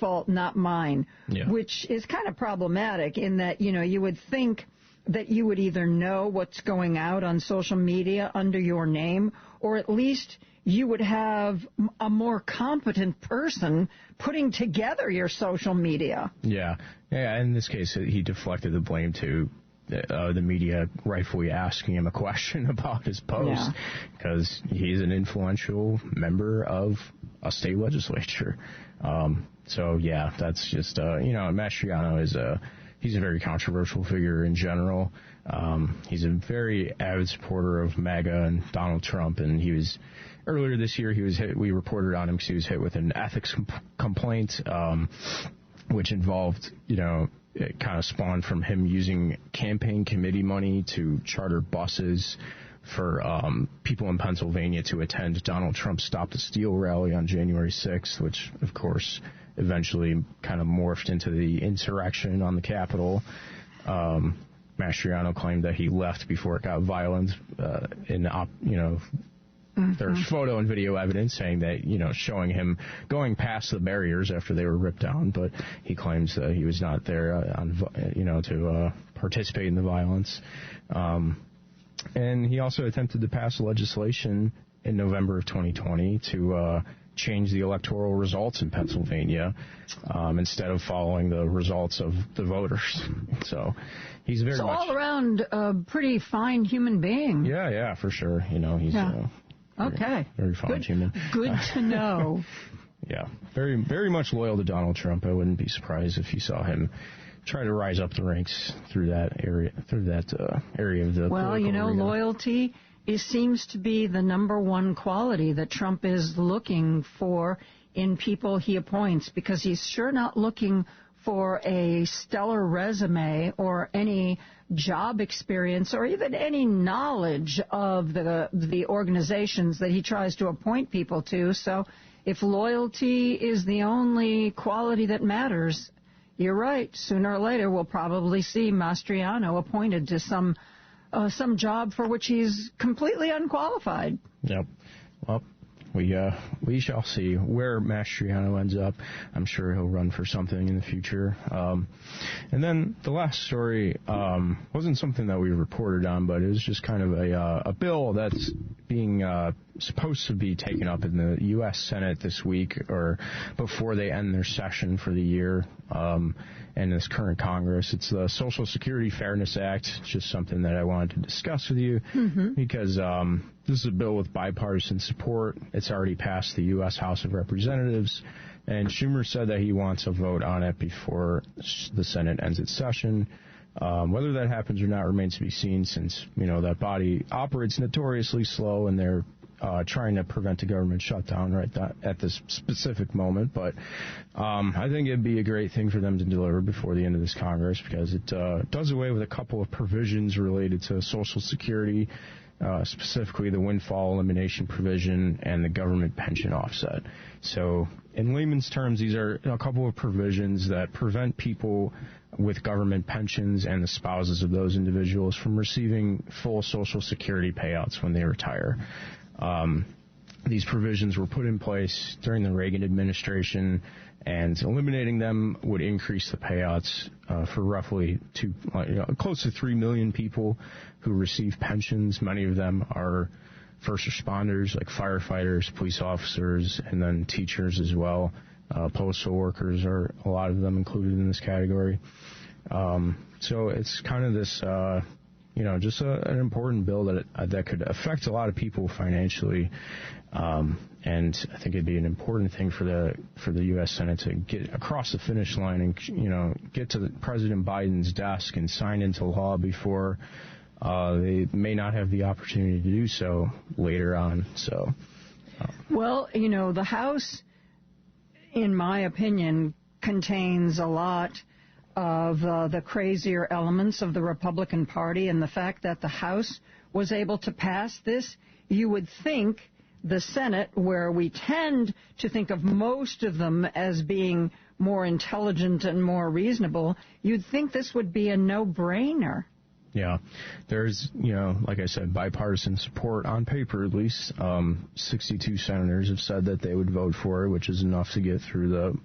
fault, not mine. Yeah. Which is kind of problematic in that you would think that you would either know what's going out on social media under your name, or at least you would have a more competent person putting together your social media. Yeah. In this case, he deflected the blame to the media rightfully asking him a question about his post, because he's an influential member of a state legislature. That's just Mastriano he's a very controversial figure in general. He's a very avid supporter of MAGA and Donald Trump, and earlier this year we reported on him because he was hit with an ethics complaint, which involved, it kind of spawned from him using campaign committee money to charter buses for people in Pennsylvania to attend Donald Trump's Stop the Steal rally on January 6th, which, of course, eventually kind of morphed into the insurrection on the Capitol. Mastriano claimed that he left before it got violent. There's photo and video evidence saying that, showing him going past the barriers after they were ripped down, but he claims that he was not there to participate in the violence. And he also attempted to pass legislation in November of 2020 to change the electoral results in Pennsylvania instead of following the results of the voters. So he's very much all around a pretty fine human being. Yeah, for sure. He's okay. Very fine human. Good to know. Yeah, very, very much loyal to Donald Trump. I wouldn't be surprised if you saw him try to rise up the ranks through that area of the arena. Loyalty seems to be the number one quality that Trump is looking for in people he appoints, because he's sure not looking for a stellar resume or any job experience or even any knowledge of the organizations that he tries to appoint people to. So if loyalty is the only quality that matters, you're right. Sooner or later, we'll probably see Mastriano appointed to some job for which he's completely unqualified. Yep. Well, we shall see where Mastriano ends up. I'm sure he'll run for something in the future. And then the last story wasn't something that we reported on, but it was just kind of a bill that's being supposed to be taken up in the U.S. Senate this week or before they end their session for the year in this current Congress. It's the Social Security Fairness Act. It's just something that I wanted to discuss with you because this is a bill with bipartisan support. It's already passed the U.S. House of Representatives, and Schumer said that he wants a vote on it before the Senate ends its session. Whether that happens or not remains to be seen, since that body operates notoriously slow and they're trying to prevent a government shutdown right at this specific moment. But I think it'd be a great thing for them to deliver before the end of this Congress, because it does away with a couple of provisions related to Social Security, specifically the windfall elimination provision and the government pension offset. So in layman's terms, these are a couple of provisions that prevent people with government pensions and the spouses of those individuals from receiving full Social Security payouts when they retire. these provisions were put in place during the Reagan administration, and eliminating them would increase the payouts for roughly close to 3 million people who receive pensions. Many of them are first responders, like firefighters, police officers, and then teachers as well. Postal workers are a lot of them included in this category. So it's kind of this, just an important bill that could affect a lot of people financially. And I think it'd be an important thing for the U.S. Senate to get across the finish line and, get to President Biden's desk and sign into law before they may not have the opportunity to do so later on. So, well, the House, in my opinion, contains a lot of the crazier elements of the Republican Party, and the fact that the House was able to pass this, you would think the Senate, where we tend to think of most of them as being more intelligent and more reasonable, you'd think this would be a no-brainer. Yeah, there's, like I said, bipartisan support on paper, at least. 62 senators have said that they would vote for it, which is enough to get through the,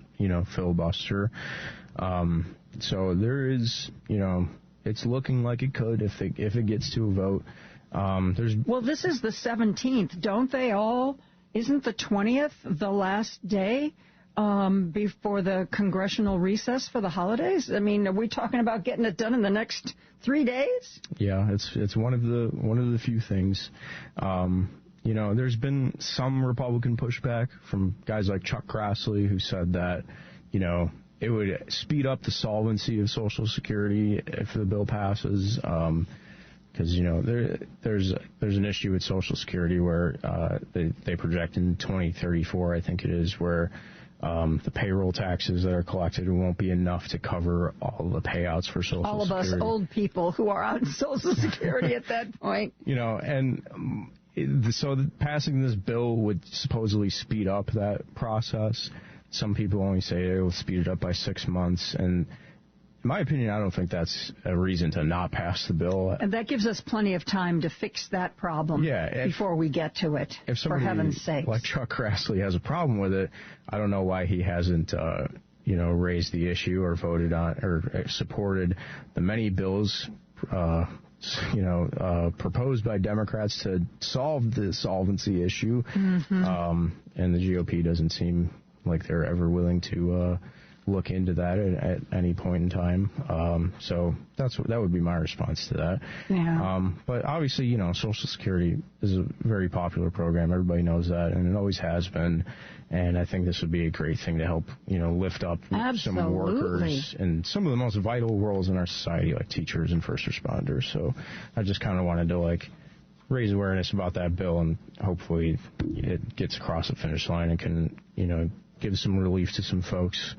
filibuster. So there is, it's looking like it could if it gets to a vote. Well, this is the 17th. Don't they all? Isn't the 20th the last day before the congressional recess for the holidays? I mean, are we talking about getting it done in the next 3 days? Yeah, it's one of the few things. There's been some Republican pushback from guys like Chuck Grassley, who said that, it would speed up the solvency of Social Security if the bill passes. Because there's an issue with Social Security where they project in 2034, I think it is, where the payroll taxes that are collected won't be enough to cover all the payouts for Social Security. All of us old people who are on Social Security at that point. So passing this bill would supposedly speed up that process. Some people only say it will speed it up by 6 months, and in my opinion, I don't think that's a reason to not pass the bill. And that gives us plenty of time to fix that problem before we get to it, for heaven's sake. Like Chuck Grassley has a problem with it, I don't know why he hasn't, raised the issue or voted on or supported the many bills, proposed by Democrats to solve the solvency issue. Mm-hmm. And the GOP doesn't seem like they're ever willing to look into that at any point in time. So that would be my response to that. Yeah. But obviously, Social Security is a very popular program. Everybody knows that, and it always has been. And I think this would be a great thing to help, lift up some workers in some of the most vital roles in our society, like teachers and first responders. So I just kind of wanted to, raise awareness about that bill, and hopefully it gets across the finish line and can, give some relief to some folks.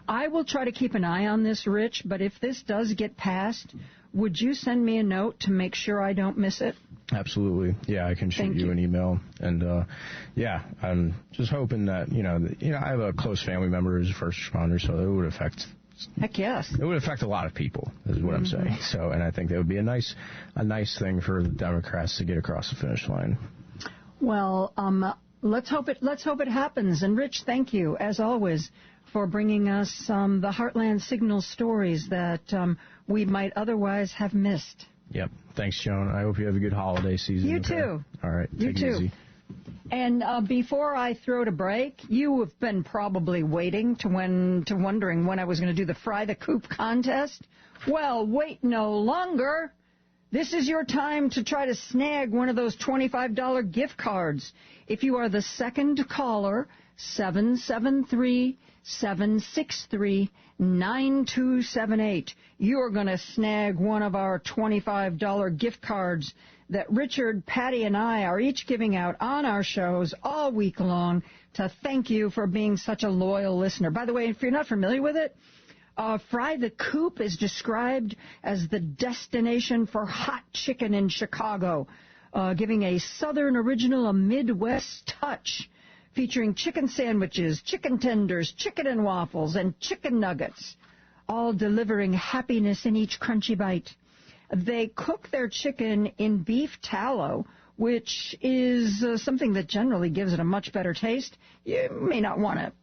I will try to keep an eye on this, Rich, but if this does get passed, would you send me a note to make sure I don't miss it? Absolutely. Yeah, I can shoot you an email. And, I'm just hoping that, I have a close family member who's a first responder, so it would affect... Heck yes. It would affect a lot of people, is what I'm saying. So, and I think that would be a nice thing for the Democrats to get across the finish line. Well, let's hope it happens. And Rich, thank you, as always, for bringing us the Heartland Signal stories that we might otherwise have missed. Yep. Thanks, Joan. I hope you have a good holiday season. You too. All right. You too. It easy. And before I throw to break, you have been probably wondering when I was going to do the Fry the Coop contest. Well, wait no longer. This is your time to try to snag one of those $25 gift cards. If you are the second caller, 773-763-9278, you're going to snag one of our $25 gift cards that Richard, Patty, and I are each giving out on our shows all week long to thank you for being such a loyal listener. By the way, if you're not familiar with it, Fry the Coop is described as the destination for hot chicken in Chicago, giving a Southern original, a Midwest touch, featuring chicken sandwiches, chicken tenders, chicken and waffles, and chicken nuggets, all delivering happiness in each crunchy bite. They cook their chicken in beef tallow which is something that generally gives it a much better taste. You may not want to,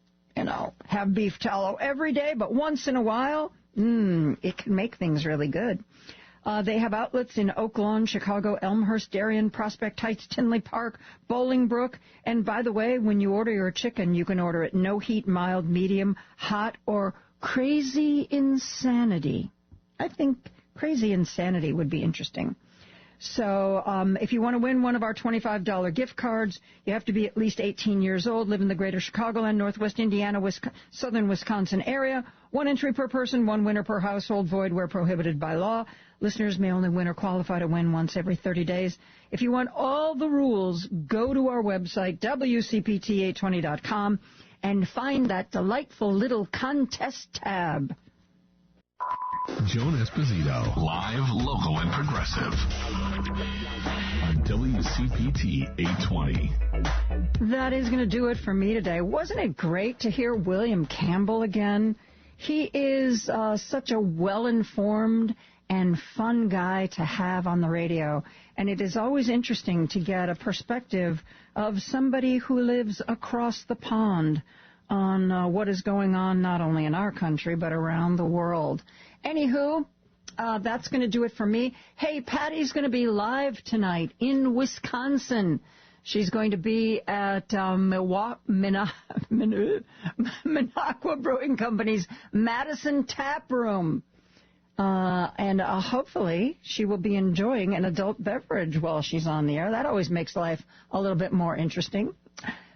have beef tallow every day, but once in a while, it can make things really good. They have outlets in Oak Lawn, Chicago, Elmhurst, Darien, Prospect Heights, Tinley Park, Bolingbrook. And by the way, when you order your chicken, you can order it no heat, mild, medium, hot, or crazy insanity. I think crazy insanity would be interesting. So if you want to win one of our $25 gift cards, you have to be at least 18 years old, live in the greater Chicagoland, Northwest Indiana, southern Wisconsin area. One entry per person, one winner per household, void where prohibited by law. Listeners may only win or qualify to win once every 30 days. If you want all the rules, go to our website, WCPT820.com, and find that delightful little contest tab. Joan Esposito, live, local, and progressive on WCPT 820. That is going to do it for me today. Wasn't it great to hear William Campbell again? He is such a well-informed and fun guy to have on the radio, and it is always interesting to get a perspective of somebody who lives across the pond on what is going on not only in our country but around the world. Anywho, that's going to do it for me. Hey, Patty's going to be live tonight in Wisconsin. She's going to be at Minocqua Brewing Company's Madison Tap Room. And hopefully she will be enjoying an adult beverage while she's on the air. That always makes life a little bit more interesting.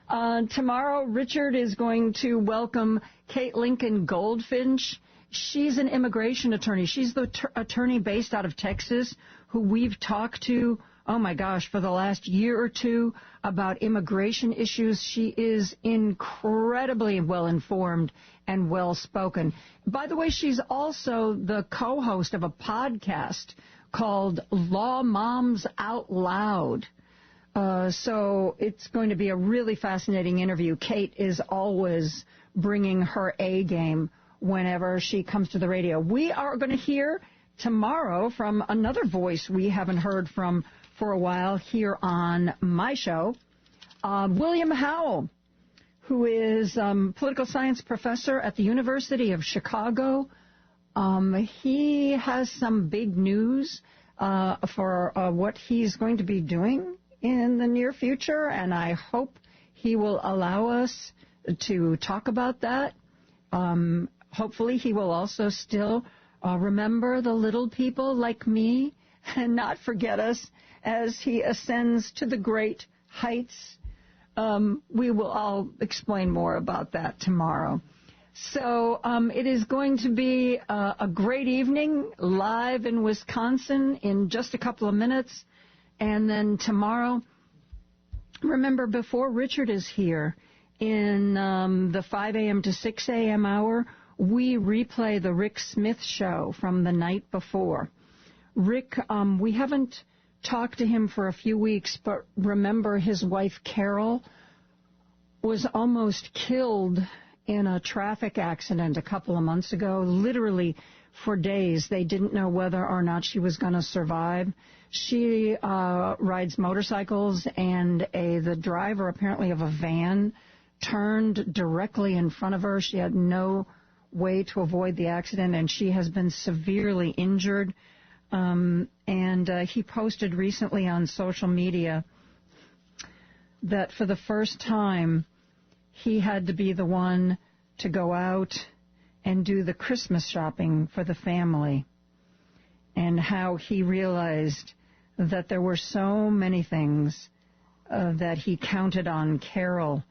Tomorrow, Richard is going to welcome Kate Lincoln Goldfinch. She's an immigration attorney. She's the attorney based out of Texas who we've talked to, oh my gosh, for the last year or two about immigration issues. She is incredibly well-informed and well-spoken. By the way, she's also the co-host of a podcast called Law Moms Out Loud. So it's going to be a really fascinating interview. Kate is always bringing her A game whenever she comes to the radio. We are going to hear tomorrow from another voice we haven't heard from for a while here on my show, William Howell, who is political science professor at the University of Chicago. He has some big news for what he's going to be doing in the near future, and I hope he will allow us to talk about that. Hopefully he will also still remember the little people like me and not forget us as he ascends to the great heights. We will all explain more about that tomorrow. So it is going to be a great evening live in Wisconsin in just a couple of minutes. And then tomorrow, remember, before Richard is here in the 5 a.m. to 6 a.m. hour, we replay the Rick Smith show from the night before. Rick, we haven't talked to him for a few weeks, but remember his wife Carol was almost killed in a traffic accident a couple of months ago. Literally for days, they didn't know whether or not she was going to survive. She rides motorcycles, and the driver, apparently of a van, turned directly in front of her. She had no way to avoid the accident, and she has been severely injured. And he posted recently on social media that for the first time he had to be the one to go out and do the Christmas shopping for the family, and how he realized that there were so many things that he counted on Carol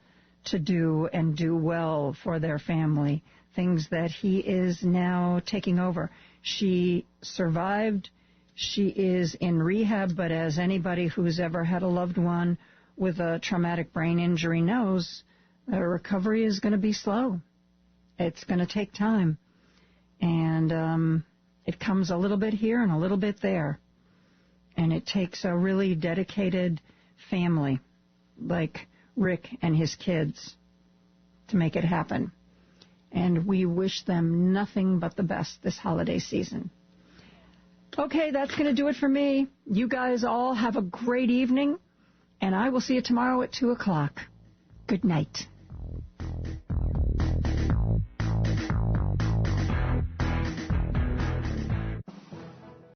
to do and do well for their family, things that he is now taking over. She survived. She is in rehab, but as anybody who's ever had a loved one with a traumatic brain injury knows, the recovery is going to be slow. It's going to take time. And it comes a little bit here and a little bit there. And it takes a really dedicated family like Rick and his kids to make it happen. And we wish them nothing but the best this holiday season. Okay, that's going to do it for me. You guys all have a great evening. And I will see you tomorrow at 2 o'clock. Good night.